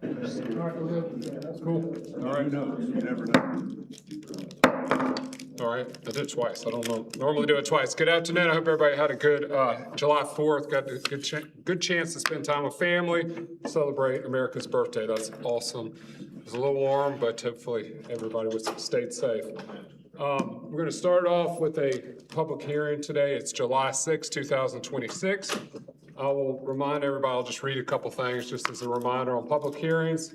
Cool. All right. Who knows? You never know. All right. I did it twice. I don't know. Normally do it twice. Good afternoon. I hope everybody had a good July 4th. Got a good chance to spend time with family, celebrate America's birthday. That's awesome. It was a little warm, but hopefully everybody stayed safe. We're going to start off with a public hearing today. It's July 6, 2026. I will remind everybody, I'll just read a couple things just as a reminder on public hearings.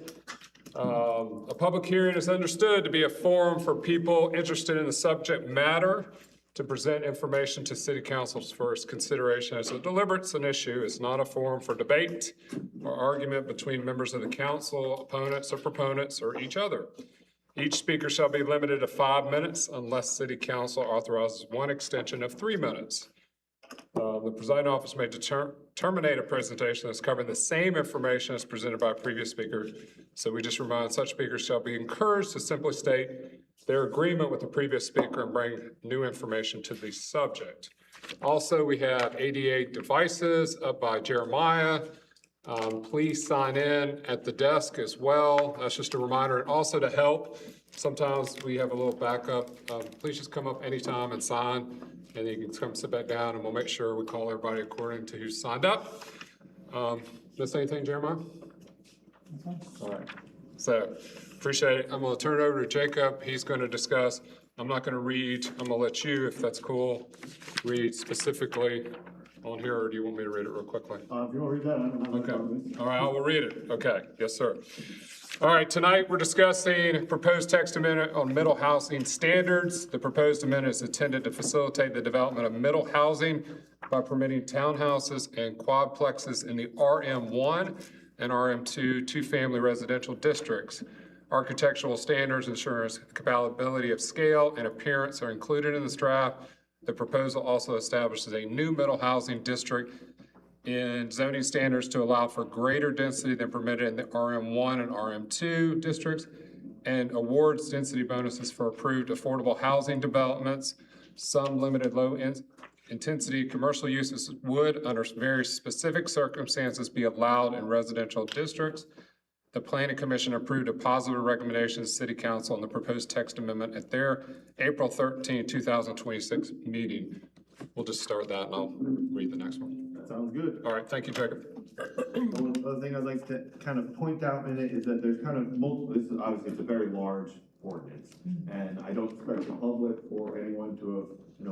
A public hearing is understood to be a forum for people interested in the subject matter to present information to city council's first consideration as a deliberates an issue. It's not a forum for debate or argument between members of the council, opponents or proponents, or each other. Each speaker shall be limited to 5 minutes unless city council authorizes one extension of 3 minutes. The presiding officer may terminate a presentation that's covering the same information as presented by a previous speaker. So we just remind such speakers shall be encouraged to simply state their agreement with the previous speaker and bring new information to the subject. Also, we have ADA devices up by Jeremiah. Please sign in at the desk as well. That's just a reminder. And also to help, sometimes we have a little backup. Please just come up anytime and sign. And then you can come sit back down and we'll make sure we call everybody according to who's signed up. Miss anything, Jeremiah? All right. So appreciate it. I'm going to turn it over to Jacob. He's going to discuss. I'm not going to read. I'm going to let you, if that's cool, read specifically on here, or do you want me to read it real quickly? If you want to read that, I don't have any problem. All right, I will read it. Okay. Yes, sir. All right, tonight we're discussing proposed text amendment on middle housing standards. The proposed amendment is intended to facilitate the development of middle housing by permitting townhouses and quadplexes in the RM1 and RM2 two-family residential districts. Architectural standards ensuring compatibility of scale and appearance are included in this draft. The proposal also establishes a new middle housing district in zoning standards to allow for greater density than permitted in the RM1 and RM2 districts, and awards density bonuses for approved affordable housing developments. Some limited low intensity commercial uses would, under very specific circumstances, be allowed in residential districts. The Planning Commission approved a positive recommendation to City Council on the proposed text amendment at their April 13, 2026 meeting. We'll just start that and I'll read the next one. That sounds good. All right, thank you, Jacob. One other thing I'd like to kind of point out in it is that there's kind of multiple, this is obviously it's a very large ordinance. And I don't expect the public or anyone to have,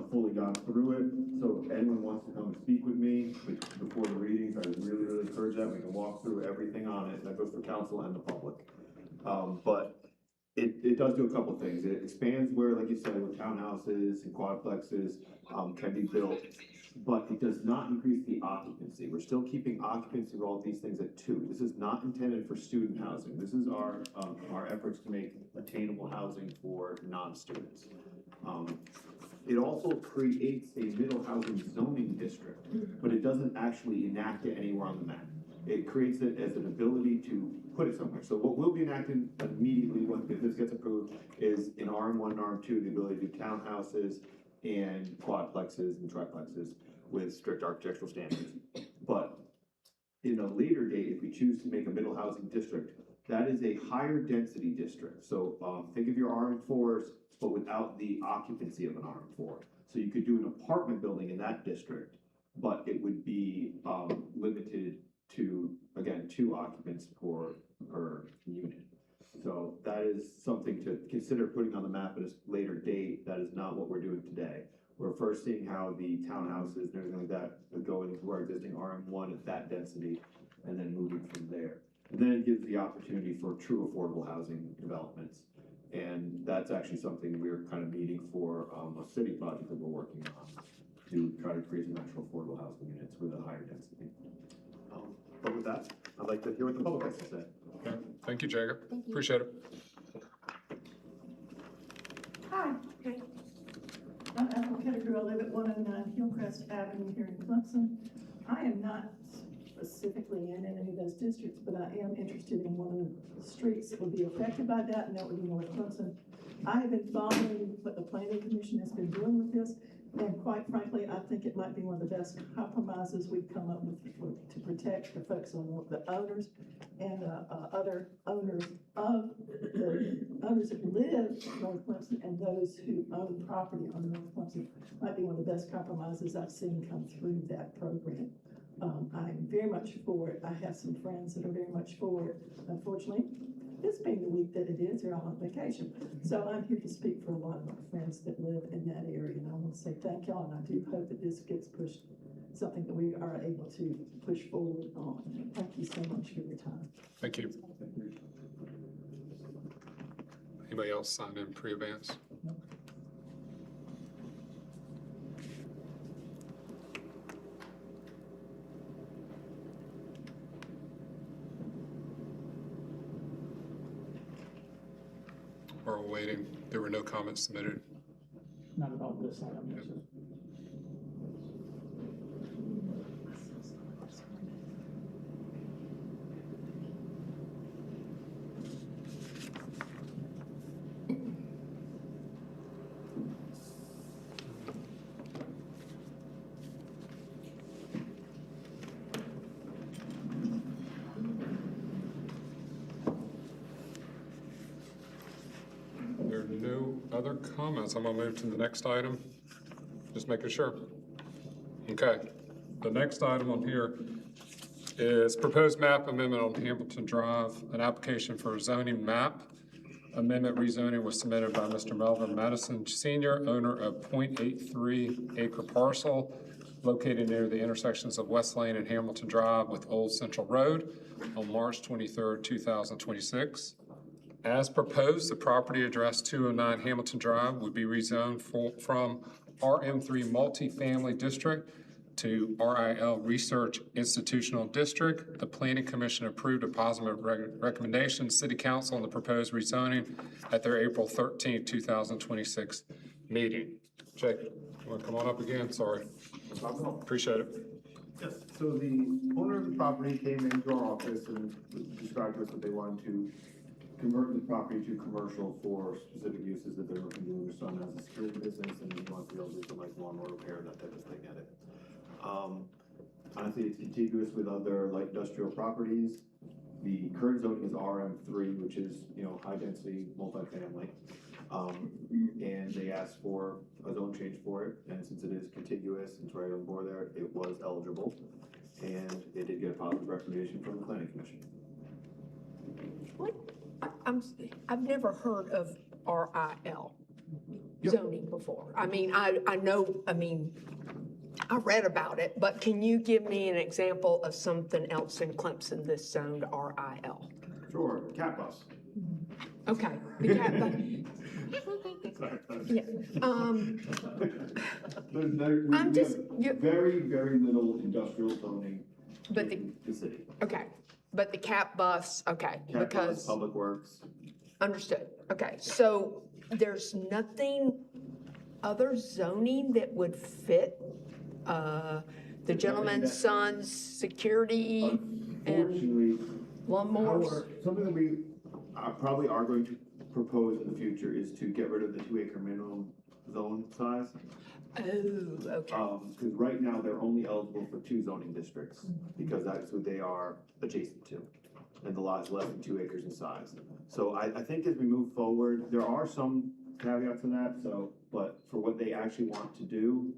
fully gone through it. So if anyone wants to come and speak with me before the readings, I would really, really encourage that. We can walk through everything on it. That goes for council and the public. But it does do a couple things. It expands where, like you said, where townhouses and quadplexes can be built, but it does not increase the occupancy. We're still keeping occupancy of all these things at 2. This is not intended for student housing. This is our efforts to make attainable housing for non-students. It also creates a middle housing zoning district, but it doesn't actually enact it anywhere on the map. It creates it as an ability to put it somewhere. So what will be enacted immediately if this gets approved is in RM1 and RM2, the ability to do townhouses and quadplexes and triplexes with strict architectural standards. But in a later date, if we choose to make a middle housing district, that is a higher density district. So think of your RM4s, but without the occupancy of an RM4. So you could do an apartment building in that district, but it would be limited to, again, 2 occupants per unit. So that is something to consider putting on the map at a later date. That is not what we're doing today. We're first seeing how the townhouses and everything like that would go into our existing RM1 at that density, and then moving from there. And then it gives the opportunity for true affordable housing developments. And that's actually something we're kind of needing for a city project that we're working on to try to create some actual affordable housing units with a higher density. But with that, I'd like to hear what the public has to say. Okay. Thank you, Jacob. Appreciate it. Hi. Okay. I'm Ethel Pettigrew. I live at 109 Hillcrest Avenue here in Clemson. I am not specifically in any of those districts, but I am interested in one of the streets that would be affected by that, and that would be North Clemson. I have been following what the Planning Commission has been doing with this, And quite frankly, I think it might be one of the best compromises we've come up with to protect the folks on the owners and other owners of the owners that live in North Clemson and those who own property on North Clemson. Might be one of the best compromises I've seen come through that program. I'm very much for it. I have some friends that are very much for it. Unfortunately, this being the week that it is, they're all on vacation. So I'm here to speak for a lot of my friends that live in that area. And I want to say thank y'all, and I do hope that this gets pushed, something that we are able to push forward on. Thank you so much for your time. Thank you. Anybody else signed in pre-advance? While we're waiting, there were no comments submitted. Not about this item, yes, sir. There are no other comments. I'm gonna move to the next item. Just making sure. Okay, the next item on here is proposed map amendment on Hamilton Drive. An application for a zoning map amendment rezoning was submitted by Mr. Melvin Madison Senior, owner of .83 acre parcel located near the intersections of West Lane and Hamilton Drive with Old Central Road on March 23rd, 2026. As proposed, the property address 209 Hamilton Drive would be rezoned from RM3 Multifamily District to RIL Research Institutional District. The Planning Commission approved a positive recommendation to City Council on the proposed rezoning at their April 13th, 2026 meeting. Jake, you want to come on up again? Sorry. Appreciate it. Yes, so the owner of the property came into our office and described to us that they wanted to convert the property to commercial for specific uses that they're looking to do. Their son has a security business and he wants to be able to do some like lawnmower repair, that type of thing at it. Honestly, it's contiguous with other light industrial properties. The current zoning is RM3, which is, you know, high density multifamily. And they asked for a zone change for it, and since it is contiguous, it's right on board there, it was eligible. And it did get a positive recommendation from the Planning Commission. What? I've never heard of RIL Yep. zoning before. I mean, I know, I read about it, but can you give me an example of something else in Clemson that's zoned RIL? Sure, cat bus. Okay. The cat Sorry. Yeah, We I'm just- have very, very little industrial zoning But in the city. okay, but the cat bus, okay, Cat bus, because, Public Works. understood, okay, so there's nothing other zoning that would fit, the gentleman's son's security and Unfortunately, lawnmowers? however, something that we probably are going to propose in the future is to get rid of the 2 acre minimum zone size. Oh, okay, Because right now, they're only eligible for 2 zoning districts, because that's what they are adjacent to. And the lot is less than 2 acres in size. So I think as we move forward, there are some caveats to that, so, but for what they actually want to do,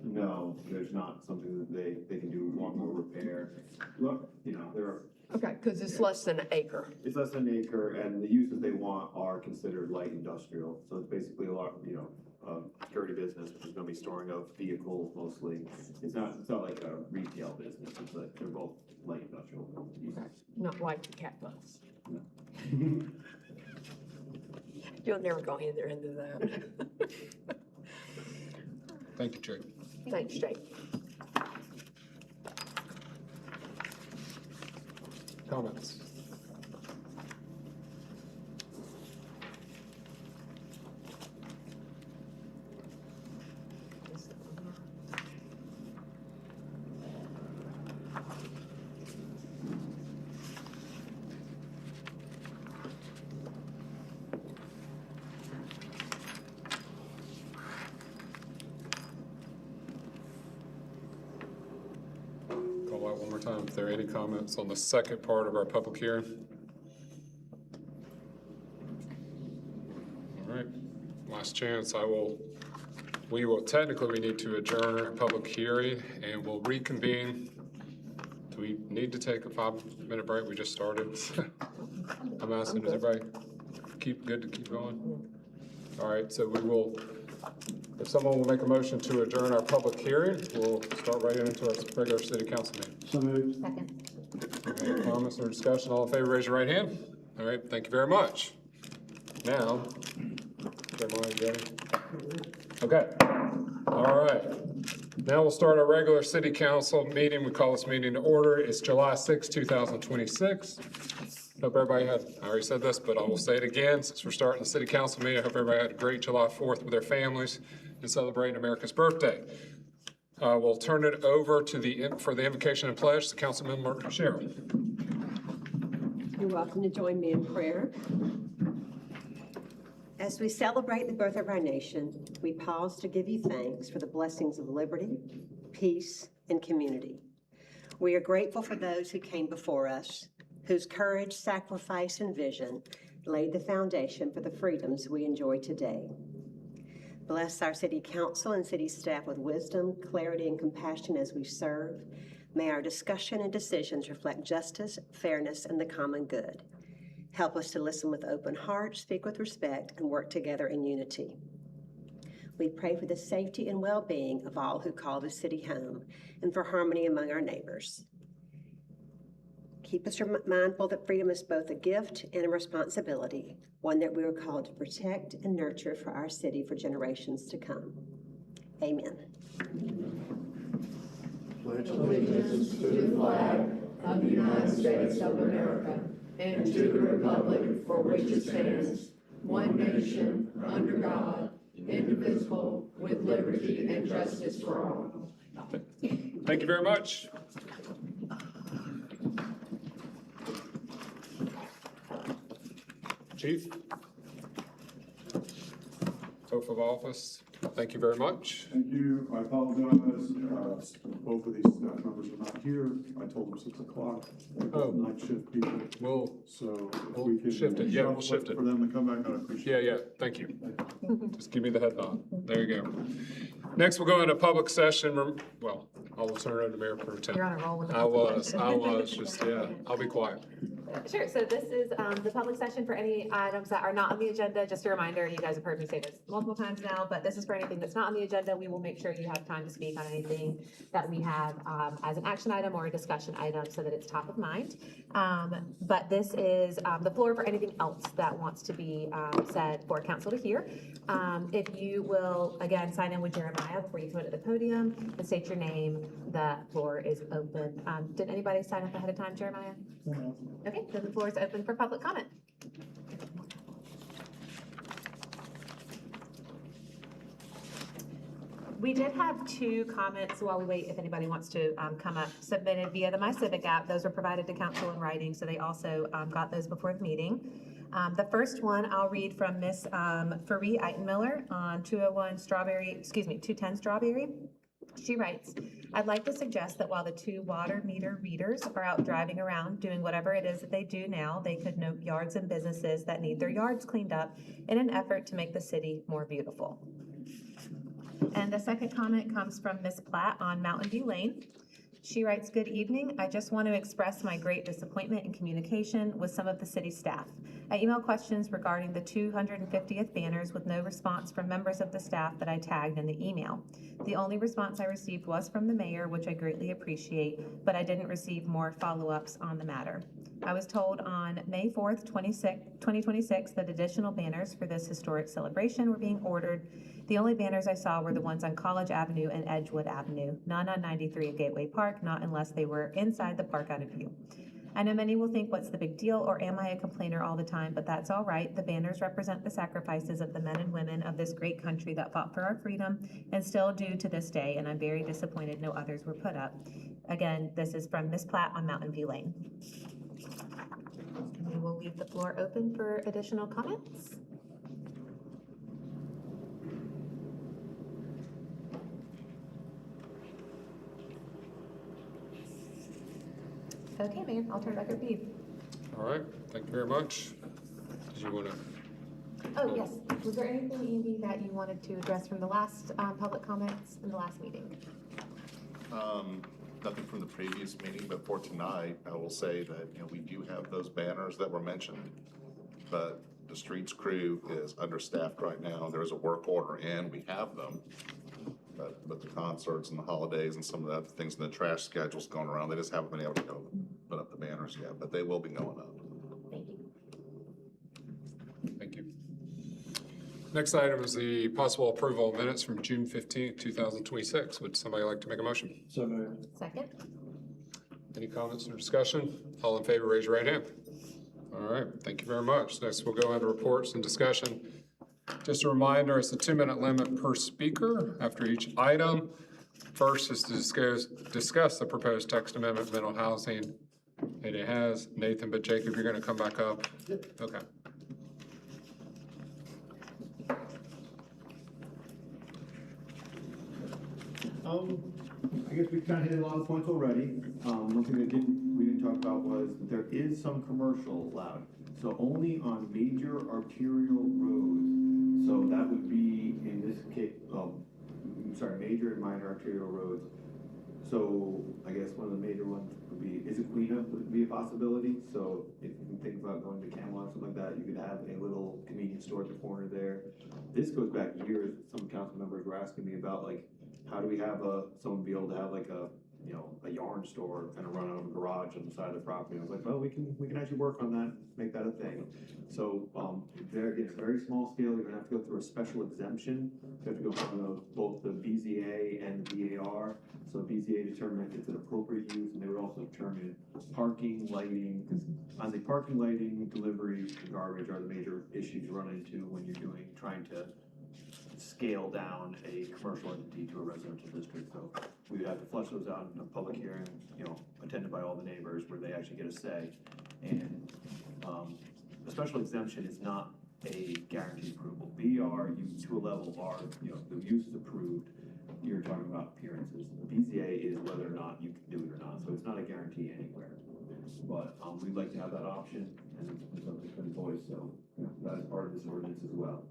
no, there's not something that they can do lawnmower repair. Look, you know, okay, because it's less than an acre. it's less than an acre, and the uses they want are considered light industrial. So it's basically a lot, you know, security business, which is gonna be storing of vehicles mostly. It's not like a retail business, it's like, they're both light industrial uses. Okay, not like the cat bus. You'll never go either into that. Thank you, Jake. Thanks, Jake. Comments? call out one more time if there are any comments on the second part of our public hearing. All right, last chance. We need to adjourn our public hearing and we'll reconvene. Do we need to take a 5-minute break? We just started. I'm asking, does everybody keep going? All right, so we will, if someone will make a motion to adjourn our public hearing, we'll start right into our regular city council meeting. So moved. Second. Any comments or discussion? All in favor, raise your right hand. All right, thank you very much. Now, Jeremiah, you ready? Okay, all right. Now we'll start our regular city council meeting. We call this meeting to order. It's July 6, 2026. Hope everybody I already said this, but I will say it again since we're starting the city council meeting. I hope everybody had a great July 4th with their families and celebrating America's birthday. We'll turn it over to for the invocation and pledge to Councilmember Cheryl. You're welcome to join me in prayer. As we celebrate the birth of our nation, we pause to give you thanks for the blessings of liberty, peace, and community. We are grateful for those who came before us, whose courage, sacrifice, and vision laid the foundation for the freedoms we enjoy today. Bless our city council and city staff with wisdom, clarity, and compassion as we serve. May our discussion and decisions reflect justice, fairness, and the common good. Help us to listen with open hearts, speak with respect, and work together in unity. We pray for the safety and well-being of all who call the city home and for harmony among our neighbors. Keep us mindful that freedom is both a gift and a responsibility, one that we are called to protect and nurture for our city for generations to come. Amen. Pledge allegiance to the flag of the United States of America and to the republic for which it stands, one nation, under God, indivisible, with liberty and justice for all. Thank you very much. Chief, oath of office, thank you very much. Thank you. I apologize. Both of these staff members are not here. I told them 6 o'clock. Oh. Night shift people. So if we'll we can. shift it. Yeah, we'll shift it. For them to come back, I'd appreciate it. Yeah, thank you. Just give me the head nod. There you go. Next, we'll go into public session. Well, I'll turn it over to Mayor Pro Tem. You're on a roll with I was, just, yeah, I'll be quiet. Sure, so this is the public session for any items that are not on the agenda. Just a reminder, you guys have heard me say this multiple times now, but this is for anything that's not on the agenda. We will make sure you have time to speak on anything that we have as an action item or a discussion item so that it's top of mind. But this is the floor for anything else that wants to be said for council to hear. If you will, again, sign in with Jeremiah before you come to the podium and state your name, the floor is open. Did anybody sign up ahead of time, Jeremiah? Okay, then the floor is open for public comment. We did have 2 comments while we wait, if anybody wants to come up, submitted via the My Civic app. Those were provided to council in writing, so they also got those before the meeting. The first one I'll read from Miss Faree Eitenmiller on 210 Strawberry. She writes, I'd like to suggest that while the 2 water meter readers are out driving around doing whatever it is that they do now, they could note yards and businesses that need their yards cleaned up in an effort to make the city more beautiful. And the second comment comes from Miss Platt on Mountain View Lane. She writes, good evening. I just want to express my great disappointment in communication with some of the city staff. I emailed questions regarding the 250th banners with no response from members of the staff that I tagged in the email. The only response I received was from the mayor, which I greatly appreciate, but I didn't receive more follow-ups on the matter. I was told on May 4th, 2026 that additional banners for this historic celebration were being ordered. The only banners I saw were the ones on College Avenue and Edgewood Avenue, none on 93 at Gateway Park, not unless they were inside the park out of view. I know many will think, what's the big deal, or am I a complainer all the time, but that's all right. The banners represent the sacrifices of the men and women of this great country that fought for our freedom and still do to this day, and I'm very disappointed no others were put up. Again, this is from Miss Platt on Mountain View Lane. And we will leave the floor open for additional comments. Okay, Mayor, I'll turn it back over to you. All right, thank you very much. Did you want to? Oh, yes. Was there anything, Andy, that you wanted to address from the last public comments in the last meeting? Nothing from the previous meeting, but for tonight, I will say that, we do have those banners that were mentioned, but the streets crew is understaffed right now. There's a work order in, we have them. But the concerts and the holidays and some of the other things and the trash schedules going around, they just haven't been able to go put up the banners yet, but they will be going up. Thank you. Thank you. Next item is the possible approval of minutes from June 15th, 2026. Would somebody like to make a motion? So moved. Second? Any comments or discussion? All in favor, raise your right hand. All right, thank you very much. Next, we'll go into reports and discussion. Just a reminder, it's a 2-minute limit per speaker after each item. First is to discuss the proposed text amendment, mental housing. And it has Nathan, but Jacob, you're gonna come back up? Yep. Okay. I guess we've kind of hit a lot of points already. One thing that we didn't talk about was that there is some commercial allowed. So only on major arterial roads. So that would be in this case, major and minor arterial roads. So I guess one of the major ones would be, is it cleanup would be a possibility? So if you can think about going to Camelot or something like that, you could have a little convenience store at the corner there. This goes back years. Some council members were asking me about, like, how do we have someone be able to have like a yarn store kind of run out of a garage on the side of the property? I was like, well, we can actually work on that, make that a thing. So, it's very small scale. You're gonna have to go through a special exemption. You have to go through both the BZA and the VAR. So BZA determined if it's an appropriate use, and they would also determine parking, lighting, because honestly, parking, lighting, delivery, and garbage are the major issues you run into when you're trying to scale down a commercial entity to a residential district. So we would have to flush those out in a public hearing, attended by all the neighbors, where they actually get a say. And a special exemption is not a guaranteed approval. BR, you to a level are, the use is approved. You're talking about appearances. The BZA is whether or not you can do it or not. So it's not a guarantee anywhere. But we'd like to have that option, and it's something for the voice. So that is part of this ordinance as well.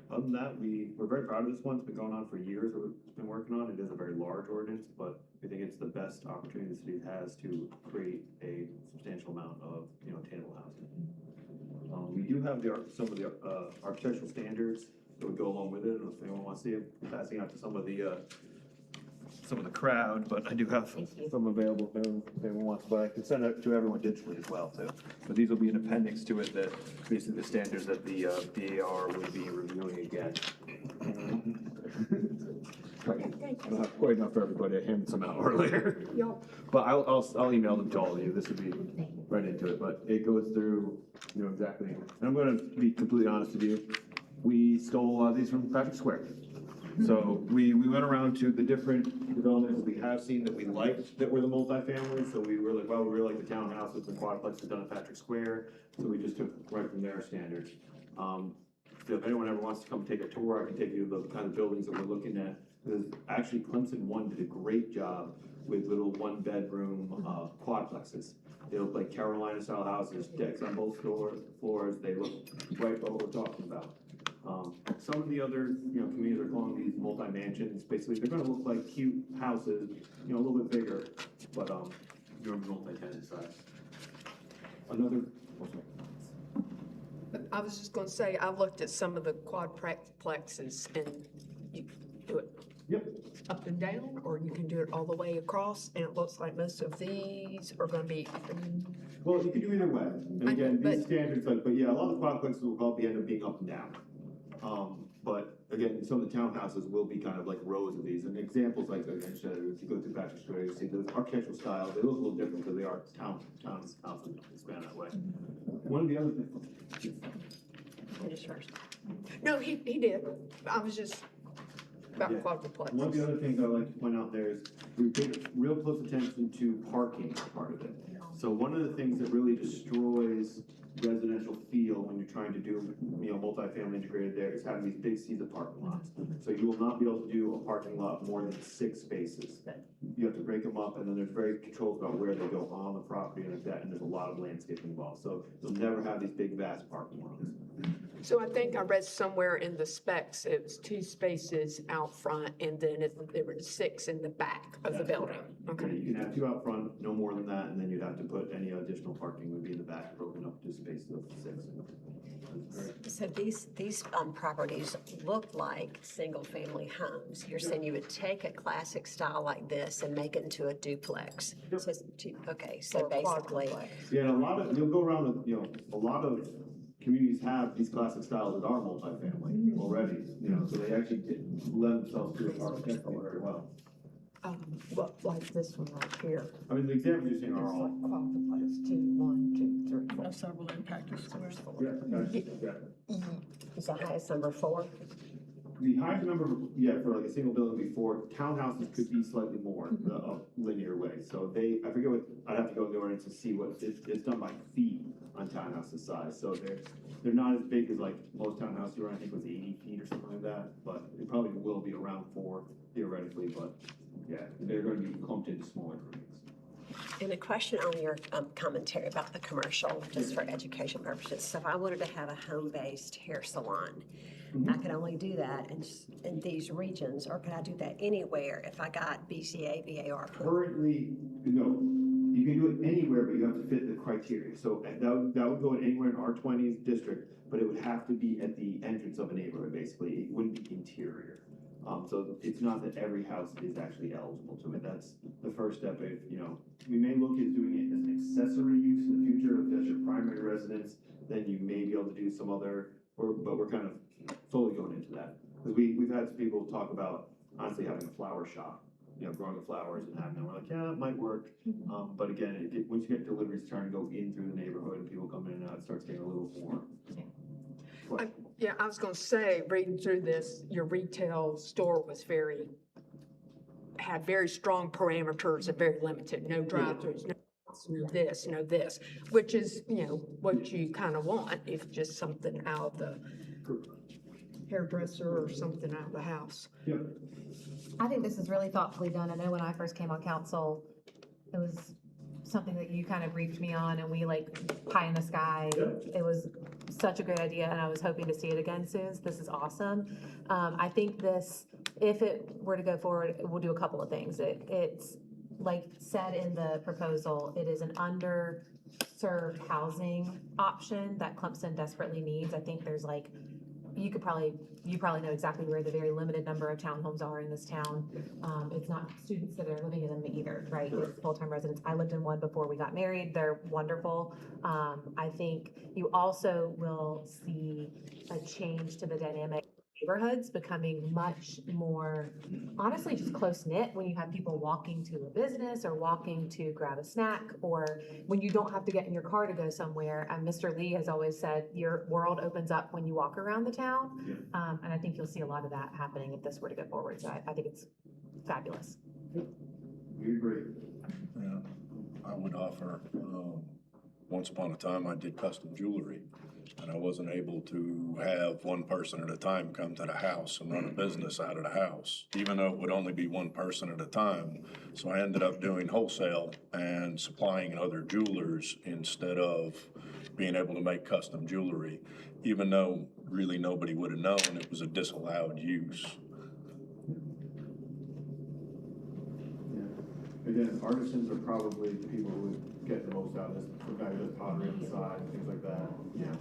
Other than that, we're very proud of this one. It's been going on for years. We've been working on it. It is a very large ordinance, but we think it's the best opportunity the city has to create a substantial amount of, attainable housing. We do have some of the architectural standards that would go along with it. I don't know if anyone wants to see it. I'm passing out to some of the crowd, but I do have some available if anyone wants. But I can send it to everyone digitally as well too. But these will be an appendix to it that basically the standards that the BAR would be reviewing again. I don't have quite enough for everybody. I handed some out earlier. But I'll email them to all of you. This would be right into it. But it goes through, exactly. And I'm going to be completely honest with you. We stole a lot of these from Patrick Square. So we went around to the different developments we have seen that we liked that were the multifamily. So we were like, well, we really like the townhouses and quadplexes done at Patrick Square. So we just took right from their standards. So if anyone ever wants to come take a tour, I can take you to the kind of buildings that we're looking at. Because actually Clemson 1 did a great job with little 1-bedroom quadplexes. They look like Carolina style houses, decks on both floors. They look right what we're talking about. Some of the other, communities are calling these multi-mansions. Basically, they're gonna look like cute houses, a little bit bigger, but, you're multi-tenant size. But I was just gonna say, I've looked at some of the quadplexes, and you can do it up and down, or you can do it all the way across, and it looks like most of these are gonna be up and. Well, you can do either way. And again, these standards, but yeah, a lot of the quadplexes will probably end up being up and down. But again, some of the townhouses will be kind of like rows of these. And examples like I said, if you go through Patrick Square, you see the architectural style, they look a little different because they are towns expand that way. One of the other things. Finish first. No, he did. I was just about quadruplexes. One of the other things I'd like to point out there is we paid real close attention to parking as part of it. So one of the things that really destroys residential feel when you're trying to do, multifamily integrated there is having these big seats of parking lots. So you will not be able to do a parking lot more than 6 spaces. you have to break them up, and then there's very controls about where they go on the property and like that, and there's a lot of landscaping involved, so you'll never have these big vast parking lots. So I think I read somewhere in the specs, it was 2 spaces out front and then there were 6 in the back of the building. Yeah, Okay. you can have 2 out front, no more than that, and then you'd have to put any additional parking would be in the back, broken up to spaces of 6. So these properties look like single-family homes. You're saying you would take a classic style like this and make it into a duplex? Yep. So okay, so Or basically, quadruplex. Yeah, and you'll go around with, a lot of communities have these classic styles that are multifamily already, so they actually lend themselves to architecture very well. Well, like this one right here. I mean, the examples you're seeing are It's all. like quadruplex, 2, 1, 2, 3, 4. Several impacted squares. Yeah, yeah. is the highest number 4? The highest number, for like a single building before, townhouses could be slightly more, a linear way. So I forget what, I'd have to go in the ordinance to see what, it's done by feet on townhouses size. So they're not as big as like most townhouses are, I think it was 80 feet or something like that. But it probably will be around 4 theoretically, but yeah, they're going to be clumped into smaller groups. And a question on your commentary about the commercial, just for education purposes. So if I wanted to have a home-based hair salon, I could only do that in these regions, or could I do that anywhere if I got BCA, VAR approval? Currently, no. You can do it anywhere, but you have to fit the criteria. So that would go anywhere in R20's district, but it would have to be at the entrance of a neighborhood, basically. It wouldn't be interior. So it's not that every house is actually eligible to it. That's the first step. If, we may look at doing it as an accessory use in the future. If that's your primary residence, then you may be able to do some other, but we're kind of slowly going into that. Because we've had some people talk about honestly having a flower shop, growing the flowers and having them. We're like, yeah, it might work. But again, once you get deliveries starting to go in through the neighborhood and people come in and out, it starts getting a little more. Yeah, I was gonna say, reading through this, your retail store was had very strong parameters and very limited, no drive-throughs, no this, which is, what you kind of want, if just something out of the hairdresser or something out of the house. Yep. I think this is really thoughtfully done. I know when I first came on council, it was something that you kind of briefed me on, and we pie in the sky. It was such a great idea, and I was hoping to see it again soon. So this is awesome. I think this, if it were to go forward, we'll do a couple of things. It's like said in the proposal, it is an underserved housing option that Clemson desperately needs. I think there's you probably know exactly where the very limited number of townhomes are in this town. It's not students that are living in them either, right? It's full-time residents. I lived in one before we got married. They're wonderful. I think you also will see a change to the dynamic of neighborhoods becoming much more, honestly, just close-knit when you have people walking to a business or walking to grab a snack, or when you don't have to get in your car to go somewhere. Mr. Lee has always said your world opens up when you walk around the town. And I think you'll see a lot of that happening if this were to go forward. So I think it's fabulous. We agree. Yeah, I would offer, once upon a time, I did custom jewelry, and I wasn't able to have one person at a time come to the house and run a business out of the house, even though it would only be one person at a time. So I ended up doing wholesale and supplying other jewelers instead of being able to make custom jewelry, even though really nobody would have known it was a disallowed use. Again, artisans are probably the people who would get the most out of this. The guy who does pottery on the side, and things like that. Yeah,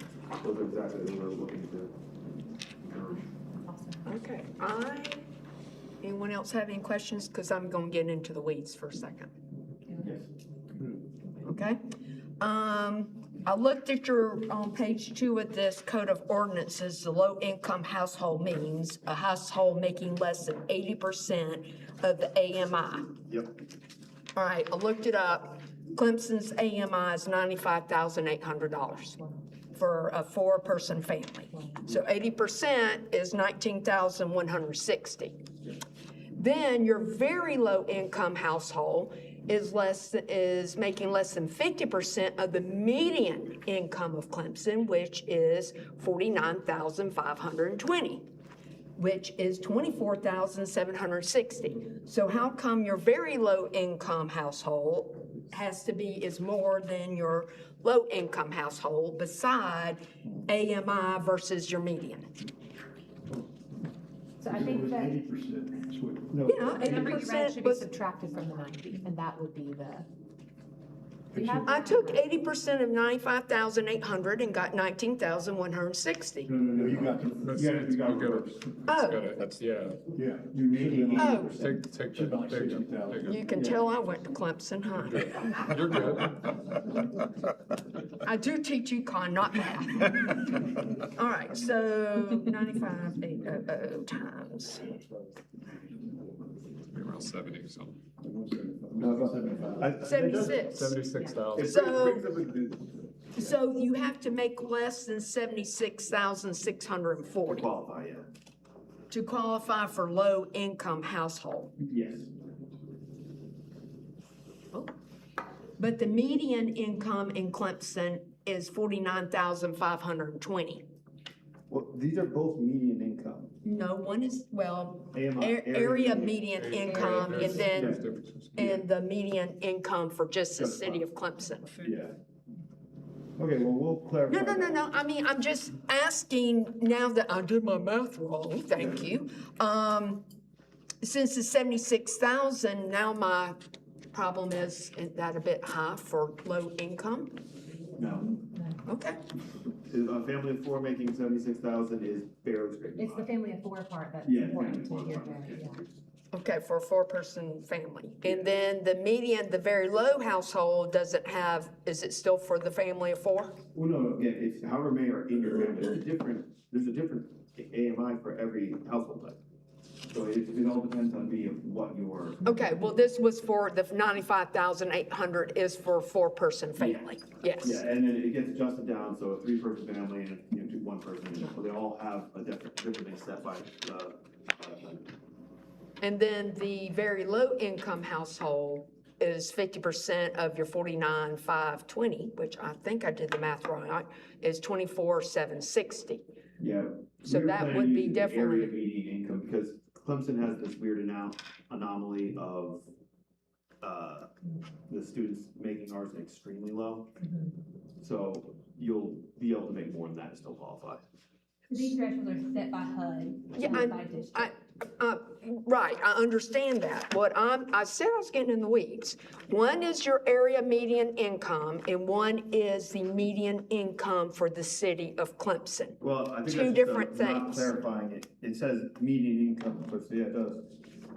those are exactly who we're looking to encourage. Okay, anyone else have any questions? Because I'm gonna get into the weeds for a second. Yes. Okay? I looked at on page 2 of this code of ordinances, the low-income household means a household making less than 80% of the AMI. Yep. All right, I looked it up. Clemson's AMI is $95,800 for a 4-person family. So 80% is $19,160. Then your very low-income household is making less than 50% of the median income of Clemson, which is $49,520. which is 24,760. So how come your very low income household is more than your low income household beside AMI versus your median? So I think that Eighty percent. Yeah, the number you read 80% should be was, subtracted from the 90, and that would be the. You have I the took number. 80% of 95,800 and got 19,160. No, you got That's- you got you it gotta- reversed. Oh. That's, yeah. Yeah, you're making Oh. Take that, there you go, there you go. You can tell I went to Clemson, huh? You're good. I do teach econ, not math. All right, so 95,800 times. Be around 70 something. No, about 75. 76. 76,000. So you have to make less than 76,640 Qualify, yeah. to qualify for low income household. Yes. But the median income in Clemson is 49,520. Well, these are both median income. No, one is, well, AMI, area median income and There's then, differences. and the median income for just the city of Clemson. Yeah. Okay, well, we'll clarify. No, I mean, I'm just asking now that I did my math wrong, thank you. Since it's 76,000, now my problem is that a bit high for low income? No. Okay, A family of four making 76,000 is fair scraping. It's the family of four part that's Yeah, important to family hear of four. there, yeah. okay, for a four-person family. And then the median, the very low household doesn't have, is it still for the family of four? Well, no, again, it's however many are in your family, there's a different AMI for every household type. So it all depends on what your. Okay, well, this was for the 95,800 is for a four-person family, yes. Yeah, and then it gets adjusted down, so a three-person family and, one person, so they all have a different thing set by, And then the very low income household is 50% of your 49,520, which I think I did the math right, is 24,760. yeah. So we're that planning would be using the area definitely- median income, because Clemson has this weird anomaly of, the students making ours extremely low. So you'll be able to make more than that and still qualify. These thresholds are set by HUD, Yeah, not by district. Right, I understand that. I said I was getting in the weeds. One is your area median income, and one is the median income for the city of Clemson. Well, I think Two that's different not things. clarifying it. It says median income, but yeah, it does.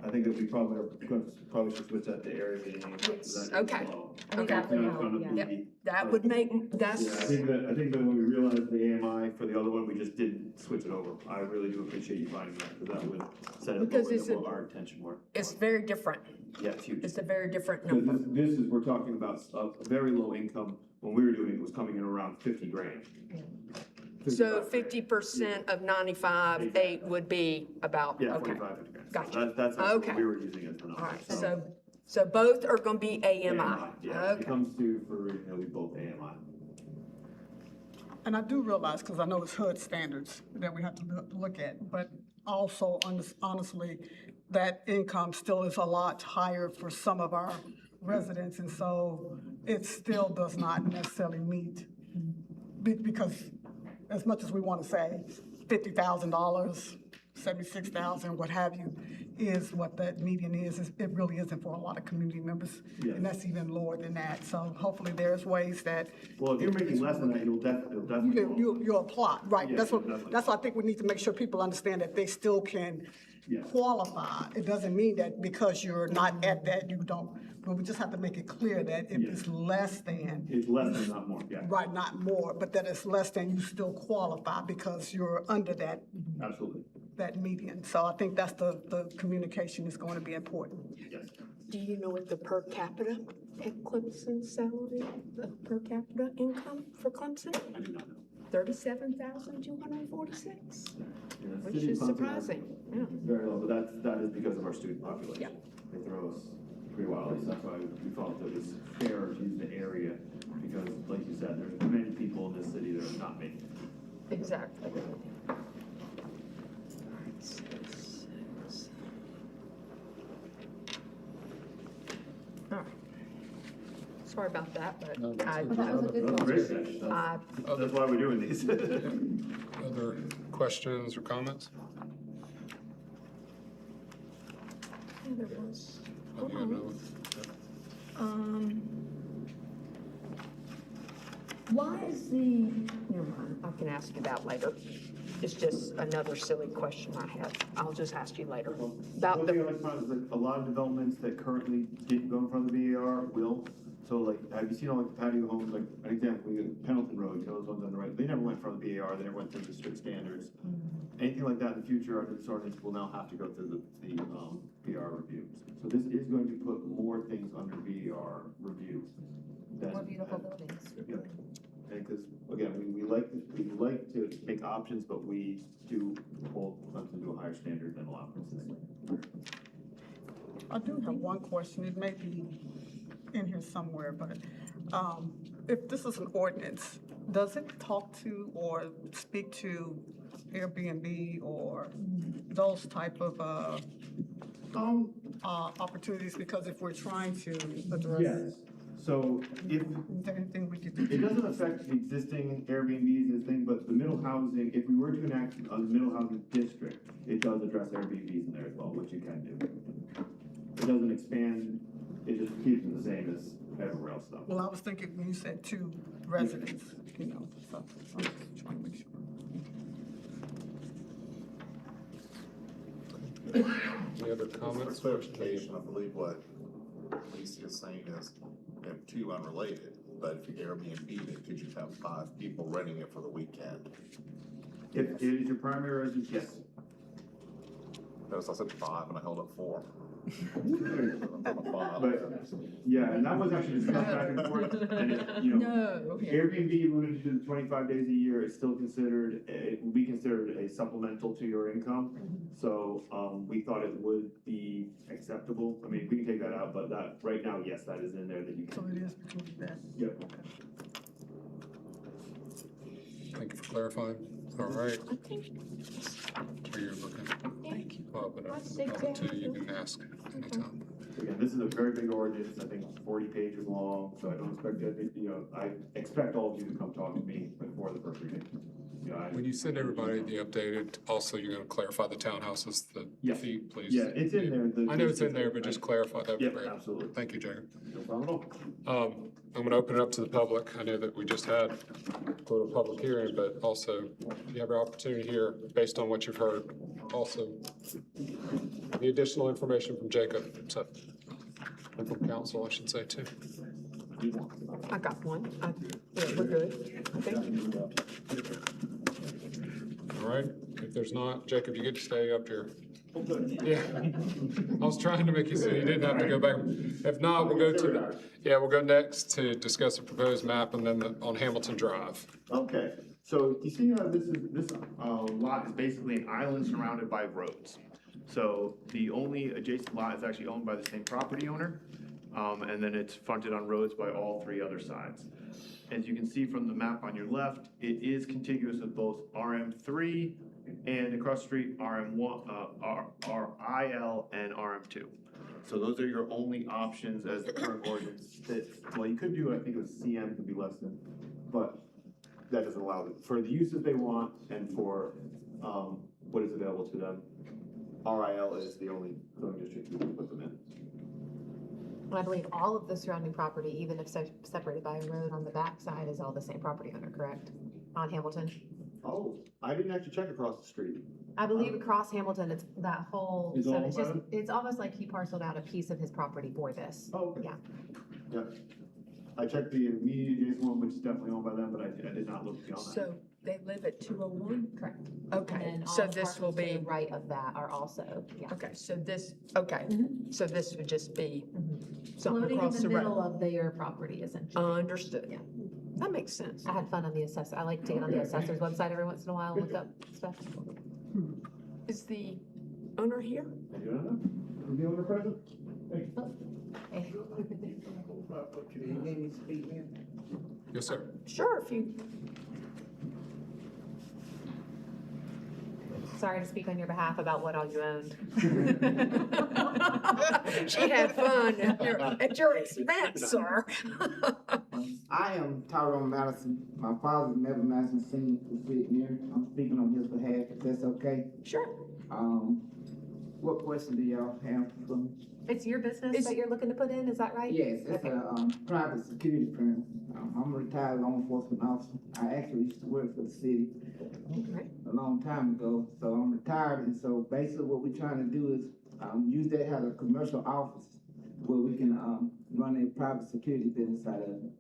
I think that we probably should switch that to area median income. 'cause that is Okay. low. Okay. It's not gonna Yeah. be- That would make, Yeah, I that's, think that when we realized the AMI for the other one, we just didn't switch it over. I really do appreciate you finding that, because that would set it Because lower it's than a- what our intention were. it's very different. Yeah, it's huge. It's a very different Because number. this is, we're talking about a very low income, when we were doing it was coming in around 50 grand. So 55 grand. 50% of 95.8 would be about, Yeah, okay. 45, 50 grand. So Gotcha. That's actually Okay. what we were using as the number. All right, so both are gonna be AMI. Yeah, it Okay. comes to, we both AMI. And I do realize, because I know it's HUD standards that we have to look at, but also honestly, that income still is a lot higher for some of our residents, and so it still does not necessarily meet. Because as much as we want to say $50,000, 76,000, what have you, is what that median is, it really isn't for a lot of community members. Yes. And that's even lower than that, so hopefully there's ways that. Well, if you're making less than that, it'll definitely. You'll apply, right, Yeah, that's definitely. what I think we need to make sure people understand, that they still can Yes. qualify. It doesn't mean that because you're not at that, you don't, but we just have to make it clear that if it's less than, It's less than, not more, yeah, right, not more, but that it's less than, you still qualify because you're under that absolutely, median. So I think that's the communication is going to be important. yes. Do you know what the per capita at Clemson salary, the per capita income for Clemson? I do not know. 37,246, Yeah, the which city of is Clemson has- surprising, yeah. Very low, but that is because of our student population. Yeah. They throw us pretty wildly, so that's why we felt it was fair to use the area, because like you said, there's many people in this city that are not making it. Exactly. sorry about that, but No, that's I, okay. That was a good That's question. great. I, That's why we're doing these. Other questions or comments? there was, Oh, you got another one? why is the, never mind, I can ask you that later. It's just another silly question I have. I'll just ask you later. About One thing I the, like to find is like a lot of developments that currently didn't go in front of the BAR will. So like, have you seen all like the patio homes, like an example, we got Pendleton Road, you know, those ones on the right, they never went in front of the BAR, they never went through the strict standards. Anything like that in the future under this ordinance will now have to go through the BAR review. So this is going to put more things under BAR review. than- More beautiful buildings. Yep. And because, again, we like to make options, but we do hold Clemson to a higher standard than a lot of places. I do have one question, it may be in here somewhere, but if this is an ordinance, does it talk to or speak to Airbnb or those type of opportunities? Because if we're trying to address, Yes, so if, is there anything we could do? it doesn't affect the existing Airbnbs and thing, but the middle housing, if we were to enact a middle housing district, it does address Airbnbs in there as well, which you can do. It doesn't expand, it just keeps it the same as everywhere else though. Well, I was thinking when you said 2 residents, you know, so I'm just trying to make sure. Any other For comments? clarification, I believe what Lisa is saying is, you have 2 unrelated, but if you Airbnb it, could you have 5 people renting it for the weekend? If it is your primary residence, yes. Notice I said 5 and I held up 4. But, yeah, and that was actually discussed back and forth, and it, you know, no. Airbnb limited to the 25 days a year is still considered, it will be considered a supplemental to your income. So, we thought it would be acceptable. I mean, we can take that out, but that, right now, yes, that is in there that you So can. it is between that. Yep. Thank you for clarifying. All right, I think, where you're looking. thank you. Well, but That's other two, you exactly- can ask anytime. Again, this is a very big ordinance, I think 40 pages long, so I don't expect, I expect all of you to come talk to me before the first reading. You know, When you send everybody the updated, also you're gonna clarify the townhouses, the Yes. fee, please. Yeah, it's in there. I know it's in there, but just clarify, that'd be Yeah, great. absolutely. Thank you, Jacob. No problem at all. I'm gonna open it up to the public. I know that we just had a little public hearing, but also you have an opportunity here, based on what you've heard, also the additional information from Jacob, so, and from council, I should say, too. I got one. Yeah, we're good. Thank you. All right, if there's not, Jacob, you get to stay up here. Yeah, I was trying to make you so you didn't have to go back. If not, we'll go to, we'll go next to discuss the proposed map and then on Hamilton Drive. Okay, so you see, this lot is basically an island surrounded by roads. So the only adjacent lot is actually owned by the same property owner, and then it's fronted on roads by all 3 other sides. As you can see from the map on your left, it is contiguous with both RM3 and across the street RM1, RIL and RM2. So those are your only options as the current ordinance fits. Well, you could do, I think it was CM could be less than, but that doesn't allow it. For the uses they want and for what is available to them, RIL is the only zoning district we can put them in. And I believe all of the surrounding property, even if separated by a road on the backside, is all the same property owner, correct? On Hamilton? Oh, I didn't actually check across the street. I believe across Hamilton, it's that whole, Is so all it's just, by- it's almost like he parceled out a piece of his property for this. Oh, okay. Yeah. Yeah. I checked the immediate adjacent one, which is definitely owned by them, but I did not look beyond that. So they live at 201? Correct. Okay, And then so all this will parcels to the be, right of that are also, yeah. okay, so this, okay, so this would just be something Floating in across the the middle road. of their property essentially. Understood. Yeah. That makes sense. I had fun on the assessor, I like to get on the assessor's website every once in a while and look up stuff. Is the owner here? I do not know. Is the owner present? Thank you. Yes, sir. Sure, if you, Sorry to speak on your behalf about what all you owned. She had fun at your expense, sir. I am Tyrone Madison. My father is Neville Madison Senior, who's sitting here. I'm speaking on his behalf, if that's okay. Sure. What question do y'all have for me? It's your business that you're looking to put in, is that right? Yes, it's a private security firm. I'm a retired law enforcement officer. I actually used to work for the city a long time ago, so I'm retired, and so basically what we're trying to do is use that as a commercial office where we can run a private security business out of it.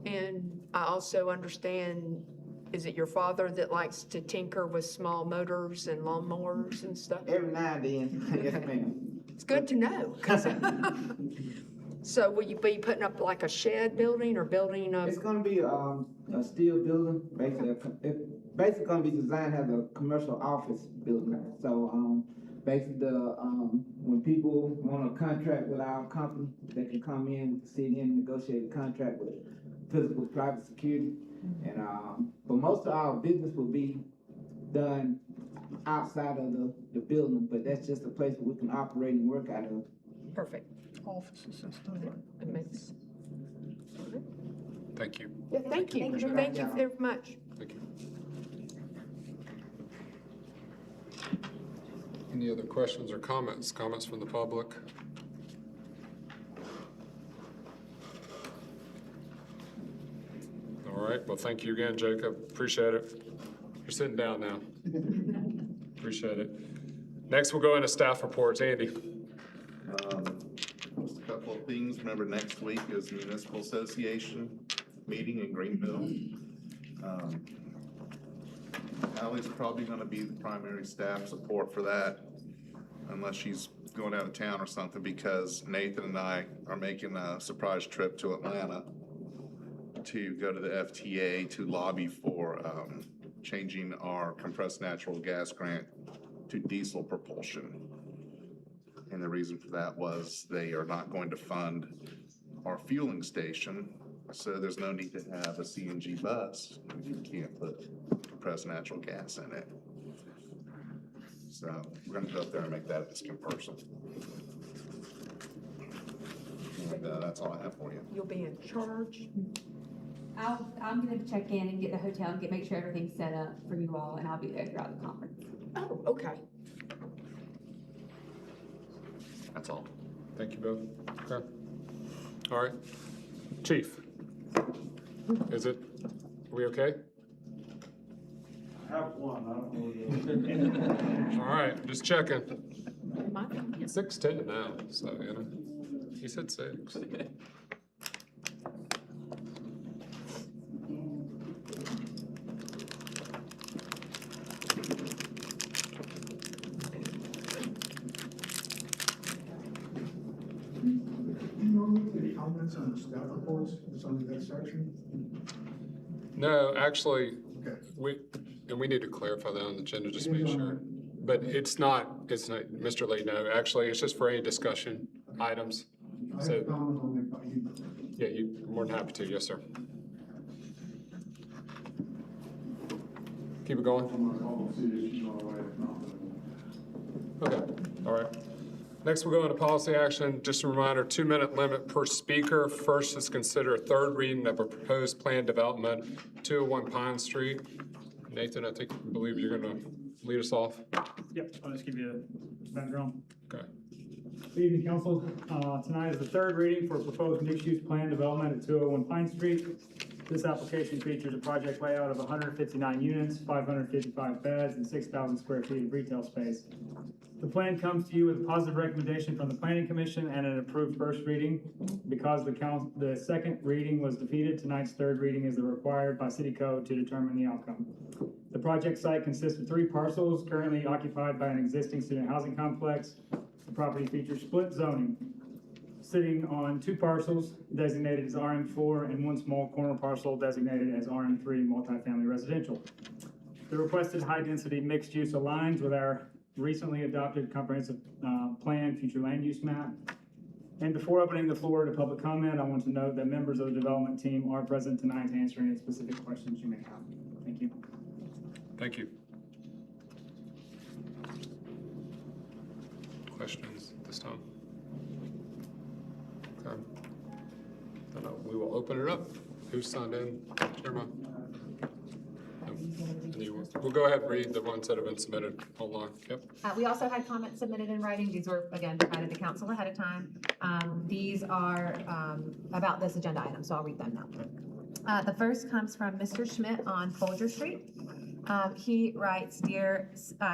And I also understand, is it your father that likes to tinker with small motors and lawnmowers and stuff? Every now and then, yes, ma'am. It's good to know. 'Cause so will you be putting up like a shed building or building a? It's gonna be a steel building, basically, it's basically gonna be designed as a commercial office building. So, basically, when people want a contract with our company, they can come in with the city and negotiate a contract with physical private security. And, but most of our business will be done outside of the building, but that's just a place where we can operate and work out of. Perfect. Offices and stuff. It makes. Thank you. Yeah, thank you. Thank you very much. Thank you. Any other questions or comments? Comments from the public? All right, well, thank you again, Jacob. Appreciate it. You're sitting down now. Appreciate it. Next, we'll go into staff reports. Andy. Just a couple of things. Remember, next week is Municipal Association meeting in Greenville. Allie's probably gonna be the primary staff support for that, unless she's going out of town or something, because Nathan and I are making a surprise trip to Atlanta to go to the FTA to lobby for changing our compressed natural gas grant to diesel propulsion. And the reason for that was they are not going to fund our fueling station, so there's no need to have a CNG bus if you can't put compressed natural gas in it. So we're gonna go up there and make that a discount person. And that's all I have for you. You'll be in charge. I'm gonna check in and get the hotel and make sure everything's set up for you all, and I'll be there throughout the conference. Oh, okay. That's all. Thank you both. Okay. All right. Chief, are we okay? I have one, I don't know. All right, just checking. 6:10 now, so, you know, he said 6. Any comments on the staff reports, it's under that section? No, actually, Okay. we need to clarify that on the agenda, just make sure. But it's not, Mr. Lee, no, actually, it's just for any discussion items. I have So, a comment on that by you. yeah, you're more than happy to, yes, sir. Keep it going. I'm gonna call the city, she's on the way, if not, Okay, all right. Next, we'll go into policy action. Just a reminder, 2-minute limit per speaker. First is consider a third reading of a proposed plan development, 201 Pine Street. Nathan, I believe you're gonna lead us off. Yep, I'll just give you a background. Okay. Good evening, council. Tonight is the third reading for a proposed mixed-use plan development at 201 Pine Street. This application features a project layout of 159 units, 555 beds, and 6,000 square feet of retail space. The plan comes to you with a positive recommendation from the Planning Commission and an approved first reading. Because the second reading was defeated, tonight's third reading is required by city code to determine the outcome. The project site consists of 3 parcels currently occupied by an existing student housing complex. The property features split zoning, sitting on 2 parcels designated as RM4 and 1 small corner parcel designated as RM3 multifamily residential. The requested high-density mixed use aligns with our recently adopted comprehensive plan, future land use map. And before opening the floor to public comment, I want to note that members of the development team are present tonight to answer any specific questions you may have. Thank you. Thank you. questions at this time? Okay. Then we will open it up. Who signed in? Jeremiah? We'll go ahead and read the ones that have been submitted online. Yep. We also had comments submitted in writing. These were, again, provided to council ahead of time. These are about this agenda item, so I'll read them now. The first comes from Mr. Schmidt on Folger Street. He writes, "Dear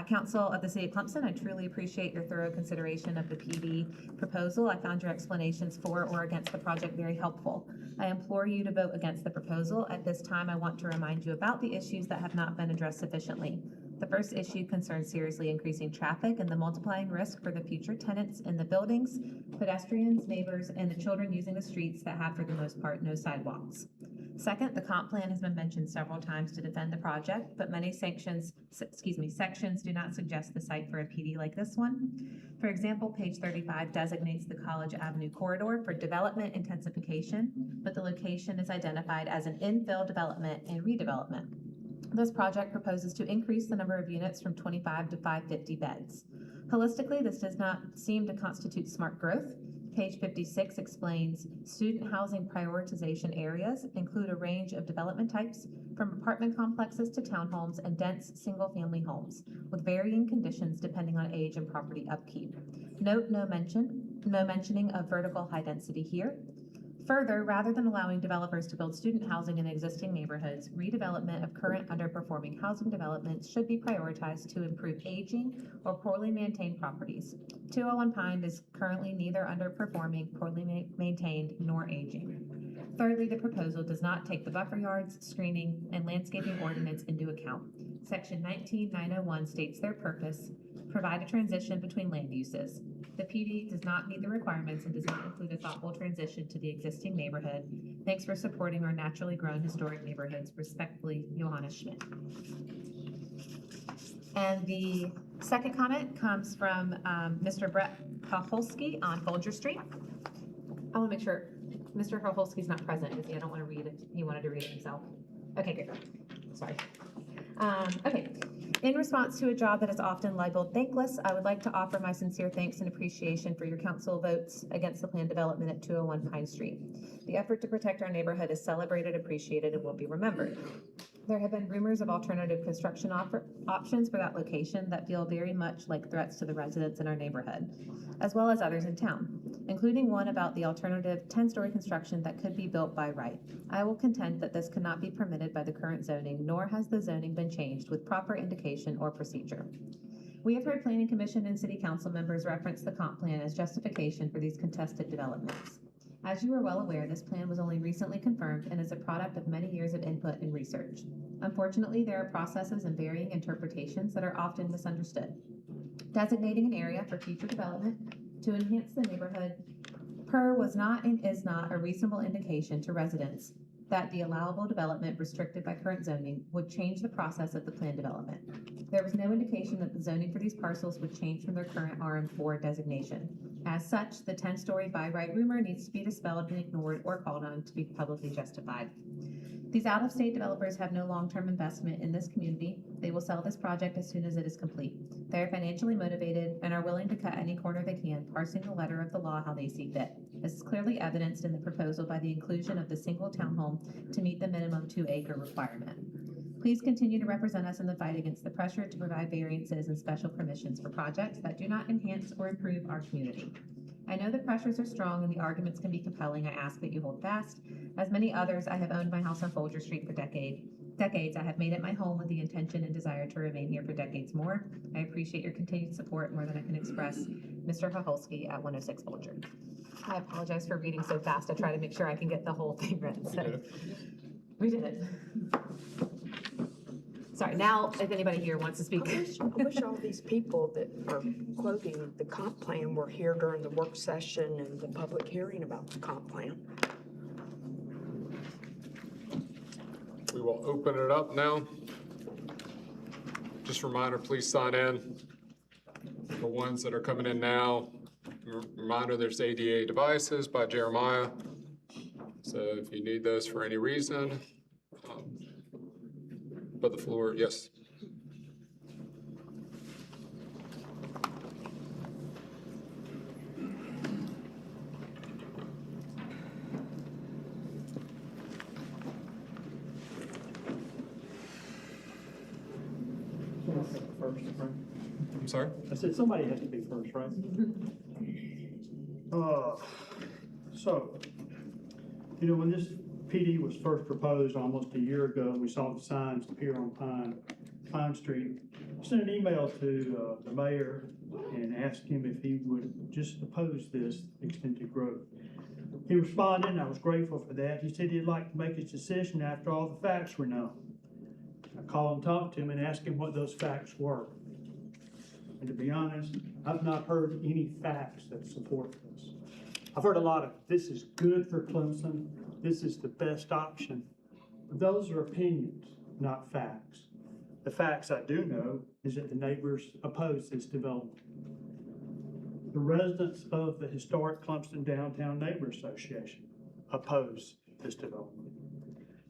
Council of the City of Clemson, I truly appreciate your thorough consideration of the PD proposal. I found your explanations for or against the project very helpful. I implore you to vote against the proposal. At this time, I want to remind you about the issues that have not been addressed sufficiently. The first issue concerns seriously increasing traffic and the multiplying risk for the future tenants in the buildings, pedestrians, neighbors, and the children using the streets that have, for the most part, no sidewalks. Second, the comp plan has been mentioned several times to defend the project, but many sections do not suggest the site for a PD like this one. For example, page 35 designates the College Avenue corridor for development intensification, but the location is identified as an infill development and redevelopment. This project proposes to increase the number of units from 25 to 550 beds. Holistically, this does not seem to constitute smart growth. Page 56 explains student housing prioritization areas include a range of development types from apartment complexes to townhomes and dense single-family homes with varying conditions depending on age and property upkeep. Note no mentioning of vertical high density here. Further, rather than allowing developers to build student housing in existing neighborhoods, redevelopment of current underperforming housing developments should be prioritized to improve aging or poorly maintained properties. 201 Pine is currently neither underperforming, poorly maintained, nor aging. Thirdly, the proposal does not take the buffer yards, screening, and landscaping ordinance into account. Section 19901 states their purpose: provide a transition between land uses. The PD does not meet the requirements and does not include a thoughtful transition to the existing neighborhood. Thanks for supporting our naturally grown historic neighborhoods. Respectfully, Johannes Schmidt." And the second comment comes from Mr. Brett Paholski on Folger Street. I want to make sure Mr. Paholski's not present, is he? I don't want to read it. He wanted to read it himself. Okay, good. Sorry. Okay. In response to a job that is often labeled thankless, I would like to offer my sincere thanks and appreciation for your council votes against the planned development at 201 Pine Street. The effort to protect our neighborhood is celebrated, appreciated, and will be remembered. There have been rumors of alternative construction options for that location that feel very much like threats to the residents in our neighborhood, as well as others in town, including one about the alternative 10-story construction that could be built by right. I will contend that this cannot be permitted by the current zoning, nor has the zoning been changed with proper indication or procedure. We have heard Planning Commission and City Council members reference the comp plan as justification for these contested developments. As you are well aware, this plan was only recently confirmed and is a product of many years of input and research. Unfortunately, there are processes and varying interpretations that are often misunderstood. Designating an area for future development to enhance the neighborhood was not and is not a reasonable indication to residents that the allowable development restricted by current zoning would change the process of the planned development. There was no indication that the zoning for these parcels would change from their current RM4 designation. As such, the 10-story by right rumor needs to be dispelled and ignored or called on to be publicly justified. These out-of-state developers have no long-term investment in this community. They will sell this project as soon as it is complete. They are financially motivated and are willing to cut any corner they can, parsing the letter of the law how they see fit. This is clearly evidenced in the proposal by the inclusion of the single townhome to meet the minimum 2-acre requirement. Please continue to represent us in the fight against the pressure to provide variances and special permissions for projects that do not enhance or improve our community. I know the pressures are strong and the arguments can be compelling. I ask that you hold fast. As many others, I have owned my house on Folger Street for decades. I have made it my home with the intention and desire to remain here for decades more. I appreciate your continued support more than I can express. Mr. Paholski at 106 Folger. I apologize for reading so fast. I try to make sure I can get the whole thing written. So. We did it. Sorry, now if anybody here wants to speak. I wish all these people that are quoting the comp plan were here during the work session and the public hearing about the comp plan. We will open it up now. Just a reminder, please sign in. The ones that are coming in now, reminder there's ADA devices by Jeremiah. So if you need those for any reason, but the floor, yes. First, right? I'm sorry? I said somebody has to be first, right? So, when this PD was first proposed almost a year ago, we saw the signs appear on Pine Street. I sent an email to the mayor and asked him if he would just oppose this extended growth. He responded, and I was grateful for that. He said he'd like to make his decision after all the facts were known. I called and talked to him and asked him what those facts were. And to be honest, I've not heard any facts that support this. I've heard a lot of, this is good for Clemson, this is the best option. But those are opinions, not facts. The facts I do know is that the neighbors oppose this development. The residents of the historic Clemson Downtown Neighbor Association oppose this development.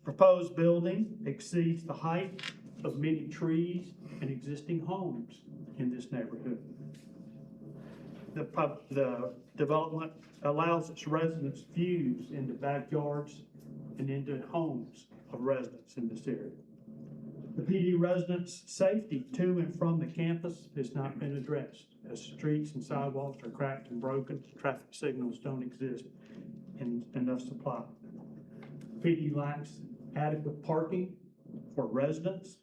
Proposed building exceeds the height of many trees and existing homes in this neighborhood. The development allows its residents views into backyards and into homes of residents in this area. The PD residents' safety to and from the campus has not been addressed, as streets and sidewalks are cracked and broken, traffic signals don't exist in enough supply. PD lacks adequate parking for residents,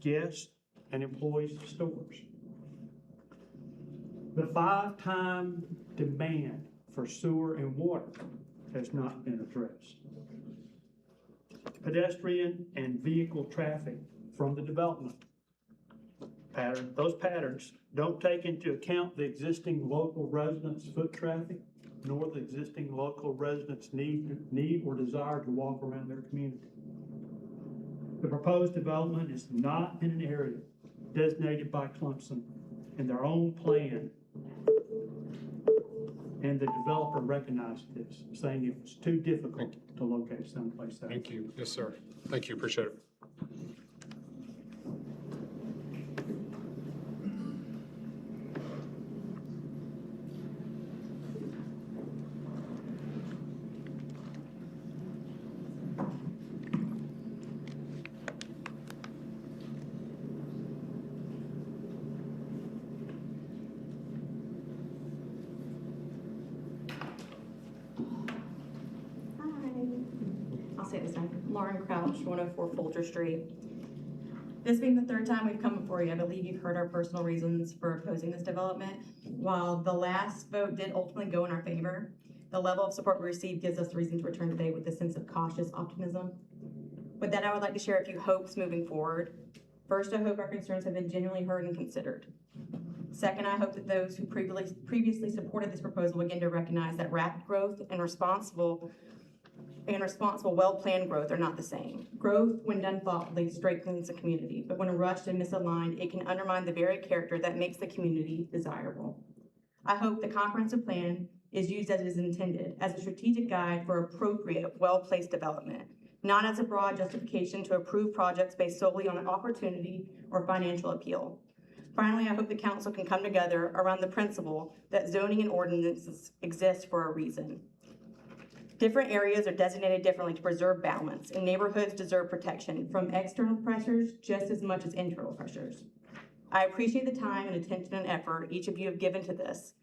guests, and employees of stores. The 5-time demand for sewer and water has not been addressed. Pedestrian and vehicle traffic from the development pattern, those patterns don't take into account the existing local residents' foot traffic, nor the existing local residents' need or desire to walk around their community. The proposed development is not in an area designated by Clemson in their own plan. And the developer recognized this, saying it was too difficult to locate someplace else. Thank you. Yes, sir. Thank you. Appreciate it. I'll say it this time, Lauren Crouch, 104 Folger Street. This being the third time we've come before you, I believe you've heard our personal reasons for opposing this development. While the last vote did ultimately go in our favor, the level of support we received gives us reason to return today with a sense of cautious optimism. With that, I would like to share a few hopes moving forward. First, I hope our concerns have been genuinely heard and considered. Second, I hope that those who previously supported this proposal begin to recognize that rapid growth and responsible, well-planned growth are not the same. Growth, when done thoughtfully, strengthens a community, but when rushed and misaligned, it can undermine the very character that makes the community desirable. I hope the comprehensive plan is used as it is intended, as a strategic guide for appropriate, well-placed development, not as a broad justification to approve projects based solely on opportunity or financial appeal. Finally, I hope the council can come together around the principle that zoning and ordinances exist for a reason. Different areas are designated differently to preserve balance, and neighborhoods deserve protection from external pressures just as much as internal pressures. I appreciate the time and attention and effort each of you have given to this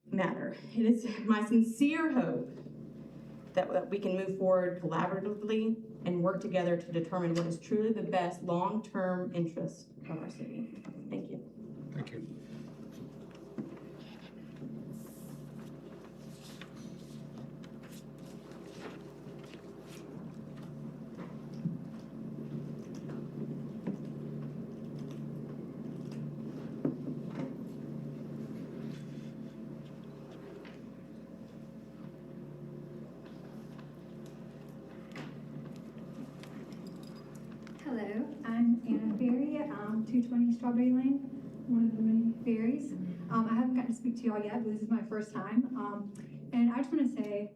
matter. It is my sincere hope that we can move forward collaboratively and work together to determine what is truly the best long-term interest of our city. Thank you. Thank you. Hello, I'm Anna Ferry, 220 Strawberry Lane, one of the many ferries. I haven't gotten to speak to y'all yet, but this is my first time. And I just want to say,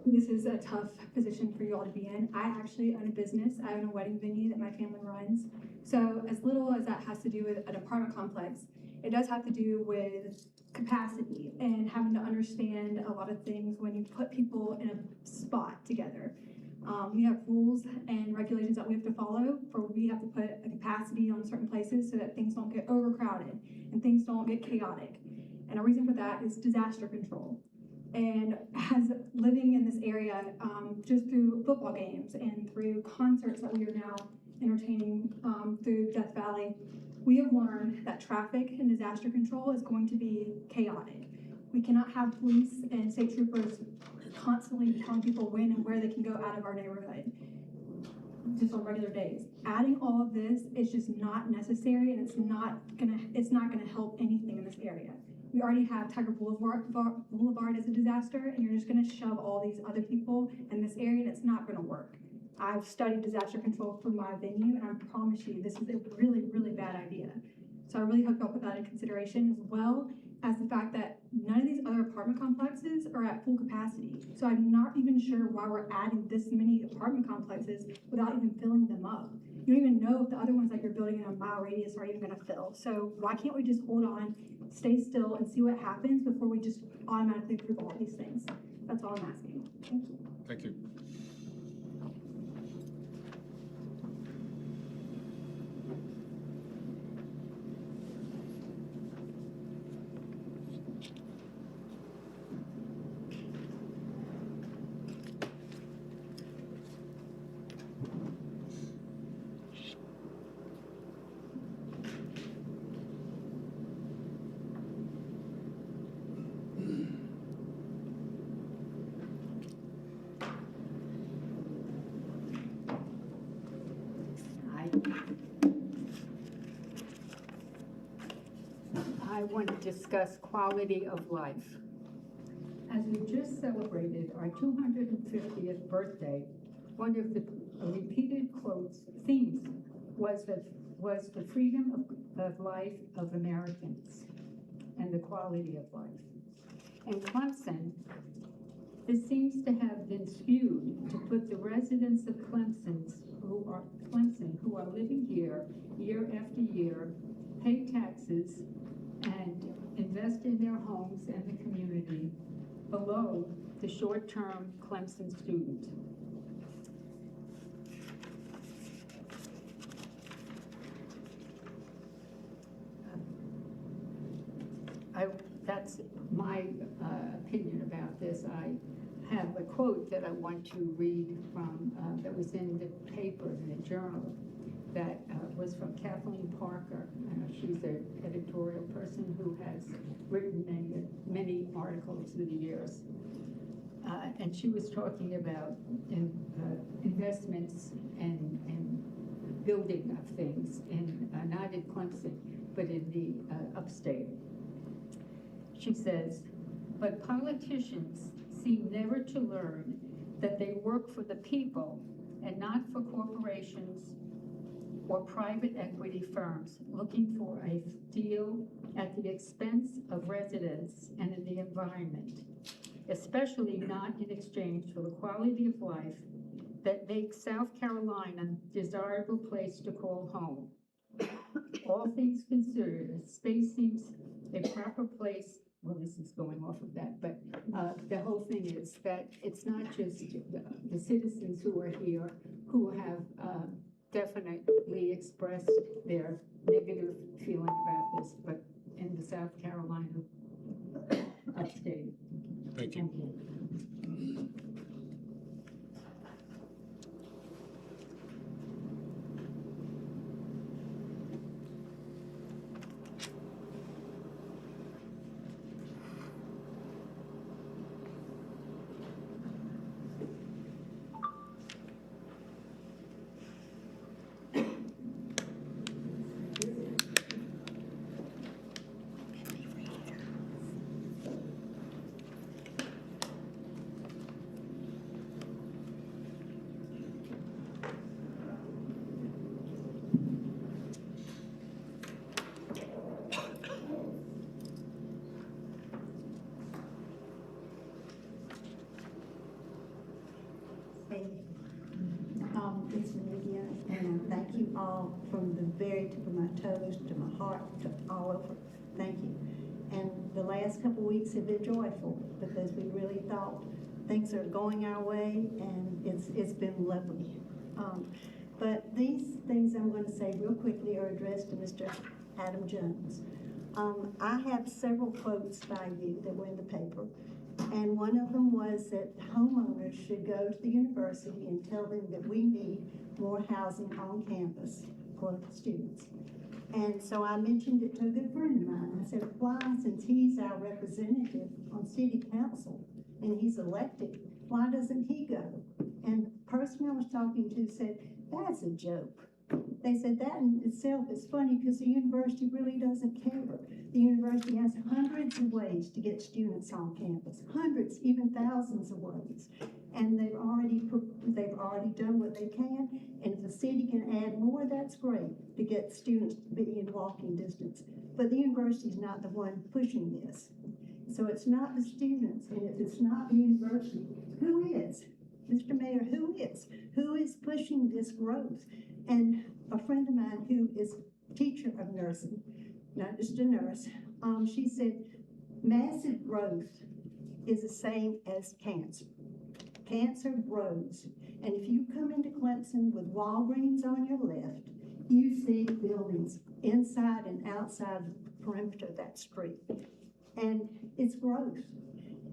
this is a tough position for you all to be in. I actually own a business. I own a wedding venue that my family runs. So as little as that has to do with an apartment complex, it does have to do with capacity and having to understand a lot of things when you put people in a spot together. We have rules and regulations that we have to follow, for we have to put a capacity on certain places so that things don't get overcrowded and things don't get chaotic. And a reason for that is disaster control. And as living in this area, just through football games and through concerts that we are now entertaining through Death Valley, we have learned that traffic and disaster control is going to be chaotic. We cannot have police and state troopers constantly telling people when and where they can go out of our neighborhood, just on regular days. Adding all of this is just not necessary, and it's not gonna help anything in this area. We already have Tiger Boulevard as a disaster, and you're just gonna shove all these other people in this area, and it's not gonna work. I've studied disaster control for my venue, and I promise you, this is a really, really bad idea. So I really hope y'all put that in consideration, as well as the fact that none of these other apartment complexes are at full capacity. So I'm not even sure why we're adding this many apartment complexes without even filling them up. You don't even know if the other ones that you're building in a mile radius are even gonna fill. So why can't we just hold on, stay still, and see what happens before we just automatically approve all these things? That's all I'm asking. Thank you. Thank you. I want to discuss quality of life. As we just celebrated our 250th birthday, one of the repeated themes was the freedom of life of Americans and the quality of life. In Clemson, this seems to have been skewed to put the residents of Clemson who are living here year after year, pay taxes, and invest in their homes and the community below the short-term Clemson student. That's my opinion about this. I have a quote that I want to read from, that was in the paper, in the journal, that was from Kathleen Parker. She's an editorial person who has written many articles through the years. And she was talking about investments and building of things in, not in Clemson, but in the upstate. She says, but politicians seem never to learn that they work for the people and not for corporations or private equity firms looking for a deal at the expense of residents and in the environment, especially not in exchange for the quality of life that makes South Carolina a desirable place to call home. All things considered, space seems a proper place. Well, this is going off of that, but the whole thing is that it's not just the citizens who are here who have definitely expressed their negative feeling about this, but in the South Carolina upstate. Thank you. It's Lydia, and thank you all from the very tip of my toes to my heart to all over. Thank you. And the last couple weeks have been joyful because we really thought things are going our way, and it's been lovely. But these things I'm going to say real quickly are addressed to Mr. Adam Jones. I have several quotes by you that were in the paper, and one of them was that homeowners should go to the university and tell them that we need more housing on campus for students. And so I mentioned it to a good friend of mine. I said, why, since he's our representative on city council and he's elected, why doesn't he go? And the person I was talking to said, that's a joke. They said that in itself is funny because the university really doesn't care. The university has hundreds of ways to get students on campus, hundreds, even thousands of ways. And they've already done what they can. And if the city can add more, that's great to get students to be in walking distance. But the university is not the one pushing this. So it's not the students, and if it's not the university, who is? Mr. Mayor, who is? Who is pushing this growth? And a friend of mine who is a teacher of nursing, not just a nurse, she said, massive growth is the same as cancer. Cancer grows. And if you come into Clemson with Walgreens on your left, you see buildings inside and outside the perimeter of that street. And it's growth.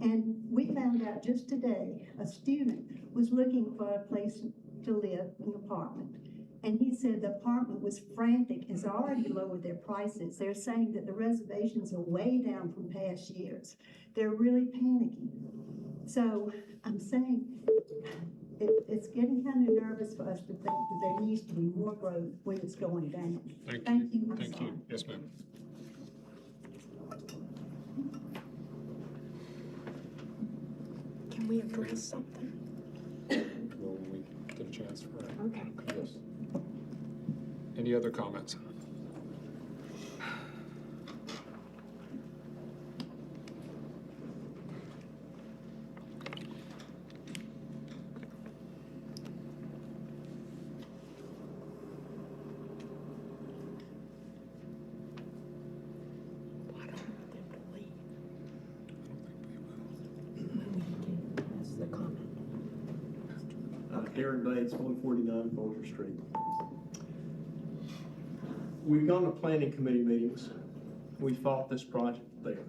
And we found out just today, a student was looking for a place to live, an apartment. And he said the apartment was frantic, has already lowered their prices. They're saying that the reservations are way down from past years. They're really panicking. So I'm saying it's getting kind of nervous for us to think that there needs to be more growth when it's going down. Thank you. Thank you. Yes, ma'am. Can we address something? Well, we get a chance for it. Okay. Yes. Any other comments? Why don't we want them to leave? That's the comment. Darren Bates, 149 Folger Street. We've gone to planning committee meetings. We fought this project there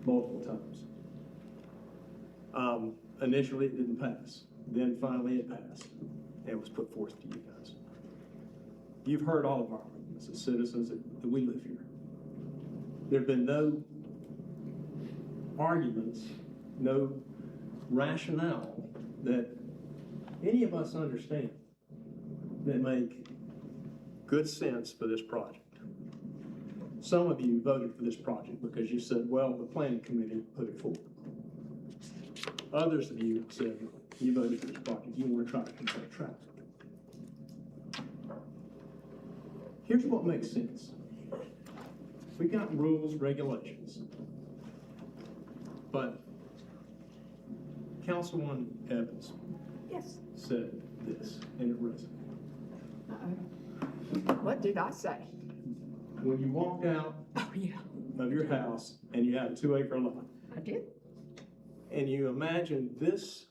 multiple times. Initially, it didn't pass. Then finally, it passed and was put forth to you guys. You've heard all of our arguments as citizens that we live here. There have been no arguments, no rationale that any of us understand that make good sense for this project. Some of you voted for this project because you said, well, the planning committee put it forward. Others of you said you voted for this project, you want to try to control traffic. Here's what makes sense. We've got rules, regulations, but Councilwoman Evans said this, and it resonated. What did I say? When you walked out of your house and you had a 2-acre lot. I did. And you imagine this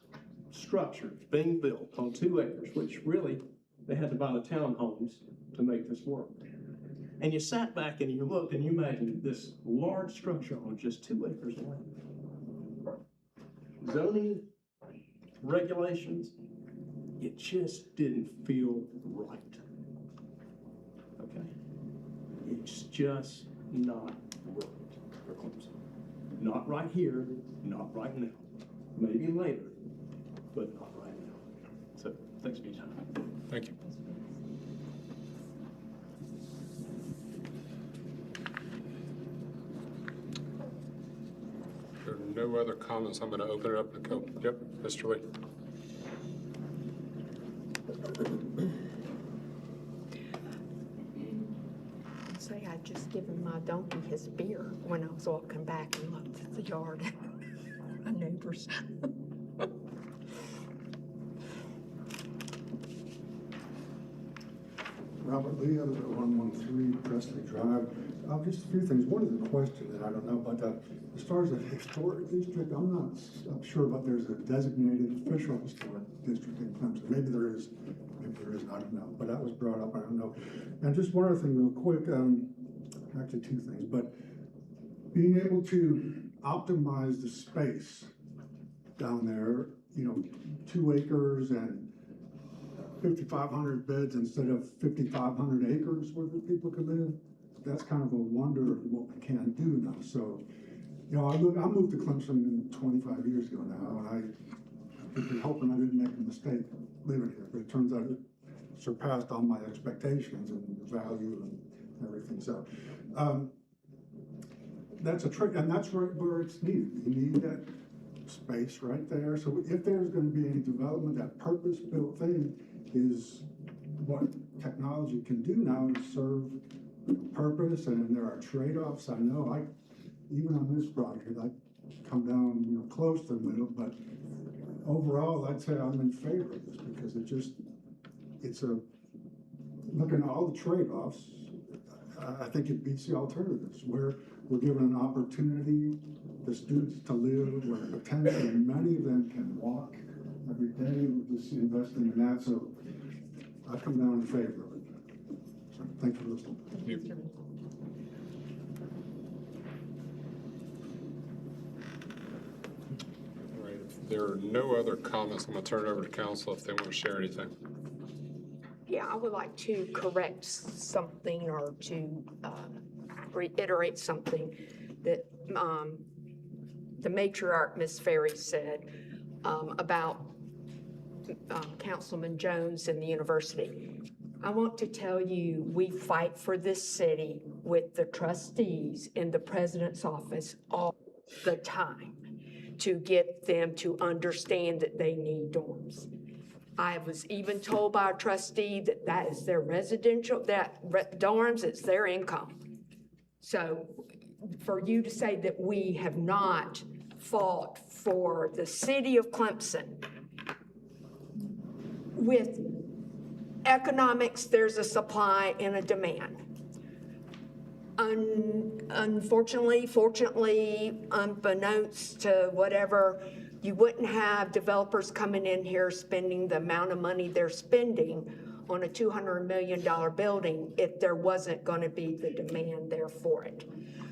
structure being built on 2 acres, which really, they had to buy the townhomes to make this work. And you sat back and you looked and you imagined this large structure on just 2 acres of land. Zoning regulations, it just didn't feel right. Okay? It's just not right for Clemson. Not right here, not right now. Maybe later, but not right now. So, thanks for your time. Thank you. If there are no other comments, I'm going to open it up and go. Yep, Mr. Lee. Say I'd just given my donkey his beer when I was walking back and looked at the yard. My neighbors. Robert Lee, I live at 113 Presley Drive. Just a few things. One is a question that I don't know, but as far as a historic district, I'm sure about there's a designated official historic district in Clemson. Maybe there is, I don't know. But that was brought up, I don't know. And just one other thing real quick, actually two things, but being able to optimize the space down there, 2 acres and 5,500 beds instead of 5,500 acres where the people can live. That's kind of a wonder of what we can do now. So, I moved to Clemson 25 years ago now, and I've been hoping I didn't make a mistake living here, but it turns out it surpassed all my expectations and the value and everything. So, that's a trick, and that's right where it's needed. You need that space right there. So if there's going to be any development, that purpose-built thing is what technology can do now to serve purpose, and there are trade-offs. I know even on this project, I come down close to the middle, but overall I'd say I'm in favor of this because looking at all the trade-offs, I think it beats the alternatives where we're given an opportunity the students to live where potentially many of them can walk every day. We're just investing in that, so I come down in favor of it. So thank you for listening. Thank you. All right, if there are no other comments, I'm going to turn it over to council if they want to share anything. Yeah, I would like to correct something or to reiterate something that the matriarch, Ms. Ferry, said about Councilman Jones and the university. I want to tell you, we fight for this city with the trustees in the president's office all the time to get them to understand that they need dorms. I was even told by a trustee that is their residential, dorms, it's their income. So for you to say that we have not fought for the city of Clemson, with economics, there's a supply and a demand. Unfortunately, fortunately, unbeknownst to whatever, you wouldn't have developers coming in here spending the amount of money they're spending on a $200 million building if there wasn't going to be the demand there for it.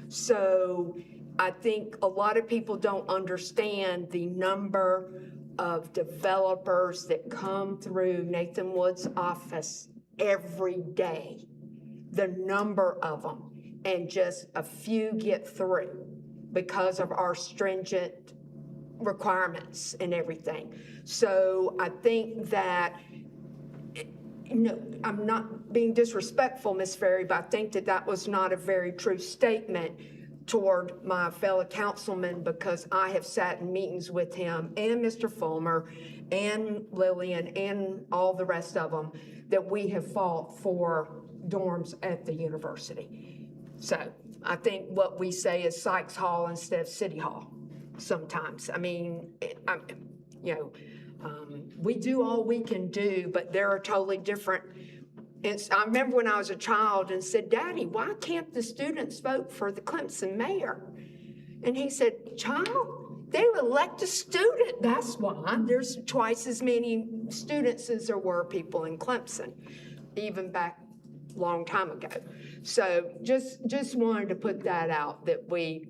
So I think a lot of people don't understand the number of developers that come through Nathan Wood's office every day, the number of them, and just a few get through because of our stringent requirements and everything. So I think that, I'm not being disrespectful, Ms. Ferry, but I think that was not a very true statement toward my fellow councilman, because I have sat in meetings with him and Mr. Fulmer and Lillian and all the rest of them that we have fought for dorms at the university. So I think what we say is Sykes Hall instead of City Hall sometimes. I mean, we do all we can do, but there are totally different. I remember when I was a child and said, Daddy, why can't the students vote for the Clemson mayor? And he said, child, they elect a student. That's why there's twice as many students as there were people in Clemson, even back a long time ago. So just wanted to put that out, that we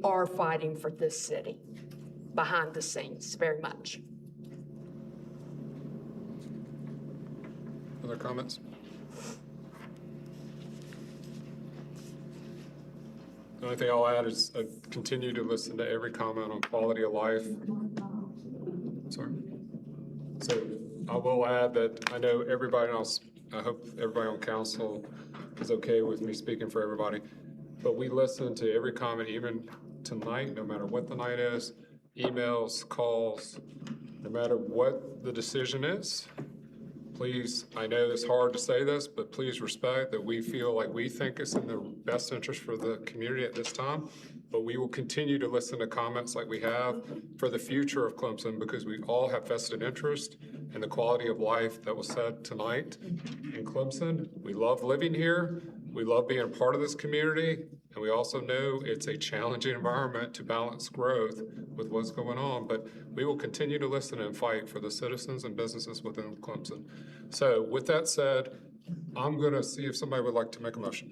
are fighting for this city behind the scenes very much. Other comments? The only thing I'll add is continue to listen to every comment on quality of life. Sorry. So I will add that I know everybody else, I hope everybody on council is okay with me speaking for everybody, but we listen to every comment, even tonight, no matter what the night is, emails, calls, no matter what the decision is. Please, I know it's hard to say this, but please respect that we feel like we think it's in the best interest for the community at this time, but we will continue to listen to comments like we have for the future of Clemson, because we all have vested interest and the quality of life that was said tonight in Clemson. We love living here. We love being a part of this community. And we also know it's a challenging environment to balance growth with what's going on, but we will continue to listen and fight for the citizens and businesses within Clemson. So with that said, I'm gonna see if somebody would like to make a motion.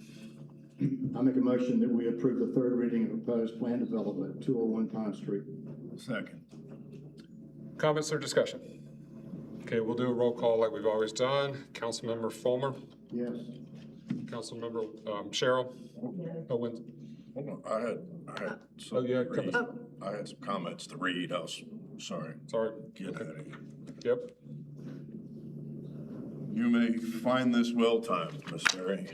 I make a motion that we approve the third reading of proposed plan development, 201 Pine Street. Second. Comments or discussion? Okay, we'll do a roll call like we've always done. Councilmember Fulmer, Yes. Councilmember Cheryl. Owens. Hold on, I had some, I had some comments to read. I was, sorry. Get out of here. Yep. You may find this well-timed, Ms. Ferry.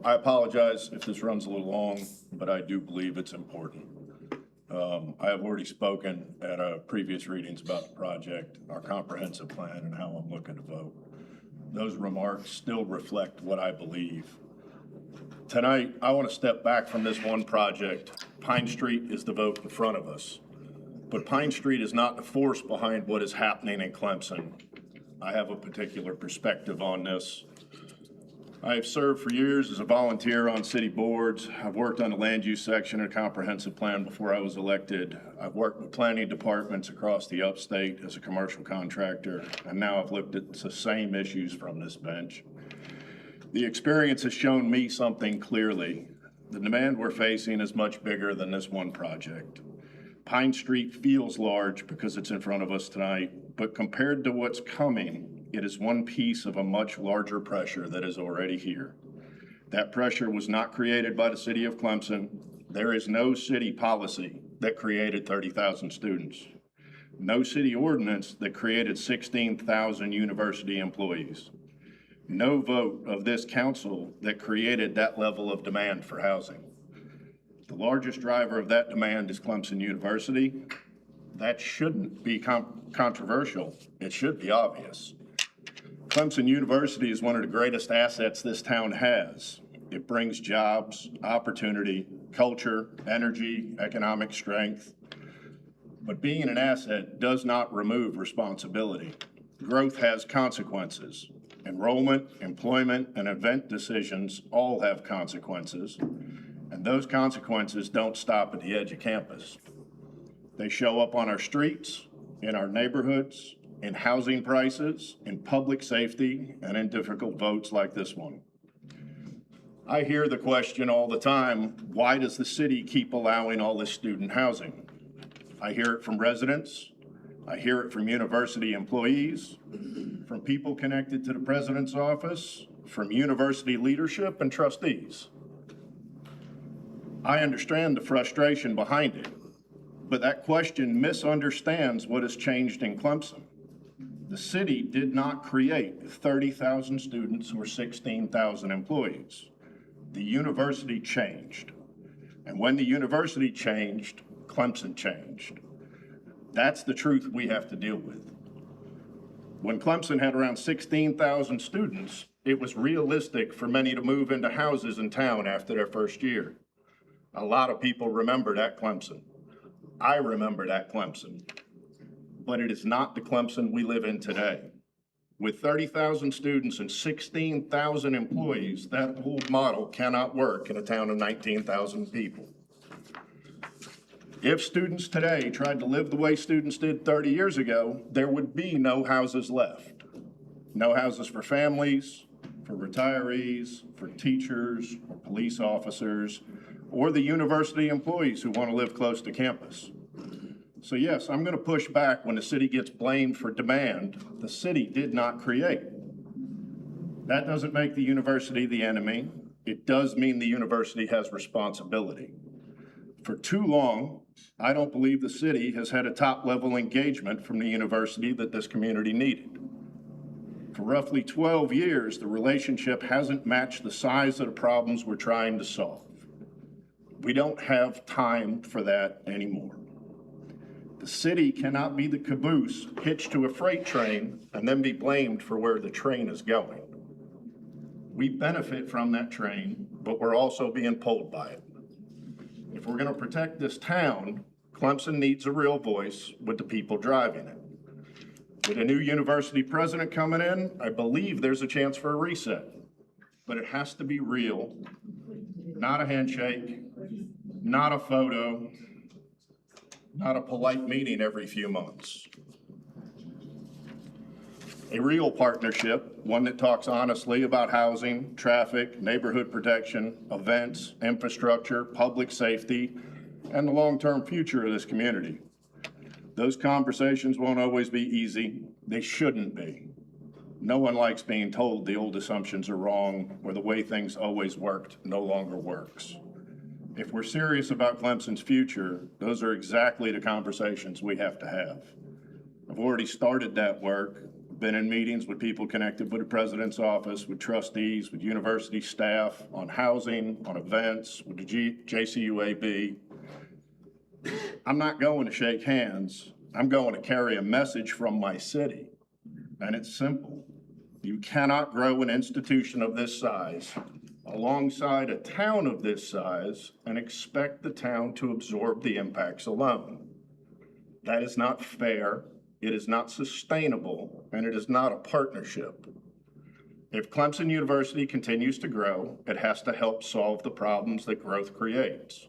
I apologize if this runs a little long, but I do believe it's important. I have already spoken at previous readings about the project, our comprehensive plan, and how I'm looking to vote. Those remarks still reflect what I believe. Tonight, I want to step back from this one project. Pine Street is the vote in front of us. But Pine Street is not the force behind what is happening in Clemson. I have a particular perspective on this. I have served for years as a volunteer on city boards. I've worked on the land use section of a comprehensive plan before I was elected. I've worked with planning departments across the upstate as a commercial contractor, and now I've looked at the same issues from this bench. The experience has shown me something clearly. The demand we're facing is much bigger than this one project. Pine Street feels large because it's in front of us tonight, but compared to what's coming, it is one piece of a much larger pressure that is already here. That pressure was not created by the city of Clemson. There is no city policy that created 30,000 students. No city ordinance that created 16,000 university employees. No vote of this council that created that level of demand for housing. The largest driver of that demand is Clemson University. That shouldn't be controversial. It should be obvious. Clemson University is one of the greatest assets this town has. It brings jobs, opportunity, culture, energy, economic strength. But being an asset does not remove responsibility. Growth has consequences. Enrollment, employment, and event decisions all have consequences, and those consequences don't stop at the edge of campus. They show up on our streets, in our neighborhoods, in housing prices, in public safety, and in difficult votes like this one. I hear the question all the time, why does the city keep allowing all this student housing? I hear it from residents, I hear it from university employees, from people connected to the president's office, from university leadership and trustees. I understand the frustration behind it, but that question misunderstands what has changed in Clemson. The city did not create 30,000 students or 16,000 employees. The university changed. And when the university changed, Clemson changed. That's the truth we have to deal with. When Clemson had around 16,000 students, it was realistic for many to move into houses in town after their first year. A lot of people remember that Clemson. I remember that Clemson. But it is not the Clemson we live in today. With 30,000 students and 16,000 employees, that old model cannot work in a town of 19,000 people. If students today tried to live the way students did 30 years ago, there would be no houses left. No houses for families, for retirees, for teachers, or police officers, or the university employees who want to live close to campus. So yes, I'm going to push back when the city gets blamed for demand the city did not create. That doesn't make the university the enemy. It does mean the university has responsibility. For too long, I don't believe the city has had a top-level engagement from the university that this community needed. For roughly 12 years, the relationship hasn't matched the size of the problems we're trying to solve. We don't have time for that anymore. The city cannot be the caboose hitched to a freight train and then be blamed for where the train is going. We benefit from that train, but we're also being pulled by it. If we're going to protect this town, Clemson needs a real voice with the people driving it. With a new university president coming in, I believe there's a chance for a reset. But it has to be real, not a handshake, not a photo, not a polite meeting every few months. A real partnership, one that talks honestly about housing, traffic, neighborhood protection, events, infrastructure, public safety, and the long-term future of this community. Those conversations won't always be easy. They shouldn't be. No one likes being told the old assumptions are wrong or the way things always worked no longer works. If we're serious about Clemson's future, those are exactly the conversations we have to have. I've already started that work, been in meetings with people connected with the president's office, with trustees, with university staff, on housing, on events, with the JCUAB. I'm not going to shake hands. I'm going to carry a message from my city. And it's simple. You cannot grow an institution of this size alongside a town of this size and expect the town to absorb the impacts alone. That is not fair. It is not sustainable, and it is not a partnership. If Clemson University continues to grow, it has to help solve the problems that growth creates.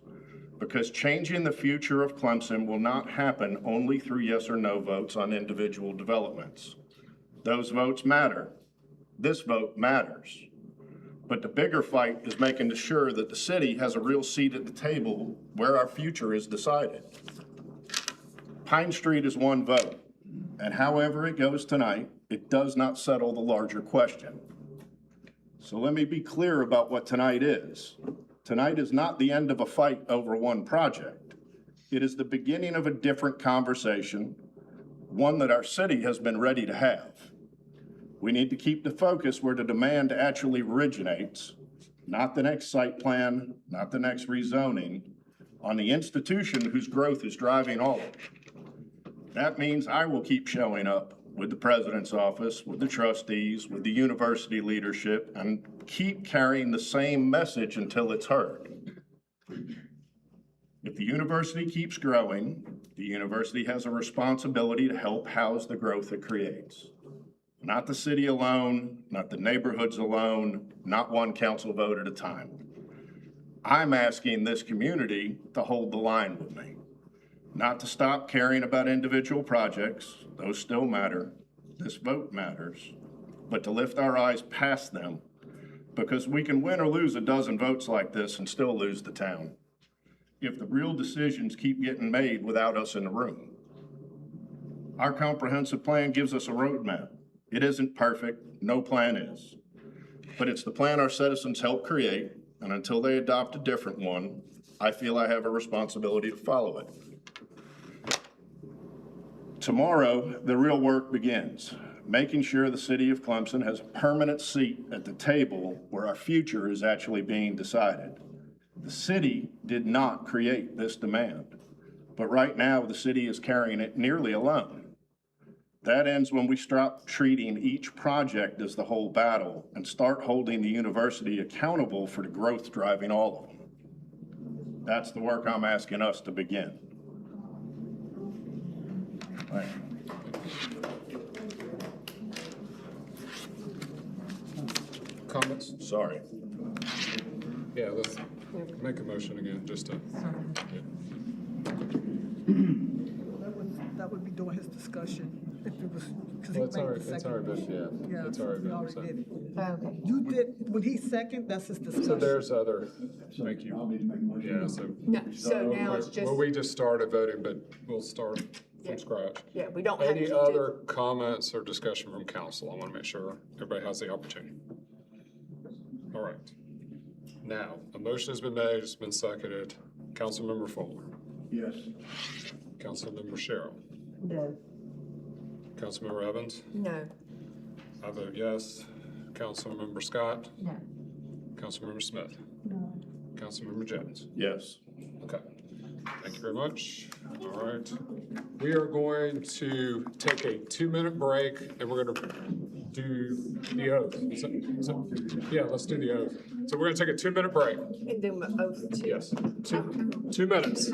Because changing the future of Clemson will not happen only through yes or no votes on individual developments. Those votes matter. This vote matters. But the bigger fight is making sure that the city has a real seat at the table where our future is decided. Pine Street is one vote. And however it goes tonight, it does not settle the larger question. So let me be clear about what tonight is. Tonight is not the end of a fight over one project. It is the beginning of a different conversation, one that our city has been ready to have. We need to keep the focus where the demand actually originates, not the next site plan, not the next rezoning, on the institution whose growth is driving all of it. That means I will keep showing up with the president's office, with the trustees, with the university leadership, and keep carrying the same message until it's heard. If the university keeps growing, the university has a responsibility to help house the growth it creates. Not the city alone, not the neighborhoods alone, not one council vote at a time. I'm asking this community to hold the line with me. Not to stop caring about individual projects, those still matter, this vote matters, but to lift our eyes past them, because we can win or lose a dozen votes like this and still lose the town if the real decisions keep getting made without us in the room. Our comprehensive plan gives us a roadmap. It isn't perfect, no plan is, but it's the plan our citizens helped create, and until they adopt a different one, I feel I have a responsibility to follow it. Tomorrow, the real work begins, making sure the city of Clemson has a permanent seat at the table where our future is actually being decided. The city did not create this demand, but right now the city is carrying it nearly alone. That ends when we stop treating each project as the whole battle and start holding the university accountable for the growth driving all of them. That's the work I'm asking us to begin. Right. Comments? Sorry. Yeah, let's make a motion again, just to. Yeah. That would be during his discussion, if it was, because he Well, made the second. it's already been, yeah, it's already he been, already so. did it. Okay. You did, when he second, that's his discussion. So there's other, thank you. Yeah, so. No, so now it's just, Well, we just started voting, but we'll start Yeah. from scratch. yeah, we don't have to Any do. other comments or discussion from council? I want to make sure everybody has the opportunity. All right. Now, a motion has been made, it's been seconded. Councilmember Fuller. Yes. Councilmember Sherrill. No. Councilmember Evans. No. I vote yes. Councilmember Scott. No. Councilmember Smith. No. Councilmember Jones. Yes. Okay. Thank you very much. All right. We are going to take a 2-minute break and we're going to do the oath. Yeah, let's do the oath. So we're going to take a 2-minute break. And then the oath too. Yes, 2 minutes.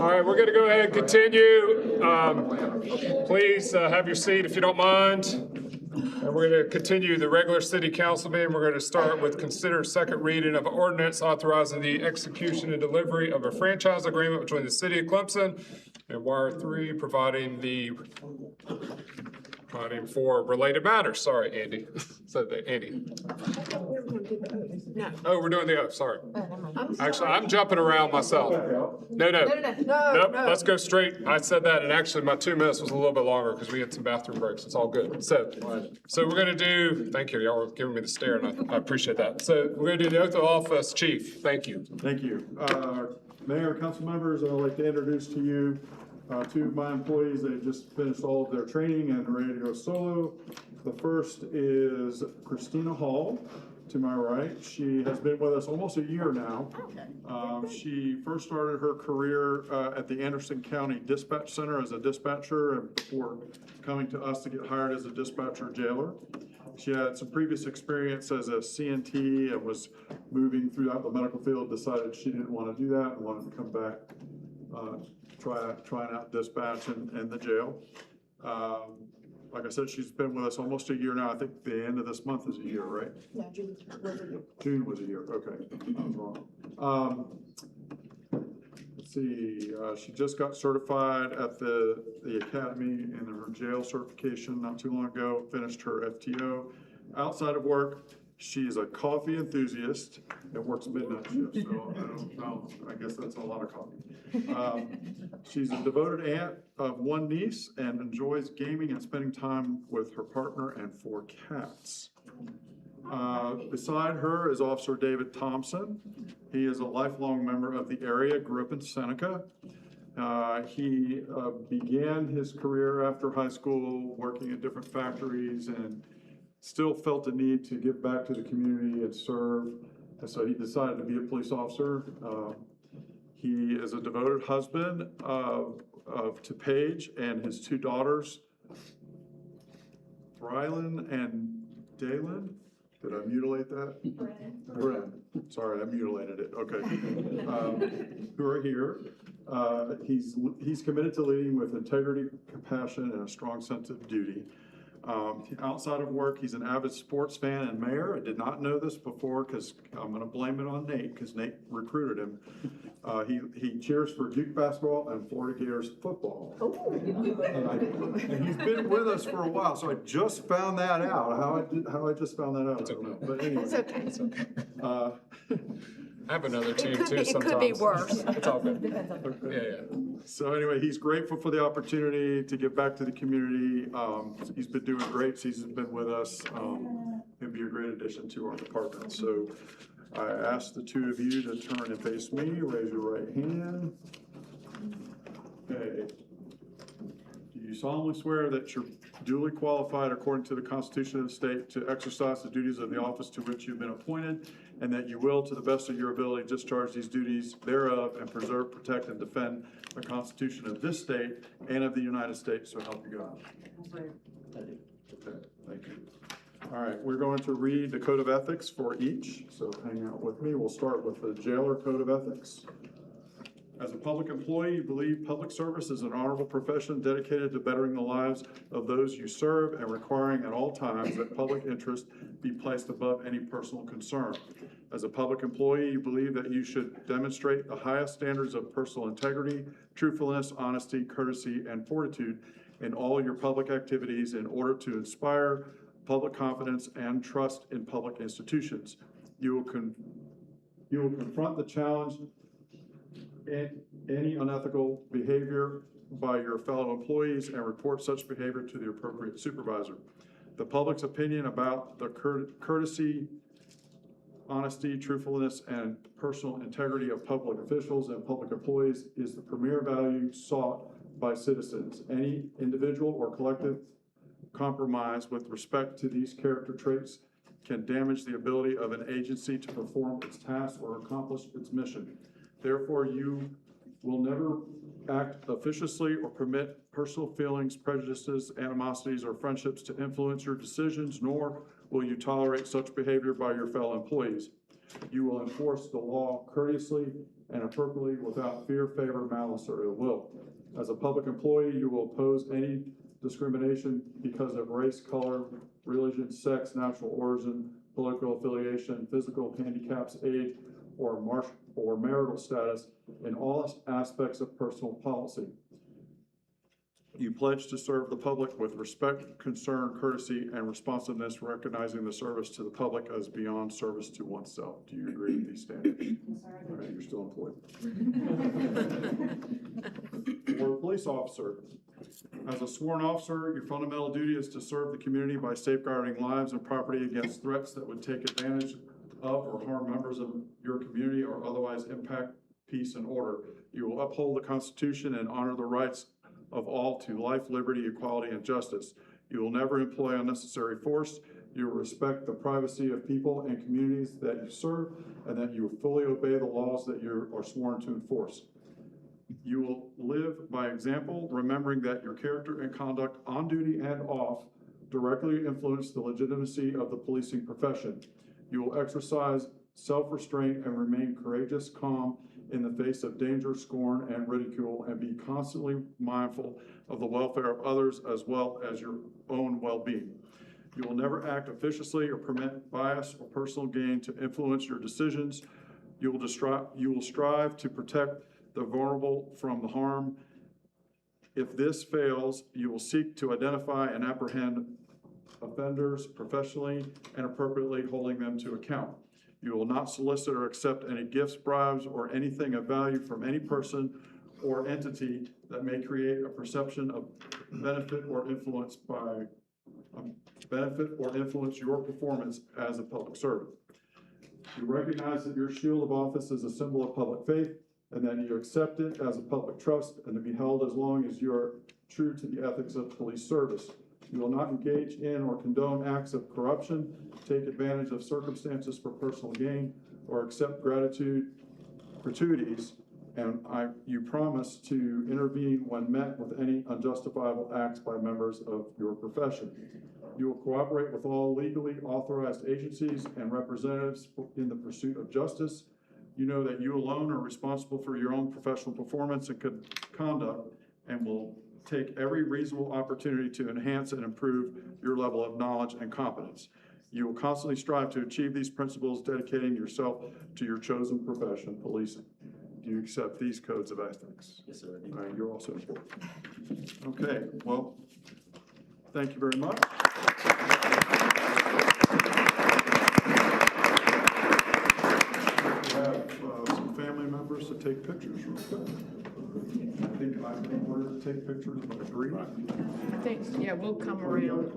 All right, we're gonna go ahead and continue. Please have your seat if you don't mind. And we're gonna continue the regular city council meeting. We're gonna start with consider second reading of ordinance authorizing the execution and delivery of a franchise agreement between the city of Clemson and Wire 3, providing for related matters. Sorry, Andy. So Andy. No. Oh, we're doing the oath, sorry. I'm Actually, I'm jumping around myself. No. Nope, let's go straight. I said that, and actually my 2 minutes was a little bit longer because we had some bathroom breaks. It's all good. So we're gonna do, thank you, y'all were giving me the stare, and I appreciate that. So we're gonna do the oath of office. Chief, thank you. Thank you. Mayor, council members, I'd like to introduce to you two of my employees. They just finished all of their training and are ready to go solo. The first is Christina Hall, to my right. She has been with us almost a year now. She first started her career at the Anderson County Dispatch Center as a dispatcher, and before coming to us to get hired as a dispatcher jailer. She had some previous experience as a CNT and was moving throughout the medical field, decided she didn't want to do that and wanted to come back, trying out dispatch in the jail. Like I said, she's been with us almost a year now. I think the end of this month is a year, right? Yeah, June was a year. June was a year, okay, I was wrong. Let's see, she just got certified at the academy in her jail certification not too long ago, finished her FTO. Outside of work, she is a coffee enthusiast and works midnight shifts, so I guess that's a lot of coffee. She's a devoted aunt of one niece and enjoys gaming and spending time with her partner and 4 cats. Beside her is Officer David Thompson. He is a lifelong member of the area, grew up in Seneca. He began his career after high school working at different factories and still felt the need to give back to the community and serve. And so he decided to be a police officer. He is a devoted husband to Paige and his 2 daughters, Rylan and Daylin. Did I mutilate that? Bren. Sorry, I mutilated it. Okay. Who are here. He's committed to leading with integrity, compassion, and a strong sense of duty. Outside of work, he's an avid sports fan and mayor. I did not know this before because I'm going to blame it on Nate because Nate recruited him. He cheers for Duke basketball and Florida Gators football. And he's been with us for a while, so I just found that out. How I just found that out, I don't know. But anyway. It's okay. It's okay. I have another team too sometimes. It could be worse. It's all good. Yeah. So anyway, he's grateful for the opportunity to give back to the community. He's been doing great since he's been with us. He'll be a great addition to our department. So I ask the 2 of you to turn and face me. Raise your right hand. Okay. Do you solemnly swear that you're duly qualified according to the Constitution of the state to exercise the duties of the office to which you've been appointed, and that you will, to the best of your ability, discharge these duties thereof and preserve, protect, and defend the Constitution of this state and of the United States, so help you God? Okay, thank you. All right, we're going to read the Code of Ethics for each, so hang out with me. We'll start with the Jailer Code of Ethics. As a public employee, you believe public service is an honorable profession dedicated to bettering the lives of those you serve and requiring at all times that public interest be placed above any personal concern. As a public employee, you believe that you should demonstrate the highest standards of personal integrity, truthfulness, honesty, courtesy, and fortitude in all your public activities in order to inspire public confidence and trust in public institutions. You will confront the challenge any unethical behavior by your fellow employees and report such behavior to the appropriate supervisor. The public's opinion about the courtesy, honesty, truthfulness, and personal integrity of public officials and public employees is the premier value sought by citizens. Any individual or collective compromise with respect to these character traits can damage the ability of an agency to perform its task or accomplish its mission. Therefore, you will never act officiously or permit personal feelings, prejudices, animosities, or friendships to influence your decisions, nor will you tolerate such behavior by your fellow employees. You will enforce the law courteously and appropriately without fear, favor, malice, or ill will. As a public employee, you will oppose any discrimination because of race, color, religion, sex, natural origin, political affiliation, physical handicaps, age, or marital status in all aspects of personal policy. You pledge to serve the public with respect, concern, courtesy, and responsiveness, recognizing the service to the public as beyond service to oneself. Do you agree with these standards? All right, you're still employed. For a police officer, as a sworn officer, your fundamental duty is to serve the community by safeguarding lives and property against threats that would take advantage of or harm members of your community or otherwise impact peace and order. You will uphold the Constitution and honor the rights of all to life, liberty, equality, and justice. You will never employ unnecessary force. You will respect the privacy of people and communities that you serve, and that you will fully obey the laws that you are sworn to enforce. You will live by example, remembering that your character and conduct on duty and off directly influence the legitimacy of the policing profession. You will exercise self-restraint and remain courageous, calm in the face of danger, scorn, and ridicule, and be constantly mindful of the welfare of others as well as your own well-being. You will never act officiously or permit bias or personal gain to influence your decisions. You will strive to protect the vulnerable from the harm. If this fails, you will seek to identify and apprehend offenders professionally and appropriately, holding them to account. You will not solicit or accept any gifts, bribes, or anything of value from any person or entity that may create a perception of benefit or influence your performance as a public servant. You recognize that your shield of office is a symbol of public faith, and that you accept it as a public trust and to be held as long as you are true to the ethics of police service. You will not engage in or condone acts of corruption, take advantage of circumstances for personal gain, or accept gratuities, and you promise to intervene when met with any unjustifiable acts by members of your profession. You will cooperate with all legally authorized agencies and representatives in the pursuit of justice. You know that you alone are responsible for your own professional performance and conduct, and will take every reasonable opportunity to enhance and improve your level of knowledge and competence. You will constantly strive to achieve these principles, dedicating yourself to your chosen profession, policing. Do you accept these codes of ethics? Yes, sir. All right, you're also important. Okay, well, thank you very much. We have some family members to take pictures real quick. I think we're to take pictures, but agree. I think, yeah, we'll come around.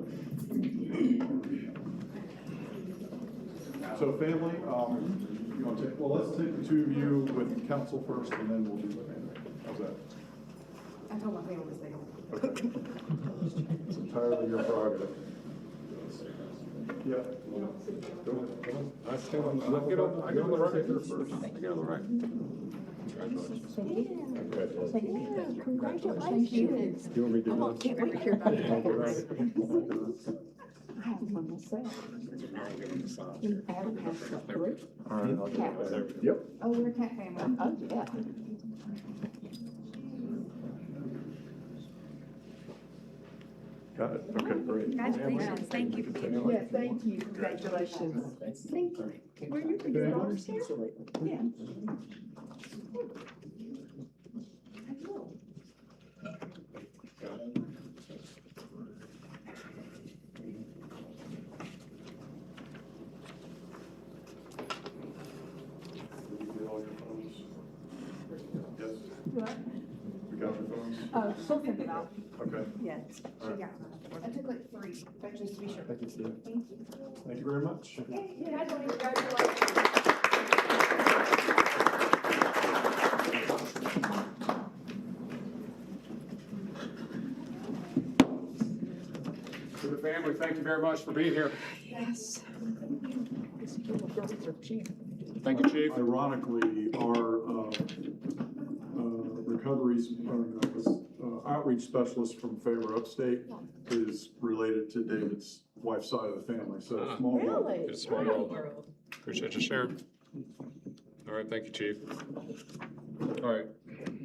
So family, you want to take, well, let's take the two of you with council first, and then we'll do the family. How's that? I told my family to stay home. Okay. It's entirely your prerogative. Yeah. Go ahead. I stand on, I get on the right here first. I get on the right. Congratulations. You want me to do that? Can't wait to hear about it. I have one myself. Adam has a group. All right, I'll get it there. Yep. Oh, we're a cat family. Oh, yeah. Got it. Okay, great. Congratulations, thank you. Yeah, thank you. Congratulations. Thank you. Well, you can get on seriously. Yeah. Did you get all your phones? Yes. What? We got your phones? She'll send it out. Okay. Yeah. All right. I took like 3, but just to be sure. Thank you, Steve. Thank you. Thank you very much. To the family, thank you very much for being here. Yes. Thank you, Chief. Ironically, our outreach specialist from Favor Upstate is related to David's wife's side of the family, so small world. It's a small world. Appreciate you sharing. All right, thank you, Chief. All right.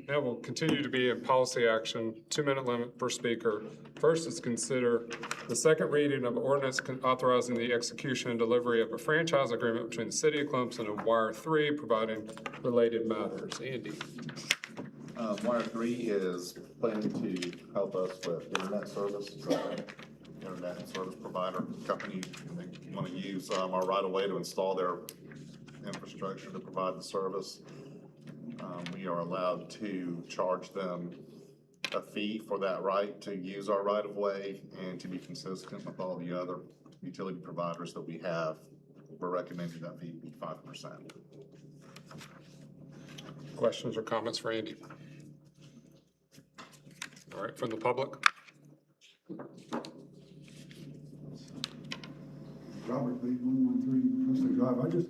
Now we'll continue to be in policy action, 2-minute limit per speaker. First is consider the second reading of ordinance authorizing the execution and delivery of a franchise agreement between the city of Clemson and Wire 3, providing related matters. Andy. Wire 3 is planning to help us with internet service, internet and service provider company. They want to use our right of way to install their infrastructure to provide the service. We are allowed to charge them a fee for that right to use our right of way, and to be consistent with all the other utility providers that we have, we're recommending that fee be 5%. Questions or comments for Andy? All right, from the public? Robert Lee, 113 Presley Drive. I just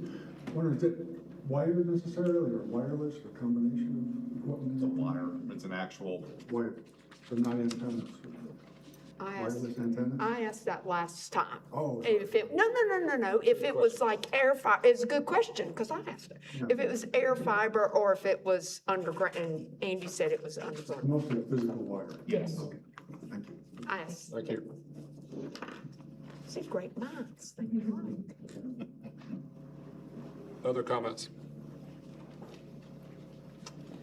wondered, is it wired necessarily, or wireless, or combination of equipment? It's a wire, it's an actual wire, so not antennas. Wireless antennas? I asked that last time. Oh. If it, no. If it was like air fiber, it's a good question, because I asked it. Yeah. If it was air fiber or if it was underground, and Andy said it was underground. Mostly a physical wire. Yes. Okay, thank you. I asked. Thank you. See, great minds. Think alike. Other comments?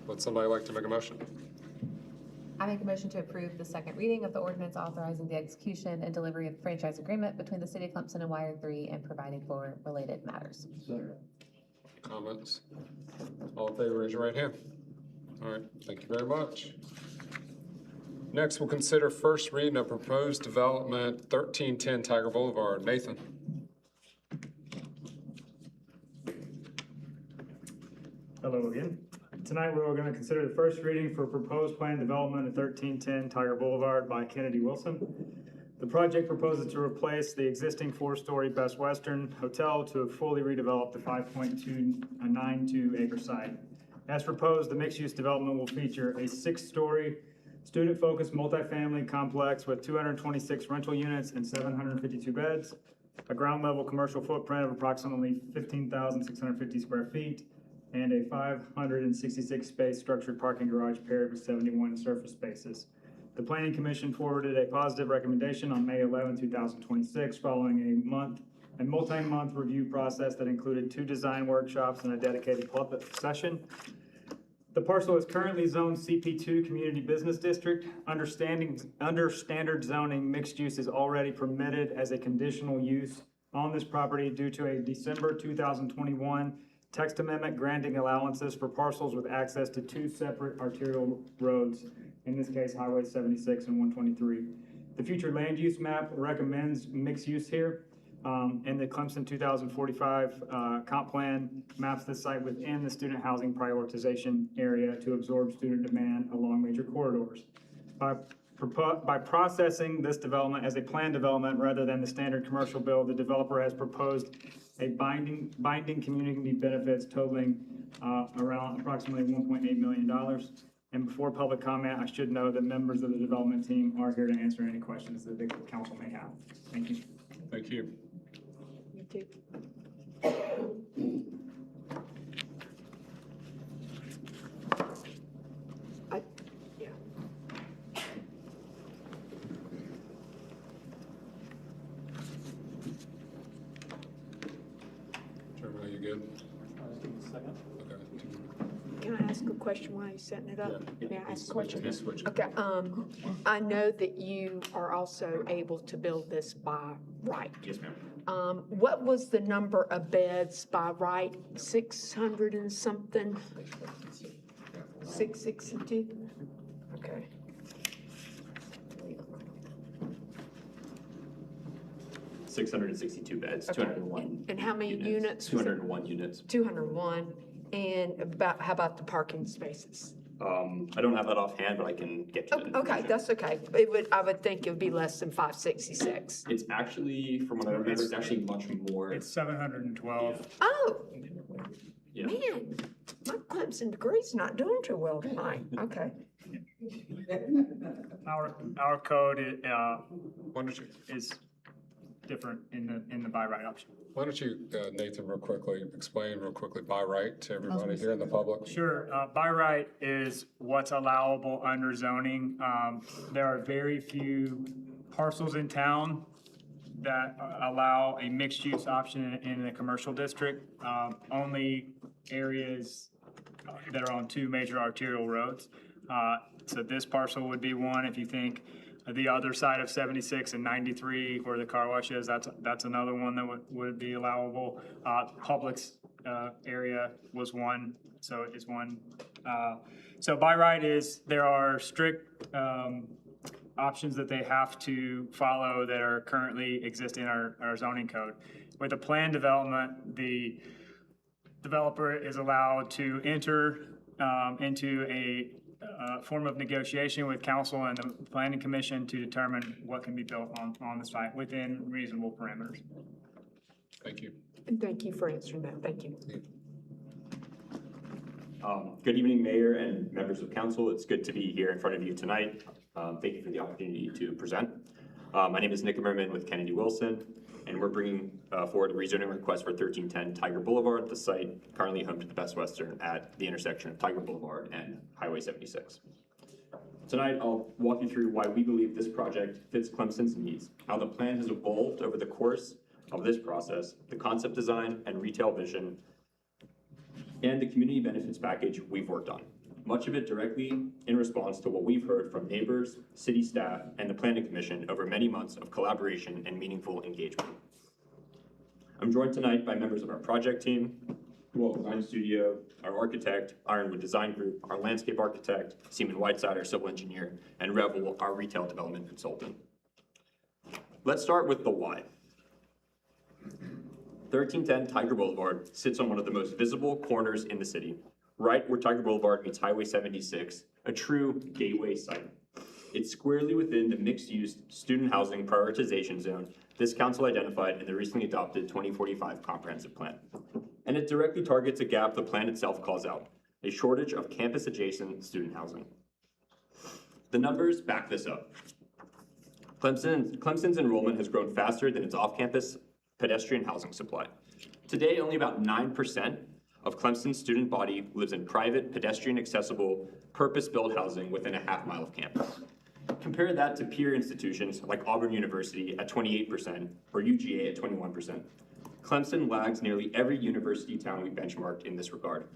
Would somebody like to make a motion? I make a motion to approve the second reading of the ordinance authorizing the execution and delivery of the franchise agreement between the city of Clemson and Wire 3 and providing for related matters. Comments? All in favor, raise your right hand. All right, thank you very much. Next, we'll consider first reading of proposed development 1310 Tiger Boulevard. Nathan. Hello again. Tonight, we're going to consider the first reading for proposed plan development at 1310 Tiger Boulevard by Kennedy Wilson. The project proposes to replace the existing 4-story Best Western Hotel to a fully redeveloped 5.292 acre site. As proposed, the mixed-use development will feature a 6-story student-focused multifamily complex with 226 rental units and 752 beds, a ground-level commercial footprint of approximately 15,650 square feet, and a 566-space structured parking garage paired with 71 surface spaces. The Planning Commission forwarded a positive recommendation on May 11, 2026, following a multi-month review process that included 2 design workshops and a dedicated public session. The parcel is currently zoned CP2 Community Business District. Under standard zoning, mixed use is already permitted as a conditional use on this property due to a December 2021 text amendment granting allowances for parcels with access to 2 separate arterial roads, in this case Highway 76 and 123. The future land use map recommends mixed use here, and the Clemson 2045 comp plan maps the site within the student housing prioritization area to absorb student demand along major corridors. By processing this development as a planned development rather than the standard commercial build, the developer has proposed a binding community benefits totaling around approximately $1.8 million. And before public comment, I should know that members of the development team are here to answer any questions that the council may have. Thank you. Thank you. You too. Chairman, are you good? Can I ask a question while you're setting it up? Yeah. May I ask a question? Yes, switch it. Okay, I know that you are also able to build this by right. Yes, ma'am. What was the number of beds by right? 600 and something? 662? Okay. 662 beds, Okay. 201. And how many units? 201 units. 201. And how about the parking spaces? I don't have that offhand, but I can get you that Okay, information. that's okay. I would think it would be less than 566. It's actually, from what I remember, it's actually much more. It's 712. Oh, Yeah. man, my Clemson degree's not doing too well tonight. Okay. Our code is different in the by right option. Why don't you, Nathan, explain real quickly by right to everybody here in the public? Sure. By right is what's allowable under zoning. There are very few parcels in town that allow a mixed-use option in the commercial district. Only areas that are on two major arterial roads. So this parcel would be one. If you think the other side of 76 and 93 where the car wash is, that's another one that would be allowable. Publix area was one, so it is one. So by right is there are strict options that they have to follow that are currently existing in our zoning code. With the plan development, the developer is allowed to enter into a form of negotiation with council and the planning commission to determine what can be built on the site within reasonable parameters. Thank you. And thank you for answering that. Thank you. Good evening, Mayor and members of council. It's good to be here in front of you tonight. Thank you for the opportunity to present. My name is Nick Merman with Kennedy Wilson, and we're bringing forward a rezoning request for 1310 Tiger Boulevard, the site currently home to the Best Western at the intersection of Tiger Boulevard and Highway 76. Tonight, I'll walk you through why we believe this project fits Clemson's needs, how the plan has evolved over the course of this process, the concept design and retail vision, and the community benefits package we've worked on. Much of it directly in response to what we've heard from neighbors, city staff, and the planning commission over many months of collaboration and meaningful engagement. I'm joined tonight by members of our project team, Walt Design Studio, our architect, Ironwood Design Group, our landscape architect, Seaman Whiteside, our civil engineer, and Revel, our retail development consultant. Let's start with the why. 1310 Tiger Boulevard sits on one of the most visible corners in the city, right where Tiger Boulevard meets Highway 76, a true gateway site. It's squarely within the mixed-use student housing prioritization zone this council identified in the recently adopted 2045 comprehensive plan. And it directly targets a gap the plan itself calls out, a shortage of campus-adjacent student housing. The numbers back this up. Clemson's enrollment has grown faster than its off-campus pedestrian housing supply. Today, only about 9% of Clemson's student body lives in private, pedestrian-accessible, purpose-built housing within a half-mile of campus. Compare that to peer institutions like Auburn University at 28% or UGA at 21%. Clemson lags nearly every university town we benchmarked in this regard.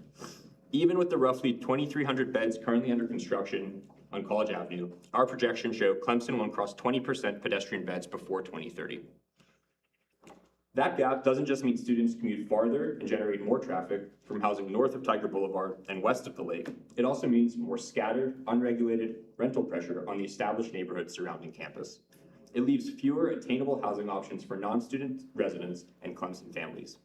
Even with the roughly 2,300 beds currently under construction on College Avenue, our projections show Clemson will cross 20% pedestrian beds before 2030. That gap doesn't just mean students commute farther and generate more traffic from housing north of Tiger Boulevard and west of the lake. It also means more scattered, unregulated rental pressure on the established neighborhoods surrounding campus. It leaves fewer attainable housing options for non-student residents and Clemson families.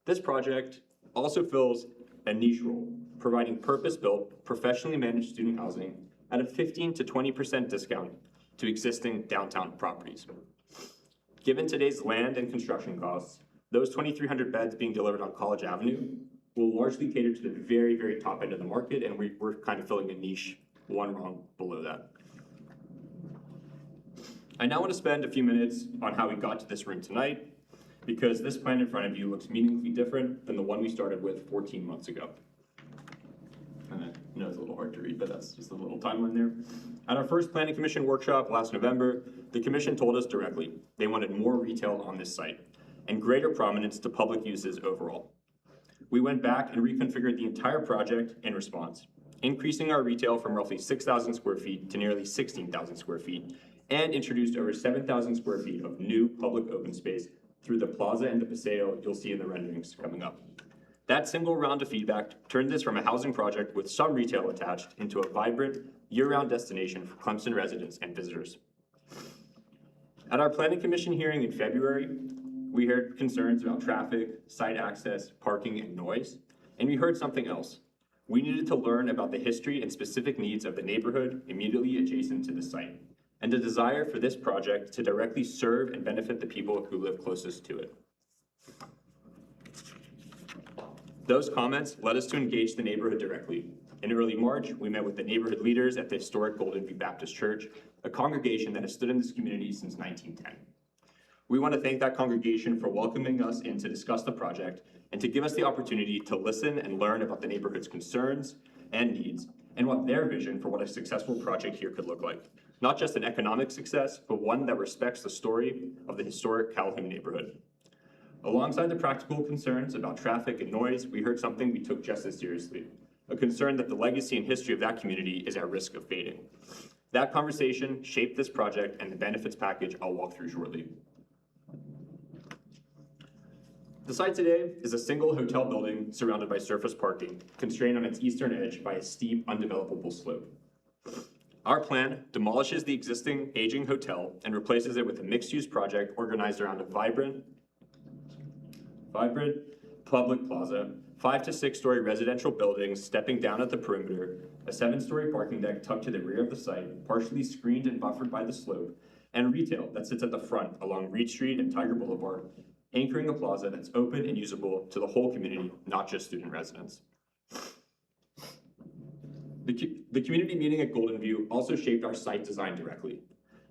This project also fills a niche role, providing purpose-built, professionally managed student housing at a 15 to 20% discount to existing downtown properties. Given today's land and construction costs, those 2,300 beds being delivered on College Avenue will largely cater to the very, very top end of the market, and we're kind of filling a niche one rung below that. I now want to spend a few minutes on how we got to this room tonight, because this plan in front of you looks meaningfully different than the one we started with 14 months ago. I know it's a little hard to read, but that's just a little timeline there. At our first Planning Commission workshop last November, the Commission told us directly they wanted more retail on this site and greater prominence to public uses overall. We went back and reconfigured the entire project in response, increasing our retail from roughly 6,000 square feet to nearly 16,000 square feet, and introduced over 7,000 square feet of new public open space through the plaza and the paseo you'll see in the renderings coming up. That single round of feedback turned this from a housing project with some retail attached into a vibrant, year-round destination for Clemson residents and visitors. At our Planning Commission hearing in February, we heard concerns about traffic, site access, parking, and noise, and we heard something else. We needed to learn about the history and specific needs of the neighborhood immediately adjacent to the site, and the desire for this project to directly serve and benefit the people who live closest to it. Those comments led us to engage the neighborhood directly. In early March, we met with the neighborhood leaders at the historic Golden View Baptist Church, a congregation that has stood in this community since 1910. We want to thank that congregation for welcoming us in to discuss the project and to give us the opportunity to listen and learn about the neighborhood's concerns and needs and what their vision for what a successful project here could look like. Not just an economic success, but one that respects the story of the historic Calhoun neighborhood. Alongside the practical concerns about traffic and noise, we heard something we took just as seriously, a concern that the legacy and history of that community is at risk of fading. That conversation shaped this project and the benefits package I'll walk through shortly. The site today is a single hotel building surrounded by surface parking, constrained on its eastern edge by a steep, undevelopable slope. Our plan demolishes the existing aging hotel and replaces it with a mixed-use project organized around a vibrant public plaza, 5 to 6 story residential buildings stepping down at the perimeter, a 7-story parking deck tucked to the rear of the site, partially screened and buffered by the slope, and retail that sits at the front along Reed Street and Tiger Boulevard, anchoring a plaza that's open and usable to the whole community, not just student residents. The community meeting at Golden View also shaped our site design directly.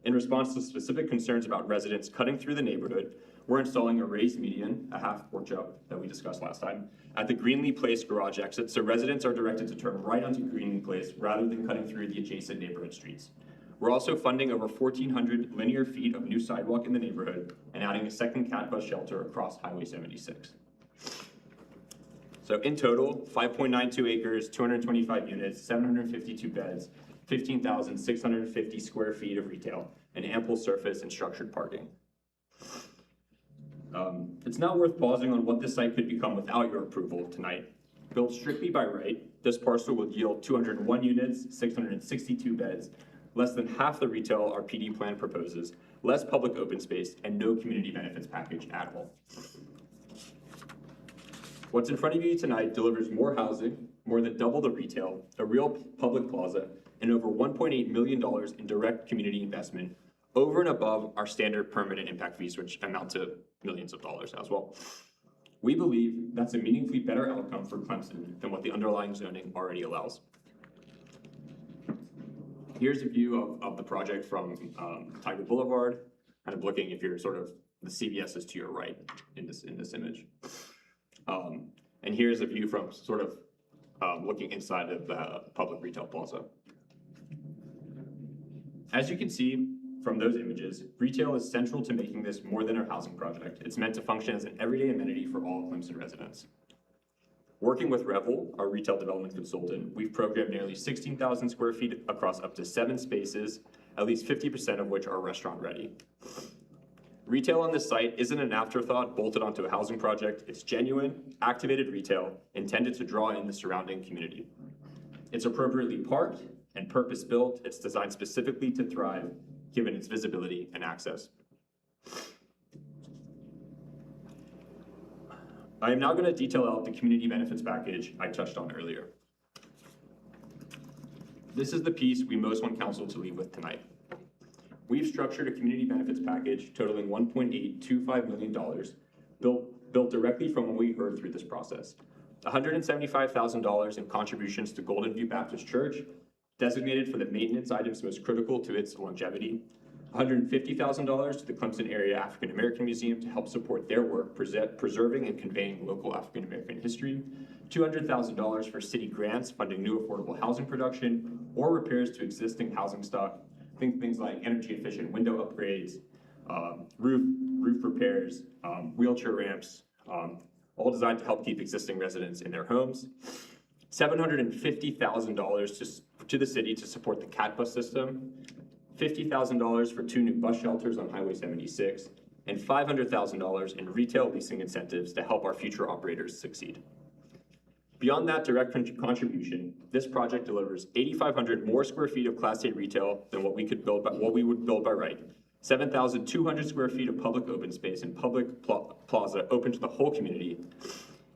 In response to specific concerns about residents cutting through the neighborhood, we're installing a raised median, a half porch up that we discussed last time, at the Greenlee Place garage exit, so residents are directed to turn right onto Greenlee Place rather than cutting through the adjacent neighborhood streets. We're also funding over 1,400 linear feet of new sidewalk in the neighborhood and adding a second cat bus shelter across Highway 76. So in total, 5.92 acres, 225 units, 752 beds, 15,650 square feet of retail, and ample surface and structured parking. It's not worth pausing on what this site could become without your approval tonight. Built strictly by right, this parcel will yield 201 units, 662 beds, less than half the retail our PD plan proposes, less public open space, and no community benefits package at all. What's in front of you tonight delivers more housing, more than double the retail, a real public plaza, and over $1.8 million in direct community investment, over and above our standard permanent impact fees, which amount to millions of dollars as well. We believe that's a meaningfully better outcome for Clemson than what the underlying zoning already allows. Here's a view of the project from Tiger Boulevard, kind of looking if you're sort of, the CVS is to your right in this image. And here's a view from sort of looking inside of the public retail plaza. As you can see from those images, retail is central to making this more than a housing project. It's meant to function as an everyday amenity for all Clemson residents. Working with Revel, our retail development consultant, we've programmed nearly 16,000 square feet across up to 7 spaces, at least 50% of which are restaurant ready. Retail on this site isn't an afterthought bolted onto a housing project. It's genuine, activated retail intended to draw in the surrounding community. It's appropriately parked and purpose-built. It's designed specifically to thrive, given its visibility and access. I am now going to detail out the community benefits package I touched on earlier. This is the piece we most want council to leave with tonight. We've structured a community benefits package totaling $1.825 million, built directly from what we heard through this process. $175,000 in contributions to Golden View Baptist Church, designated for the maintenance items most critical to its longevity. $150,000 to the Clemson Area African American Museum to help support their work preserving and conveying local African American history. $200,000 for city grants funding new affordable housing production or repairs to existing housing stock. Think things like energy efficient window upgrades, roof repairs, wheelchair ramps, all designed to help keep existing residents in their homes. $750,000 to the city to support the cat bus system, $50,000 for 2 new bus shelters on Highway 76, and $500,000 in retail leasing incentives to help our future operators succeed. Beyond that direct contribution, this project delivers 8,500 more square feet of Class A retail than what we would build by right, 7,200 square feet of public open space and public plaza open to the whole community,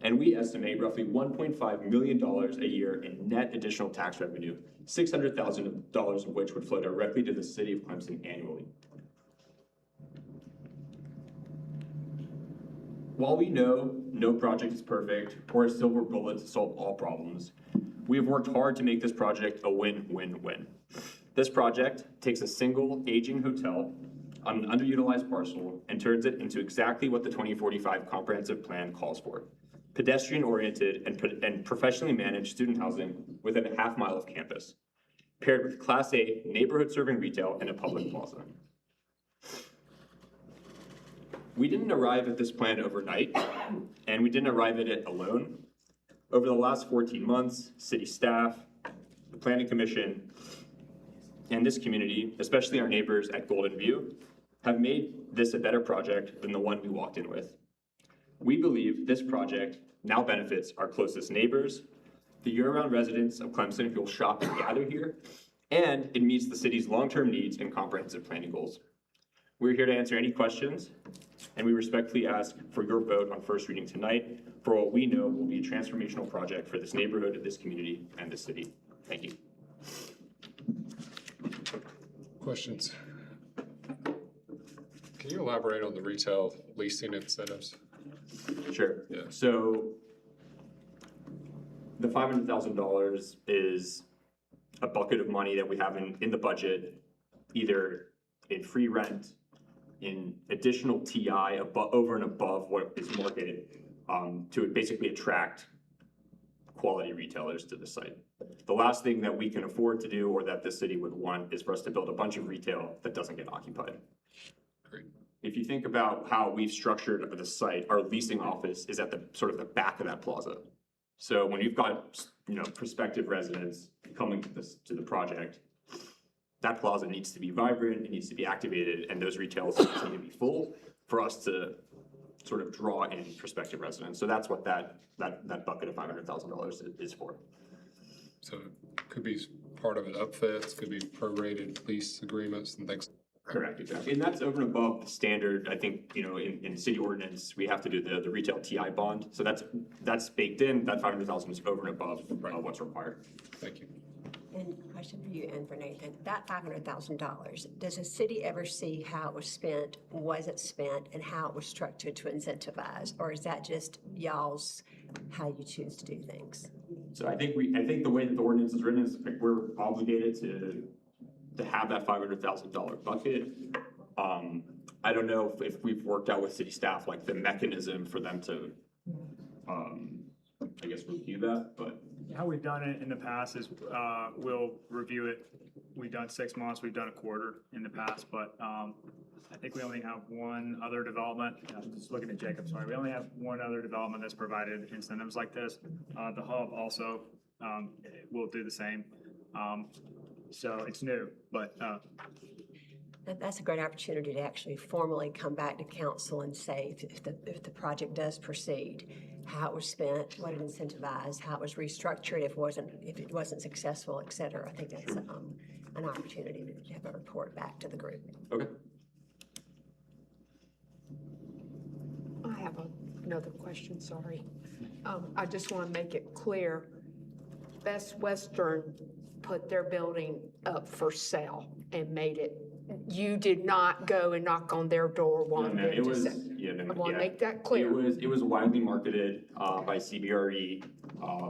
and we estimate roughly $1.5 million a year in net additional tax revenue, $600,000 of which would flow directly to the city of Clemson annually. While we know no project is perfect or a silver bullet to solve all problems, we have worked hard to make this project a win-win-win. This project takes a single aging hotel on an underutilized parcel and turns it into exactly what the 2045 comprehensive plan calls for. Pedestrian-oriented and professionally managed student housing within a half-mile of campus, paired with Class A neighborhood-serving retail and a public plaza. We didn't arrive at this plan overnight, and we didn't arrive at it alone. Over the last 14 months, city staff, the Planning Commission, and this community, especially our neighbors at Golden View, have made this a better project than the one we walked in with. We believe this project now benefits our closest neighbors, the year-round residents of Clemson who will shop and gather here, and it meets the city's long-term needs and comprehensive planning goals. We're here to answer any questions, and we respectfully ask for your vote on first reading tonight for what we know will be a transformational project for this neighborhood, this community, and this city. Thank you. Questions? Can you elaborate on the retail leasing incentives? Sure. Yeah. So the $500,000 is a bucket of money that we have in the budget, either in free rent, in additional TI over and above what is marketed, to basically attract quality retailers to the site. The last thing that we can afford to do or that the city would want is for us to build a bunch of retail that doesn't get occupied. Great. If you think about how we've structured the site, our leasing office is at the sort of the back of that plaza. So when you've got, prospective residents coming to the project, that plaza needs to be vibrant, it needs to be activated, and those retailers need to be full for us to sort of draw in prospective residents. So that's what that bucket of $500,000 is for. So it could be part of it upfits, could be prorated lease agreements and things. Correct, exactly. And that's over and above the standard, I think, in city ordinance, we have to do the retail TI bond. So that's baked in, that $500,000 is over and above what's required. Thank you. And question for you and for Nathan, that $500,000, does the city ever see how it was spent, was it spent, and how it was structured to incentivize? Or is that just y'all's, how you choose to do things? So I think the way that the ordinance is written is we're obligated to have that $500,000 bucket. I don't know if we've worked out with city staff, like the mechanism for them to, I guess, review that, but. How we've done it in the past is, we'll review it. We've done 6 months, we've done a quarter in the past, but, I think we only have one other development. I'm just looking at Jacob, sorry. We only have one other development that's provided incentives like this. The hub also, will do the same. So it's new, but, That's a great opportunity to actually formally come back to council and say if the project does proceed, how it was spent, what it incentivized, how it was restructured, if it wasn't successful, et cetera. I think that's an opportunity to have a report back to the group. Okay. I have another question, sorry. I just want to make it clear, Best Western put their building up for sale and made it. You did not go and knock on their door wanting them to sell. I want to make that clear. It was widely marketed by CBRE.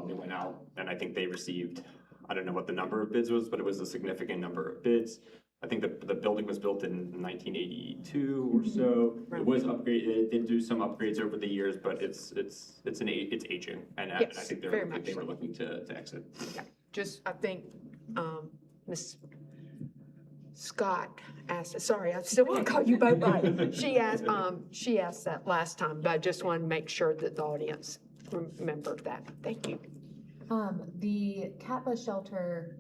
They went out and I think they received, I don't know what the number of bids was, but it was a significant number of bids. I think the building was built in 1982 or so. It was upgraded. It did do some upgrades over the years, but it's aging, and I think they were looking to exit. Yeah. Just I think Ms. Scott asked. Sorry, I still want to call you both right. She asked that last time, but I just want to make sure that the audience remembered that. Thank you. The cat bus shelter,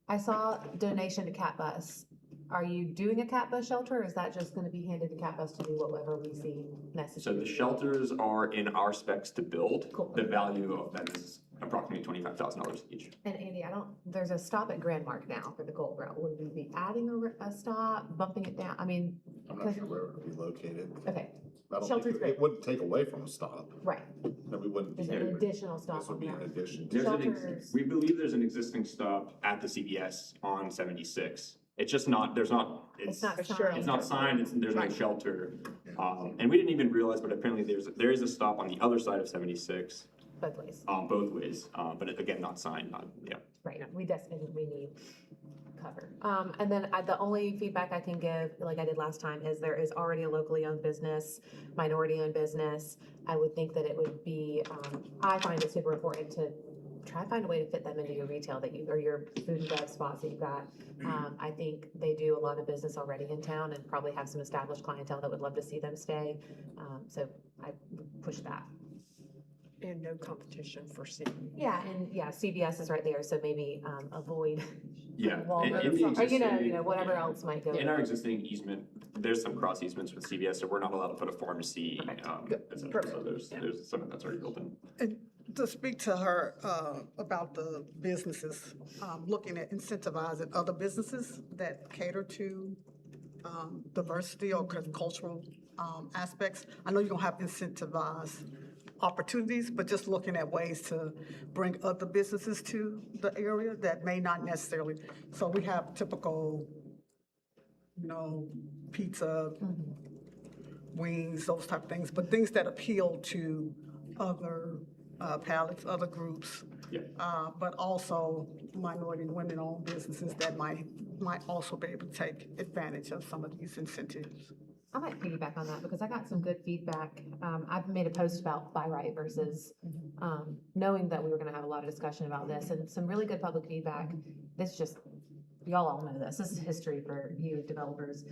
I saw donation to cat bus. Are you doing a cat bus shelter, or is that just gonna be handed to cat bus to do whatever we see necessary? So the shelters are in our specs to build. Cool. The value of them is approximately $25,000 each. And Andy, there's a stop at Grand Mark now for the Gold Route. Would we be adding a stop, bumping it down? I mean. I'm not sure where it would be located. Okay. Shelter's great. It wouldn't take away from a stop. Right. No, we wouldn't. There's an additional stop. This would be an addition. We believe there's an existing stop at the CVS on 76. It's just not, it's not signed, there's no shelter. And we didn't even realize, but apparently there is a stop on the other side of 76. Both ways. Both ways, but again, not signed, yeah. Right, we desperately need cover. And then the only feedback I can give, like I did last time, is there is already a locally owned business, minority owned business. I would think that it would be, I find it super important to try to find a way to fit them into your retail that you, or your food and bev spots that you've got. I think they do a lot of business already in town and probably have some established clientele that would love to see them stay. So I push that. And no competition for city. Yeah, and yeah, CVS is right there, so maybe avoid Yeah. Walmart, in the or existing- whatever else might go. In our existing easement, there's some cross easements with CVS, so we're not allowed to put a pharmacy, et cetera. So there's some of that's already built in. And to speak to her about the businesses, looking at incentivizing other businesses that cater to diversity or cultural aspects. I know you don't have incentivized opportunities, but just looking at ways to bring other businesses to the area that may not necessarily. So we have typical, pizza, wings, those type of things, but things that appeal to other palates, other groups. Yeah. But also minority and women-owned businesses that might also be able to take advantage of some of these incentives. I might piggyback on that because I got some good feedback. I've made a post about buy right versus knowing that we were going to have a lot of discussion about this and some really good public feedback. This just, y'all all know this. This is history for you developers.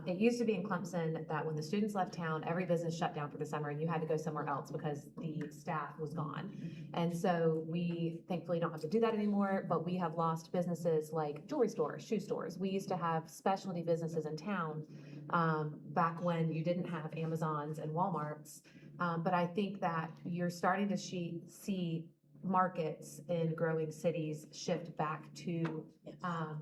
It used to be in Clemson that when the students left town, every business shut down for the summer and you had to go somewhere else because the staff was gone. And so we thankfully don't have to do that anymore, but we have lost businesses like jewelry stores, shoe stores. We used to have specialty businesses in town back when you didn't have Amazons and Walmarts. But I think that you're starting to see markets in growing cities shift back to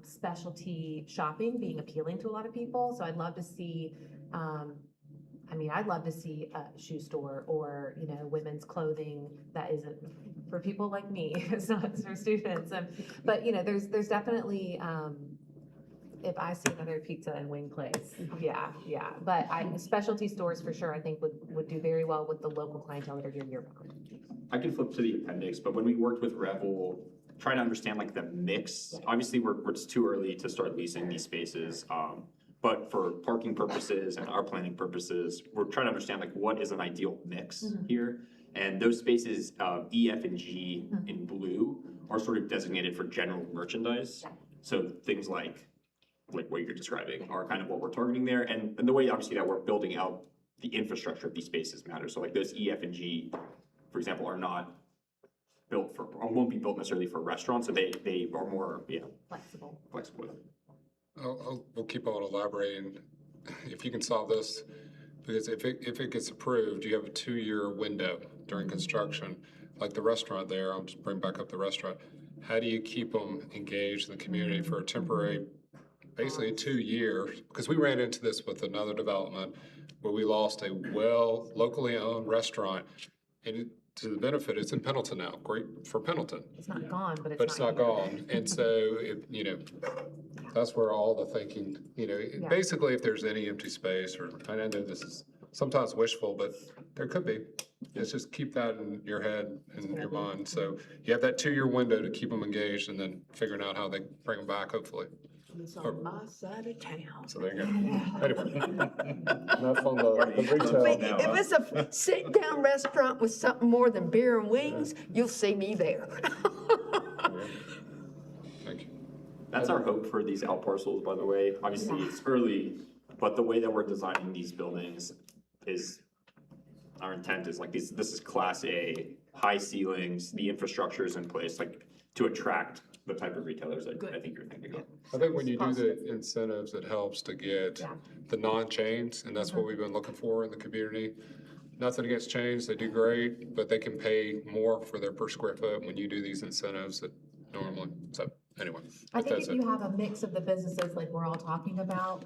specialty shopping being appealing to a lot of people. So I'd love to see, I'd love to see a shoe store or, women's clothing that isn't for people like me. It's not for students. But, there's definitely, if I see another pizza and wing place, yeah. But specialty stores for sure, I think would do very well with the local clientele that are here year-round. I can flip to the appendix, but when we worked with Revel, trying to understand like the mix, obviously we're it's too early to start leasing these spaces. But for parking purposes and our planning purposes, we're trying to understand like what is an ideal mix here. And those spaces, E, F, and G in blue are sort of designated for general merchandise. So things like what you're describing are kind of what we're targeting there. And the way obviously that we're building out the infrastructure of these spaces matters. So like those E, F, and G, for example, are not built for, or won't be built necessarily for restaurants. So they are more, flexible. We'll keep on elaborating if you can solve this, because if it gets approved, you have a 2-year window during construction, like the restaurant there. I'll just bring back up the restaurant. How do you keep them engaged in the community for a temporary, basically 2 years? Because we ran into this with another development where we lost a locally owned restaurant, and to the benefit, it's in Pendleton now. Great for Pendleton. It's not gone, but It's not gone. And so, that's where all the thinking, basically if there's any empty space, or I know this is sometimes wishful, but there could be. It's just keep that in your head and your mind. So you have that 2-year window to keep them engaged and then figuring out how they bring them back, hopefully. It's on my side of town. So there you go. Anyway, enough on the retail. If it's a sit-down restaurant with something more than beer and wings, you'll see me there. Thank you. That's our hope for these out parcels, by the way. Obviously, it's early, but the way that we're designing these buildings is, our intent is like this is Class A, high ceilings, the infrastructure is in place, like to attract the type of retailers that I think you're thinking of. I think when you do the incentives, it helps to get the non-chains, and that's what we've been looking for in the community. Nothing against chains, they do great, but they can pay more for their per square foot when you do these incentives that normally, so anyway. I think if you have a mix of the businesses like we're all talking about,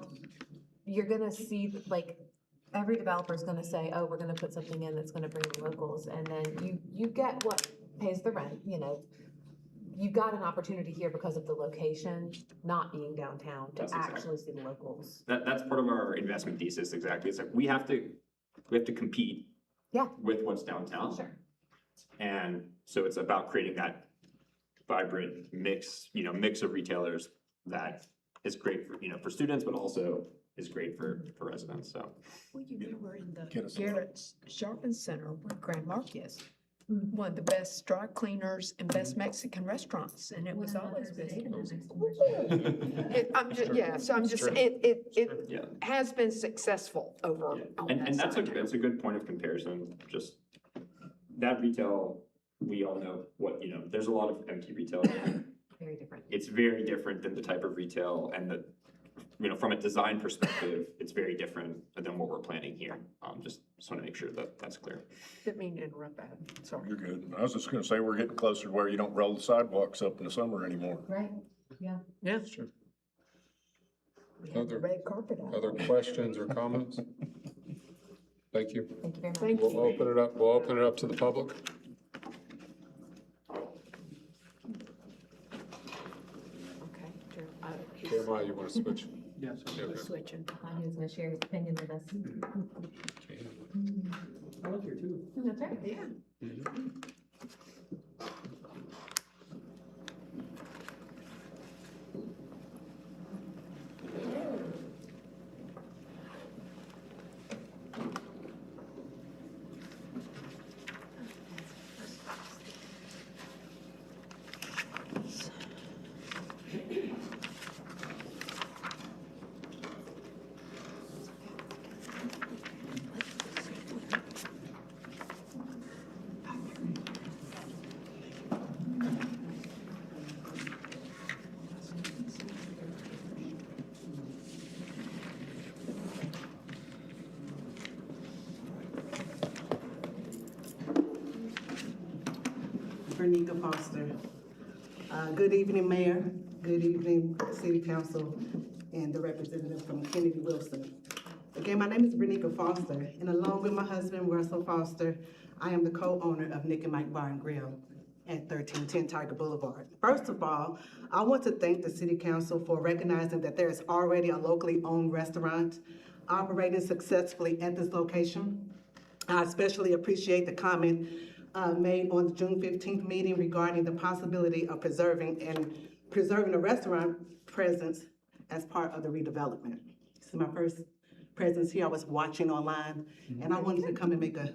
you're gonna see like every developer is gonna say, oh, we're gonna put something in that's gonna bring in locals, and then you get what pays the rent, you got an opportunity here because of the location, not being downtown, to actually see the locals. That's part of our investment thesis, exactly. It's like we have to compete with what's downtown. Sure. And so it's about creating that vibrant mix of retailers that is great for, for students, but also is great for residents, so. Well, you remember in the Get us a- Garrett's Shopping Center where Grand Mark is, one of the best dry cleaners and best Mexican restaurants, and it was always best. So I'm just, true. it Yeah. has been successful over on And that that's side. that's a good point of comparison, just that retail, we all know what, there's a lot of empty retail. Very different. It's very different than the type of retail and from a design perspective, it's very different than what we're planning here. Just want to make sure that that's clear. Didn't mean to interrupt that, sorry. You're good. I was just gonna say, we're getting closer to where you don't roll the sidewalks up in the summer anymore. Right, yeah. Yeah. Sure. We have the red carpet out. Other questions or comments? Thank you. Thank you very much. Thank We'll you. open it up to the public. Okay. Jeremiah, you want to switch? Yes. Okay. Switching. He was gonna share his opinion with us. I live here too. That's right. Yeah. Bernica Foster. Good evening, Mayor. Good evening, City Council, and the representative from Kennedy Wilson. Again, my name is Bernica Foster, and along with my husband, Russell Foster, I am the co-owner of Nick and Mike Bar and Grill at 1310 Tiger Boulevard. First of all, I want to thank the City Council for recognizing that there is already a locally owned restaurant operating successfully at this location. I especially appreciate the comment made on the June 15th meeting regarding the possibility of preserving a restaurant presence as part of the redevelopment. This is my first presence here. I was watching online, and I wanted to come and make a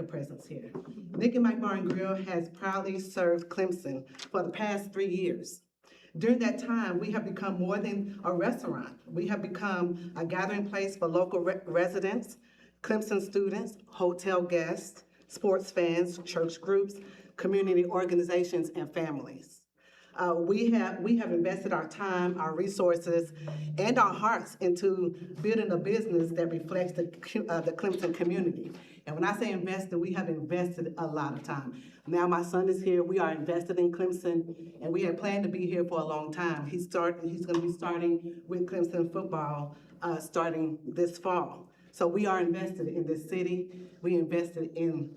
presence here. Nick and Mike Bar and Grill has proudly served Clemson for the past 3 years. During that time, we have become more than a restaurant. We have become a gathering place for local residents, Clemson students, hotel guests, sports fans, church groups, community organizations, and families. We have invested our time, our resources, and our hearts into building a business that reflects the Clemson community. And when I say invested, we have invested a lot of time. Now my son is here, we are invested in Clemson, and we had planned to be here for a long time. He's gonna be starting with Clemson football starting this fall. So we are invested in this city, we invested in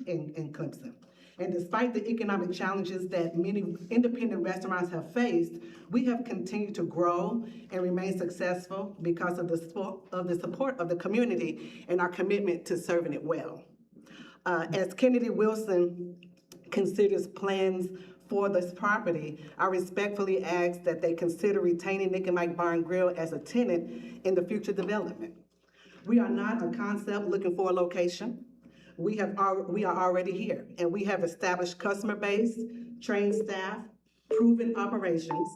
Clemson. And despite the economic challenges that many independent restaurants have faced, we have continued to grow and remain successful because of the support of the community and our commitment to serving it well. As Kennedy Wilson considers plans for this property, I respectfully ask that they consider retaining Nick and Mike Bar and Grill as a tenant in the future development. We are not a concept looking for a location. We are already here, and we have established customer base, trained staff, proven operations,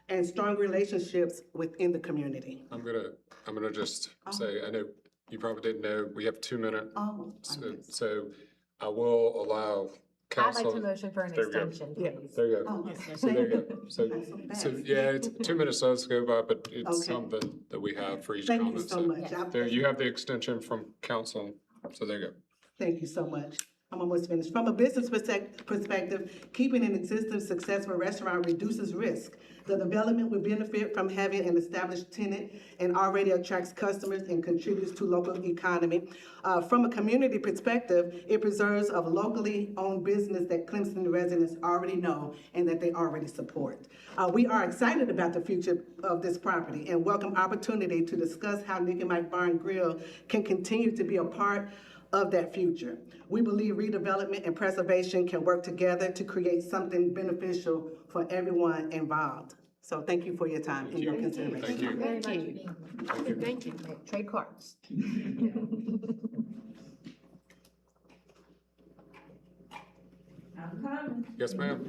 and strong relationships within the community. I'm gonna just say, I know you probably didn't know, we have 2 minutes. So I will allow I'd like council. to motion for an There we go. extension, please. There you go. So there you go. So yeah, it's 2 minutes does go by, but it's Okay. something that we have for each Thank you comment. so much. There, you have the extension from council, so there you go. Thank you so much. I'm almost finished. From a business perspective, keeping an existing successful restaurant reduces risk. The development will benefit from having an established tenant and already attracts customers and contributes to local economy. From a community perspective, it preserves a locally owned business that Clemson residents already know and that they already support. We are excited about the future of this property and welcome opportunity to discuss how Nick and Mike Bar and Grill can continue to be a part of that future. We believe redevelopment and preservation can work together to create something beneficial for everyone involved. So thank you for your time and your consideration. Thank you. Thank you. Thank you. Trade cards. I'm coming. Yes, ma'am.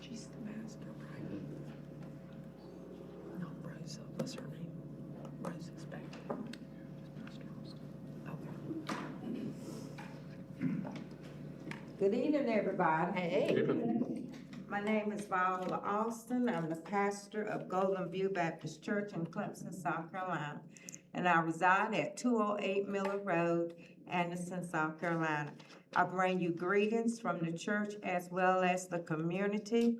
She's the master, right? Not Rosa, what's her name? Rosa's back there. Good evening, everybody. Hey. My name is Viola Austin. I'm the pastor of Golden View Baptist Church in Clemson, South Carolina. And I reside at 208 Miller Road, Anderson, South Carolina. I bring you greetings from the church as well as the community.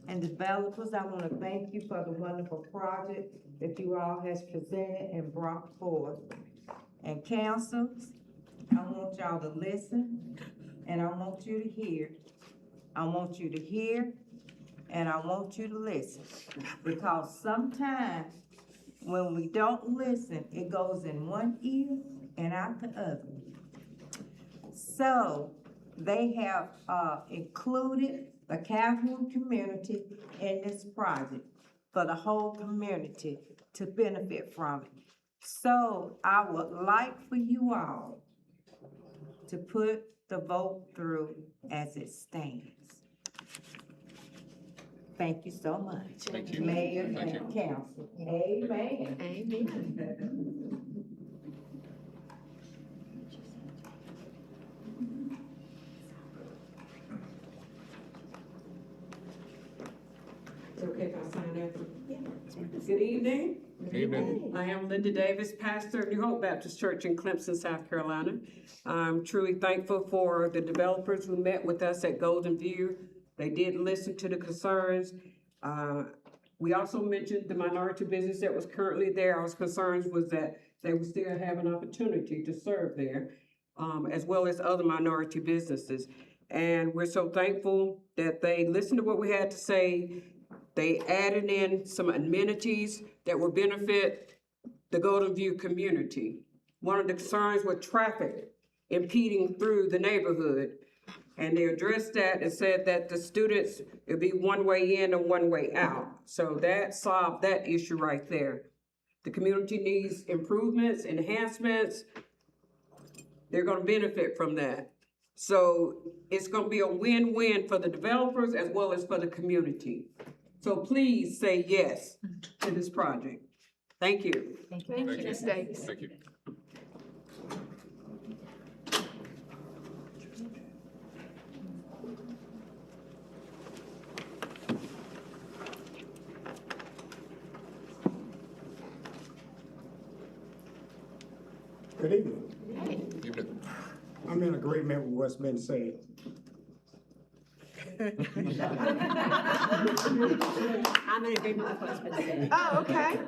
And developers, I want to thank you for the wonderful project that you all has presented and brought forth. And councils, I want y'all to listen, and I want you to hear. I want you to hear, and I want you to listen. Because sometimes when we don't listen, it goes in one ear and out the other. So they have included the Calhoun community in this project for the whole community to benefit from it. So I would like for you all to put the vote through as it stands. Thank you so much. Thank you. Mayor Thank and council. Amen. Amen. It's okay if I sign after? Yeah. Good evening. Evening. I am Linda Davis, pastor of New Hope Baptist Church in Clemson, South Carolina. I'm truly thankful for the developers who met with us at Golden View. They did listen to the concerns. We also mentioned the minority business that was currently there. Our concerns was that they would still have an opportunity to serve there, as well as other minority businesses. And we're so thankful that they listened to what we had to say. They added in some amenities that will benefit the Golden View community. One of the concerns was traffic impeding through the neighborhood. And they addressed that and said that the students, it'd be one way in and one way out. So that solved that issue right there. The community needs improvements, enhancements. They're gonna benefit from that. So it's gonna be a win-win for the developers as well as for the community. So please say yes to this project. Thank you. Thank you, Ms. Davis. Thank you. Good evening. Evening. I'm in agreement with what's been said. I'm in agreement with what's been said. Oh, okay.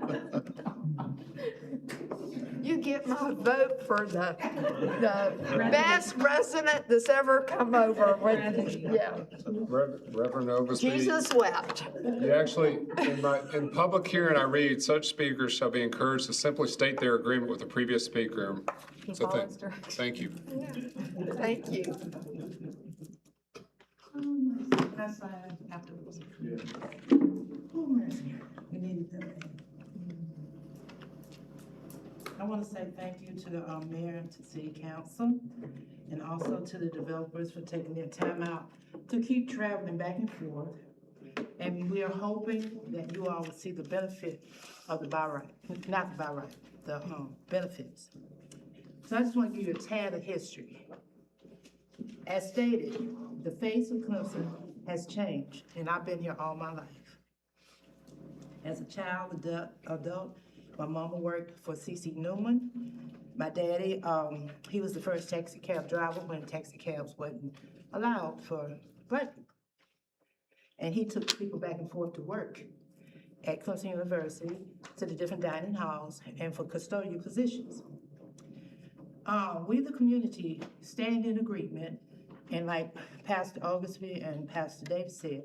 You get my vote for the best resident that's ever come over with, yeah. Reverend Oversby. Jesus wept. You actually, in public hearing, I read, such speakers shall be encouraged to simply state their agreement with the previous speaker. So thank you. Thank you. Afterwards. I want to say thank you to the mayor and to city council, and also to the developers for taking their time out to keep traveling back and forth. And we are hoping that you all will see the benefit of the buy right, not the buy right, the benefits. So I just want to give you a tad of history. As stated, the face of Clemson has changed, and I've been here all my life. As a child, adult, My mama worked for C.C. Newman. My daddy, he was the first taxi cab driver when taxi cabs wasn't allowed for black people. And he took people back and forth to work at Clemson University to the different dining halls and for custodial positions. We, the community, stand in agreement, and like Pastor Augustby and Pastor Davis said,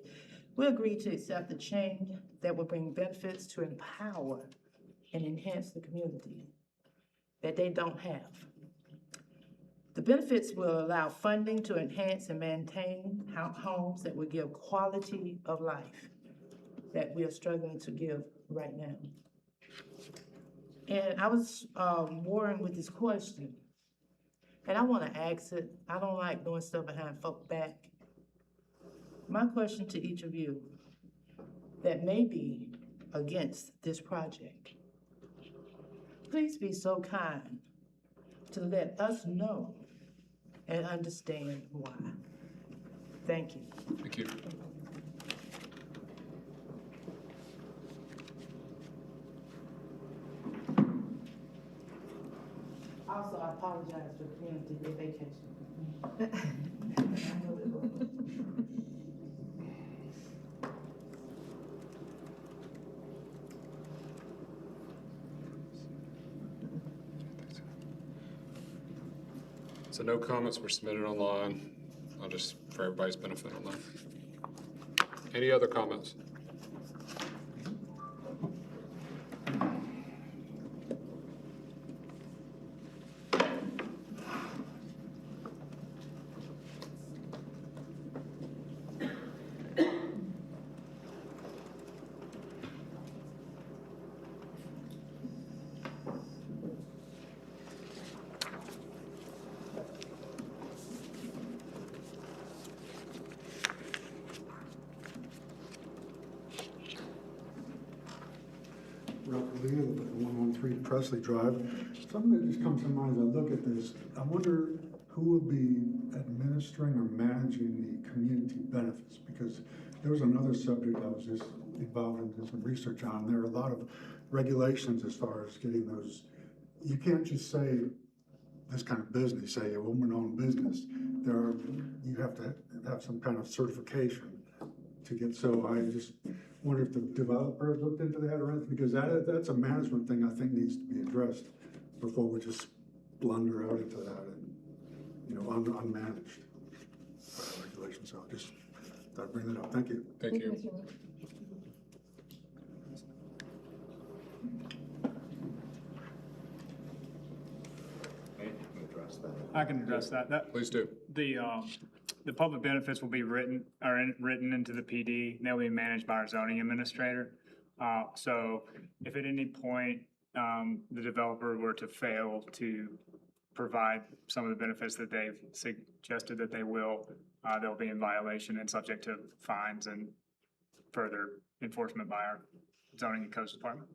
we agree to accept the change that will bring benefits to empower and enhance the community that they don't have. The benefits will allow funding to enhance and maintain homes that will give quality of life that we are struggling to give right now. And I was warring with this question, and I want to ask it. I don't like doing stuff behind folks' back. My question to each of you that may be against this project, please be so kind to let us know and understand why. Thank you. Thank you. Also, I apologize for the community for vacation. So no comments were submitted online. I'll just, for everybody's benefit on that. Any other comments? Ralph Lee, 113 Presley Drive. Something that just comes to mind as I look at this, I wonder who will be administering or managing the community benefits? Because there was another subject I was just involved in some research on. There are a lot of regulations as far as getting those. You can't just say this kind of business, say a woman-owned business. You have to have some kind of certification to get, so I just wonder if the developer looked into that or anything, because that's a management thing I think needs to be addressed before we just blunder out into that and, unmanaged regulations. So I just thought I'd bring that up. Thank you. Thank you. I can address that. Please do. The public benefits will be written into the PD, and they'll be managed by our zoning administrator. So if at any point, the developer were to fail to provide some of the benefits that they've suggested that they will, they'll be in violation and subject to fines and further enforcement by our zoning and codes department.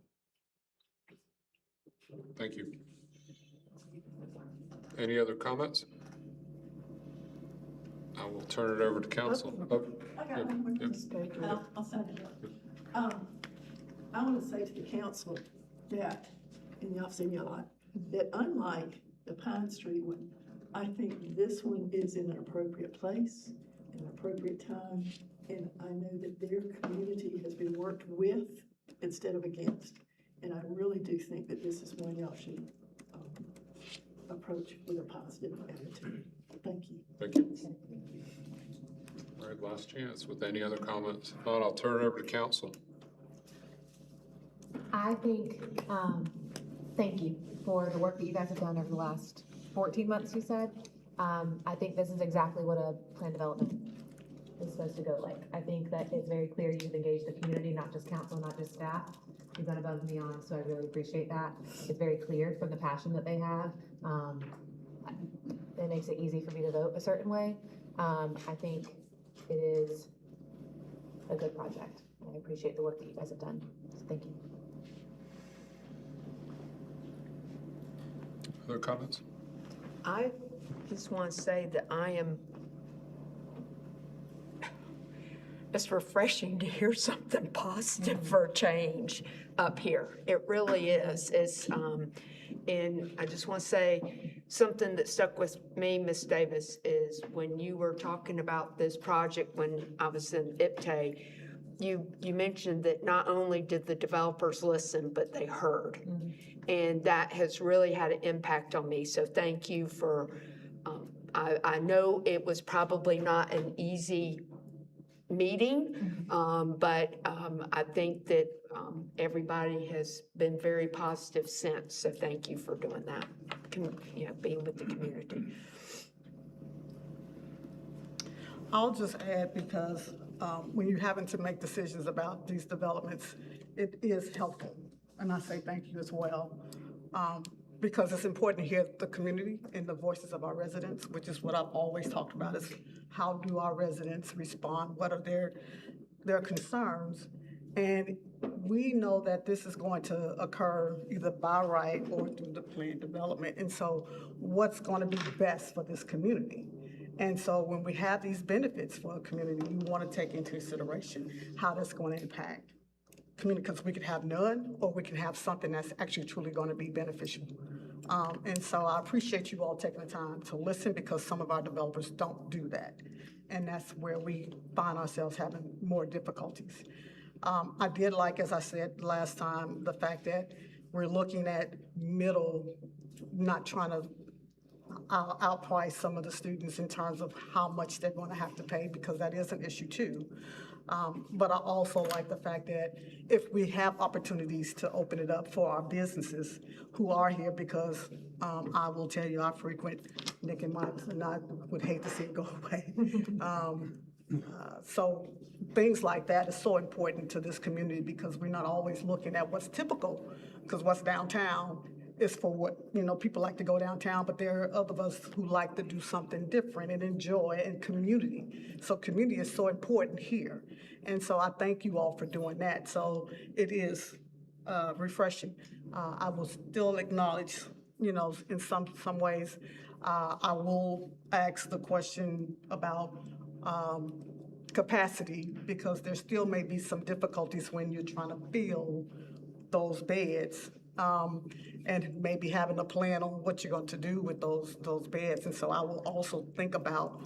Thank you. Any other comments? I will turn it over to council. I got one more. I'll send it up. I want to say to the council that, and y'all seen a lot, that unlike the Pine Street one, I think this one is in an appropriate place, an appropriate time, and I know that their community has been worked with instead of against. And I really do think that this is one y'all should approach with a positive attitude. Thank you. Thank you. All right, last chance with any other comments. If not, I'll turn it over to council. I think, thank you for the work that you guys have done over the last 14 months, you said. I think this is exactly what a plan development is supposed to go like. I think that it's very clear you've engaged the community, not just council, not just staff. You've gone above and beyond, so I really appreciate that. It's very clear from the passion that they have. It makes it easy for me to vote a certain way. I think it is a good project. I appreciate the work that you guys have done. So thank you. Other comments? I just want to say that I am it's refreshing to hear something positive for a change up here. It really is. And I just want to say, something that stuck with me, Ms. Davis, is when you were talking about this project when I was in IPTE, you mentioned that not only did the developers listen, but they heard. And that has really had an impact on me. So thank you for, I know it was probably not an easy meeting, but I think that everybody has been very positive since. So thank you for doing that, being with the community. I'll just add, because when you're having to make decisions about these developments, it is helpful. And I say thank you as well, because it's important to hear the community and the voices of our residents, which is what I've always talked about, is how do our residents respond? What are their concerns? And we know that this is going to occur either by right or through the planned development. And so what's going to be best for this community? And so when we have these benefits for a community, we want to take into consideration how that's going to impact community, because we could have none, or we can have something that's actually truly going to be beneficial. And so I appreciate you all taking the time to listen, because some of our developers don't do that. And that's where we find ourselves having more difficulties. I did like, as I said last time, the fact that we're looking at middle, not trying to outprice some of the students in terms of how much they're going to have to pay, because that is an issue too. But I also like the fact that if we have opportunities to open it up for our businesses who are here, because I will tell you, I frequent Nick and Mike's, and I would hate to see it go away. So things like that is so important to this community, because we're not always looking at what's typical, because what's downtown is for what, people like to go downtown, but there are other of us who like to do something different and enjoy, and community. So community is so important here. And so I thank you all for doing that. So it is refreshing. I will still acknowledge, in some ways, I will ask the question about capacity, because there still may be some difficulties when you're trying to fill those beds. And maybe having a plan on what you're going to do with those beds. And so I will also think about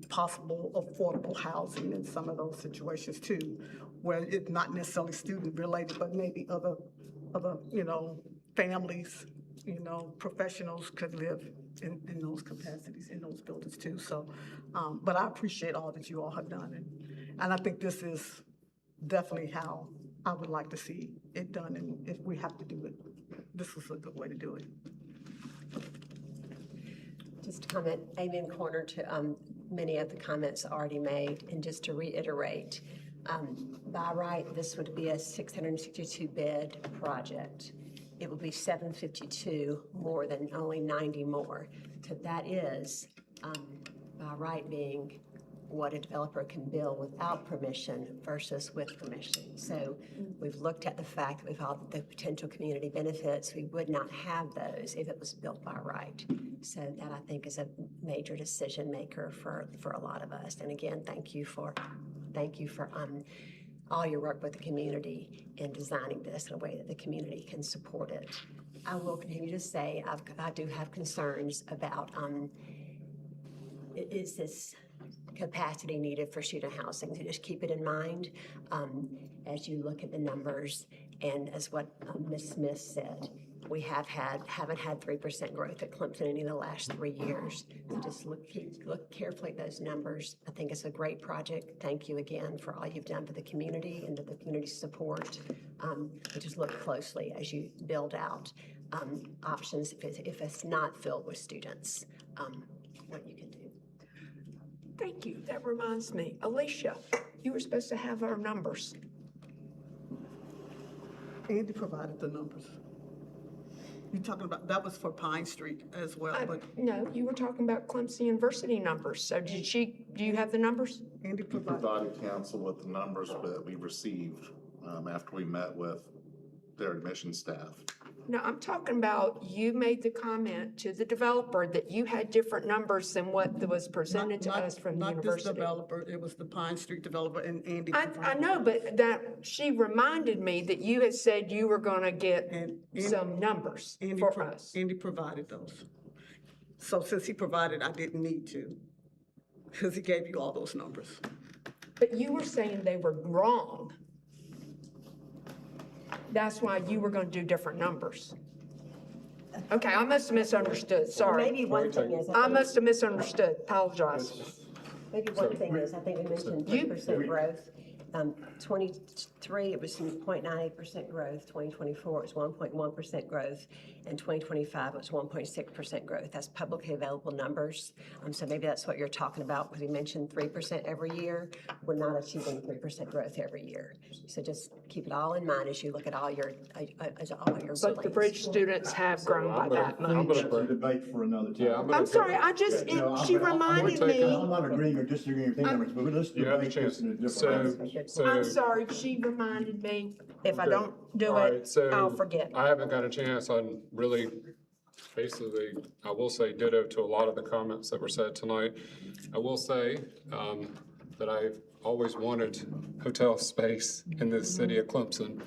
possible affordable housing in some of those situations too, where it's not necessarily student related, but maybe other families, professionals could live in those capacities, in those buildings too. So, but I appreciate all that you all have done. And I think this is definitely how I would like to see it done. And if we have to do it, this is a good way to do it. Just to comment, amen corner to many of the comments already made. And just to reiterate, by right, this would be a 662-bed project. It will be 752 more than only 90 more. So that is, by right, being what a developer can build without permission versus with permission. So we've looked at the fact that we've had the potential community benefits. We would not have those if it was built by right. So that, I think, is a major decision maker for a lot of us. And again, thank you for all your work with the community in designing this in a way that the community can support it. I will continue to say I do have concerns about is this capacity needed for student housing. So just keep it in mind as you look at the numbers, and as what Ms. Smith said, we haven't had 3% growth at Clemson any of the last 3 years. So just look carefully at those numbers. I think it's a great project. Thank you again for all you've done for the community and to the community support. But just look closely as you build out options if it's not filled with students, what you can do. Thank you. That reminds me, Alicia, you were supposed to have our numbers. Andy provided the numbers. You're talking about, that was for Pine Street as well, but. No, you were talking about Clemson University numbers. So do you have the numbers? Andy We provided council with the numbers that we received after we met with their admission staff. No, I'm talking about, you made the comment to the developer that you had different numbers than what was presented to us from the Not this university. developer, it was the Pine Street developer and Andy. I know, but that, she reminded me that you had said you were gonna get some numbers for us. Andy provided those. So since he provided, I didn't need to, because he gave you all those numbers. But you were saying they were wrong. That's why you were gonna do different numbers. Okay, I must have misunderstood, sorry. Maybe one thing is, I must have misunderstood, apologize. maybe one thing is, I think we mentioned 3% growth. 23, it was 0.98% growth, 2024, it was 1.1% growth, and 2025, it was 1.6% growth. That's publicly available numbers. So maybe that's what you're talking about, because we mentioned 3% every year. We're not achieving 3% growth every year. So just keep it all in mind as you look at all your But the bridge students have grown by that much. Debate for another time. Yeah, I'm sorry, I just, she reminded me. I'm not agreeing or disagreeing with any numbers, but let's You have a debate this chance. in a different So, way. I'm sorry, she reminded me. If I Okay. don't do All it, right, so I'll forget. I haven't got a chance on really, basically, I will say ditto to a lot of the comments that were said tonight. I will say that I've always wanted hotel space in the city of Clemson,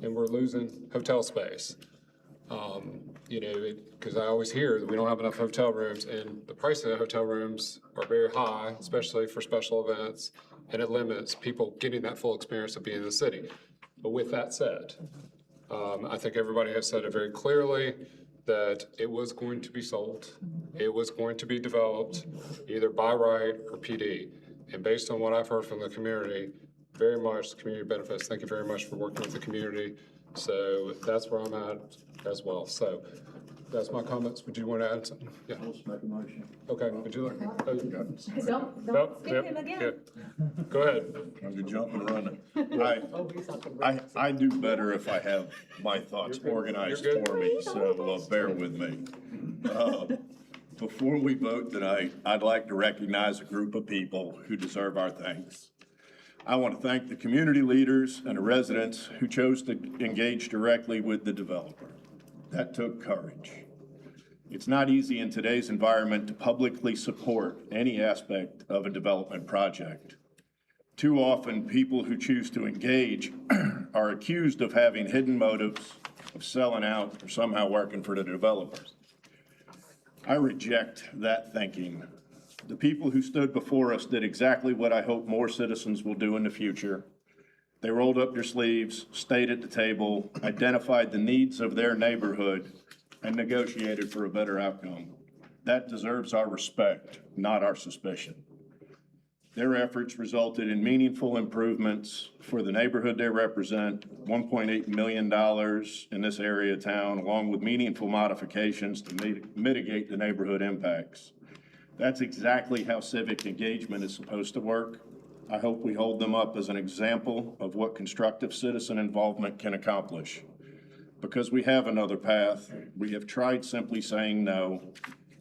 and we're losing hotel space. Because I always hear that we don't have enough hotel rooms, and the price of the hotel rooms are very high, especially for special events, and it limits people getting that full experience of being in the city. But with that said, I think everybody has said it very clearly that it was going to be sold. It was going to be developed either by right or PD. And based on what I've heard from the community, very much community benefits. Thank you very much for working with the community. So that's where I'm at as well. So that's my comments. Would you want to add something? Yeah. Let's make a motion. Okay, would you like? Don't skip him again. Go ahead. I'll be jumping and running. I do better if I have my thoughts organized for me, so bear with me. Before we vote tonight, I'd like to recognize a group of people who deserve our thanks. I want to thank the community leaders and the residents who chose to engage directly with the developer. That took courage. It's not easy in today's environment to publicly support any aspect of a development project. Too often, people who choose to engage are accused of having hidden motives, of selling out, or somehow working for the developers. I reject that thinking. The people who stood before us did exactly what I hope more citizens will do in the future. They rolled up their sleeves, stayed at the table, identified the needs of their neighborhood, and negotiated for a better outcome. That deserves our respect, not our suspicion. Their efforts resulted in meaningful improvements for the neighborhood they represent, $1.8 million in this area of town, along with meaningful modifications to mitigate the neighborhood impacts. That's exactly how civic engagement is supposed to work. I hope we hold them up as an example of what constructive citizen involvement can accomplish. Because we have another path, we have tried simply saying no,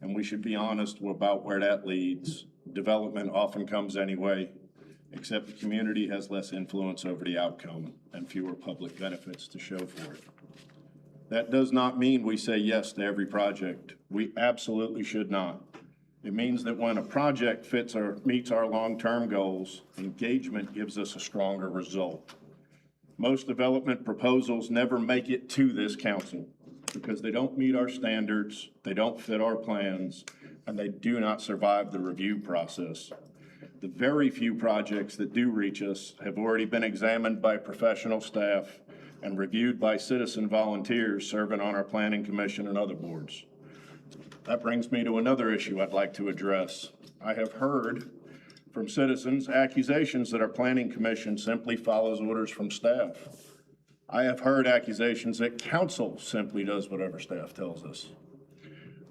and we should be honest about where that leads. Development often comes anyway, except the community has less influence over the outcome and fewer public benefits to show for it. That does not mean we say yes to every project. We absolutely should not. It means that when a project meets our long-term goals, engagement gives us a stronger result. Most development proposals never make it to this council because they don't meet our standards, they don't fit our plans, and they do not survive the review process. The very few projects that do reach us have already been examined by professional staff and reviewed by citizen volunteers serving on our planning commission and other boards. That brings me to another issue I'd like to address. I have heard from citizens accusations that our planning commission simply follows orders from staff. I have heard accusations that council simply does whatever staff tells us.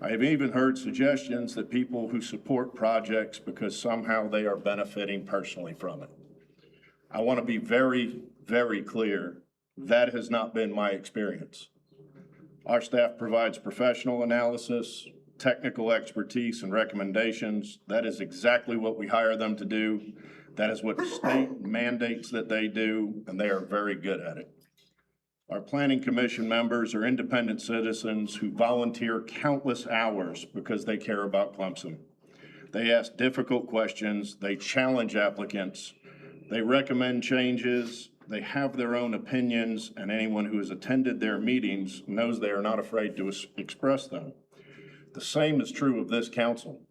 I have even heard suggestions that people who support projects because somehow they are benefiting personally from it. I want to be very, very clear. That has not been my experience. Our staff provides professional analysis, technical expertise, and recommendations. That is exactly what we hire them to do. That is what the state mandates that they do, and they are very good at it. Our planning commission members are independent citizens who volunteer countless hours because they care about Clemson. They ask difficult questions, they challenge applicants, they recommend changes, they have their own opinions, and anyone who has attended their meetings knows they are not afraid to express them. The same is true of this council.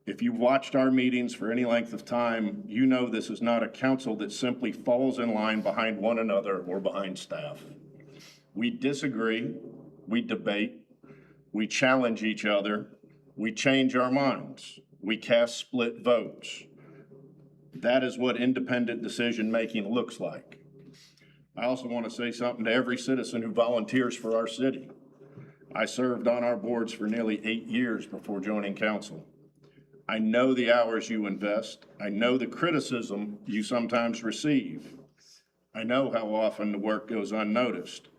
If you've watched our meetings for any length of time, you know this is not a council that simply falls in line behind one another or behind staff. We disagree, we debate, we challenge each other, we change our minds, we cast split votes. That is what independent decision-making looks like. I also want to say something to every citizen who volunteers for our city. I served on our boards for nearly 8 years before joining council. I know the hours you invest. I know the criticism you sometimes receive. I know how often the work goes unnoticed.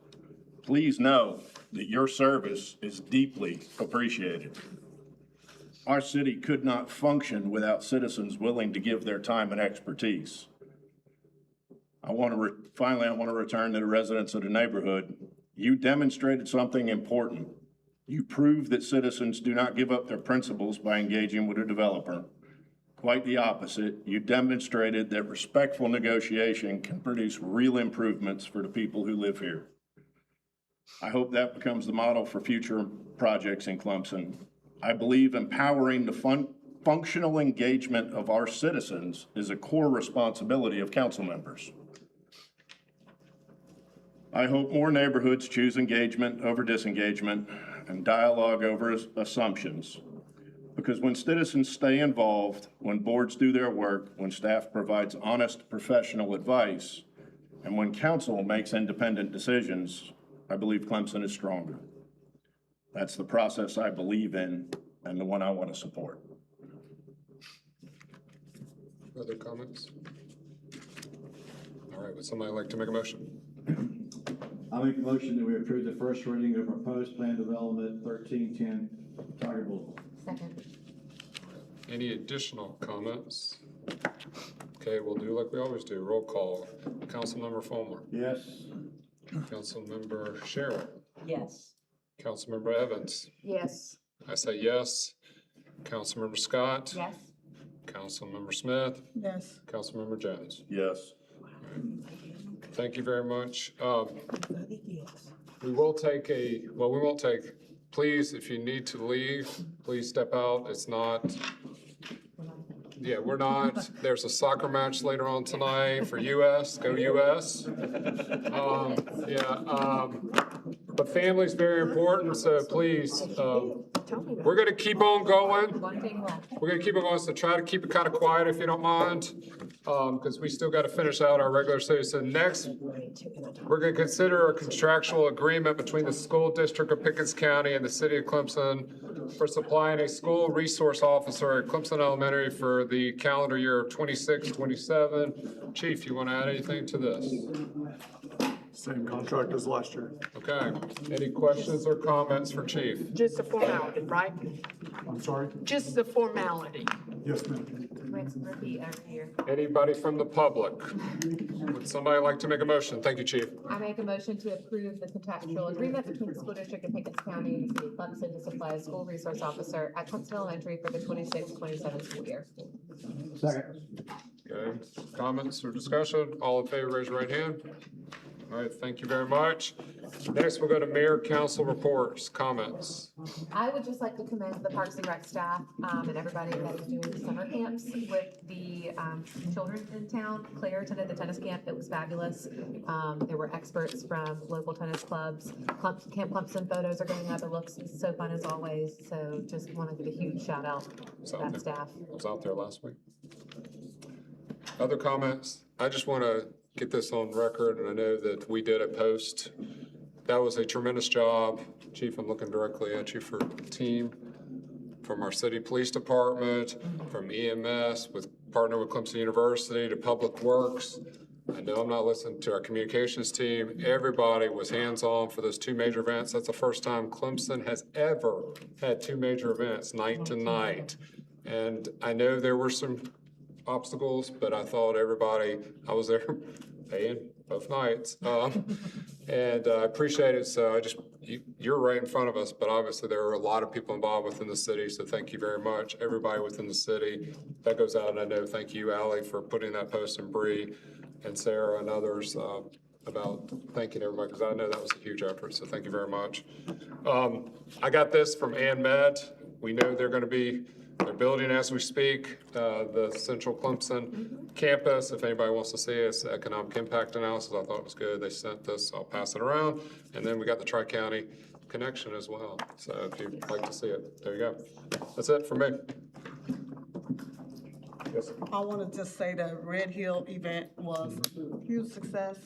Please know that your service is deeply appreciated. Our city could not function without citizens willing to give their time and expertise. Finally, I want to return to the residents of the neighborhood. You demonstrated something important. You proved that citizens do not give up their principles by engaging with a developer. Quite the opposite. You demonstrated that respectful negotiation can produce real improvements for the people who live here. I hope that becomes the model for future projects in Clemson. I believe empowering the functional engagement of our citizens is a core responsibility of council members. I hope more neighborhoods choose engagement over disengagement and dialogue over assumptions. Because when citizens stay involved, when boards do their work, when staff provides honest professional advice, and when council makes independent decisions, I believe Clemson is stronger. That's the process I believe in and the one I want to support. Other comments? All right, would somebody like to make a motion? I'll make a motion that we approve the first reading of proposed plan development 1310 Tiger Boulevard. Second. Any additional comments? Okay, we'll do like we always do. Roll call. Councilmember Fulmer. Yes. Councilmember Sherrill. Yes. Councilmember Evans. Yes. I say yes. Councilmember Scott. Yes. Councilmember Smith. Yes. Councilmember Jones. Yes. Thank you very much. We will take we won't take, please, if you need to leave, please step out. It's not, yeah, we're not. There's a soccer match later on tonight for US, go US. But family's very important, so please, we're gonna keep on going. We're gonna keep on going, so try to keep it kind of quiet if you don't mind, because we still got to finish out our regular session. So next, we're gonna consider a contractual agreement between the school district of Pickens County and the city of Clemson for supplying a school resource officer at Clemson Elementary for the calendar year of 26-27. Chief, you want to add anything to this? Same contract as last year. Okay, any questions or comments for Chief? Just the formality, right? I'm sorry? Just the formality. Yes, ma'am. Repeat every year. Anybody from the public? Would somebody like to make a motion? Thank you, Chief. I make a motion to approve the contractual agreement between the school district of Pickens County and the city of Clemson to supply a school resource officer at Clemson Elementary for the 26-27 school year. Second. Okay, comments or discussion? All in favor, raise your right hand. All right, thank you very much. Next, we'll go to mayor, council reports, comments. I would just like to commend the Parks and Rec staff and everybody that is doing summer camps with the children in town. Claire attended the tennis camp. It was fabulous. There were experts from local tennis clubs. Camp Clemson photos are going up. It looks so fun as always. So just want to give a huge shout out to that staff. I was out there last week. Other comments? I just want to get this on record, and I know that we did a post. That was a tremendous job. Chief, I'm looking directly at you for team from our city police department, from EMS, with partner with Clemson University, to Public Works. I know I'm not listening to our communications team. Everybody was hands-on for those two major events. That's the first time Clemson has ever had two major events, night to night. And I know there were some obstacles, but I thought everybody, I was there paying both nights. And I appreciate it. So you're right in front of us, but obviously there are a lot of people involved within the city. So thank you very much, everybody within the city. That goes out, and I know, thank you, Ally, for putting that post, and Bree and Sarah and others about thanking everybody, because I know that was a huge effort. So thank you very much. I got this from Ann Med. We know they're building as we speak, the Central Clemson campus. If anybody wants to see it, it's the economic impact analysis. I thought it was good. They sent this, I'll pass it around. And then we got the Tri-County connection as well. So if you'd like to see it, there you go. That's it for me. Yes. I want to just say the Red Hill event was a huge success,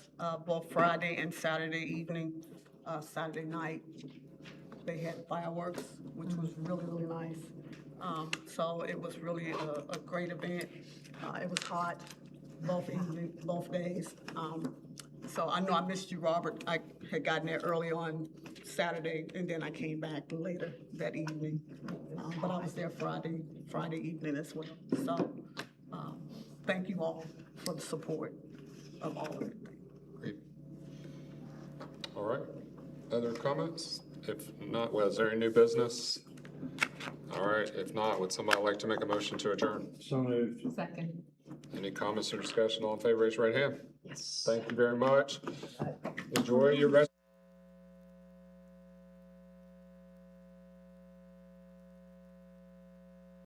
both Friday and Saturday evening. Saturday night, they had fireworks, which was really, really nice. So it was really a great event. It was hot both days. So I know I missed you, Robert. I had gotten there early on Saturday, and then I came back later that evening. But I was there Friday evening as well. So thank you all for the support of all of it. Great. All right. Other comments? If not, well, is there any new business? All right. If not, would somebody like to make a motion to adjourn? So moved. Second. Any comments or discussion? All in favor, raise your right hand. Yes. Thank you very much. Enjoy your rest.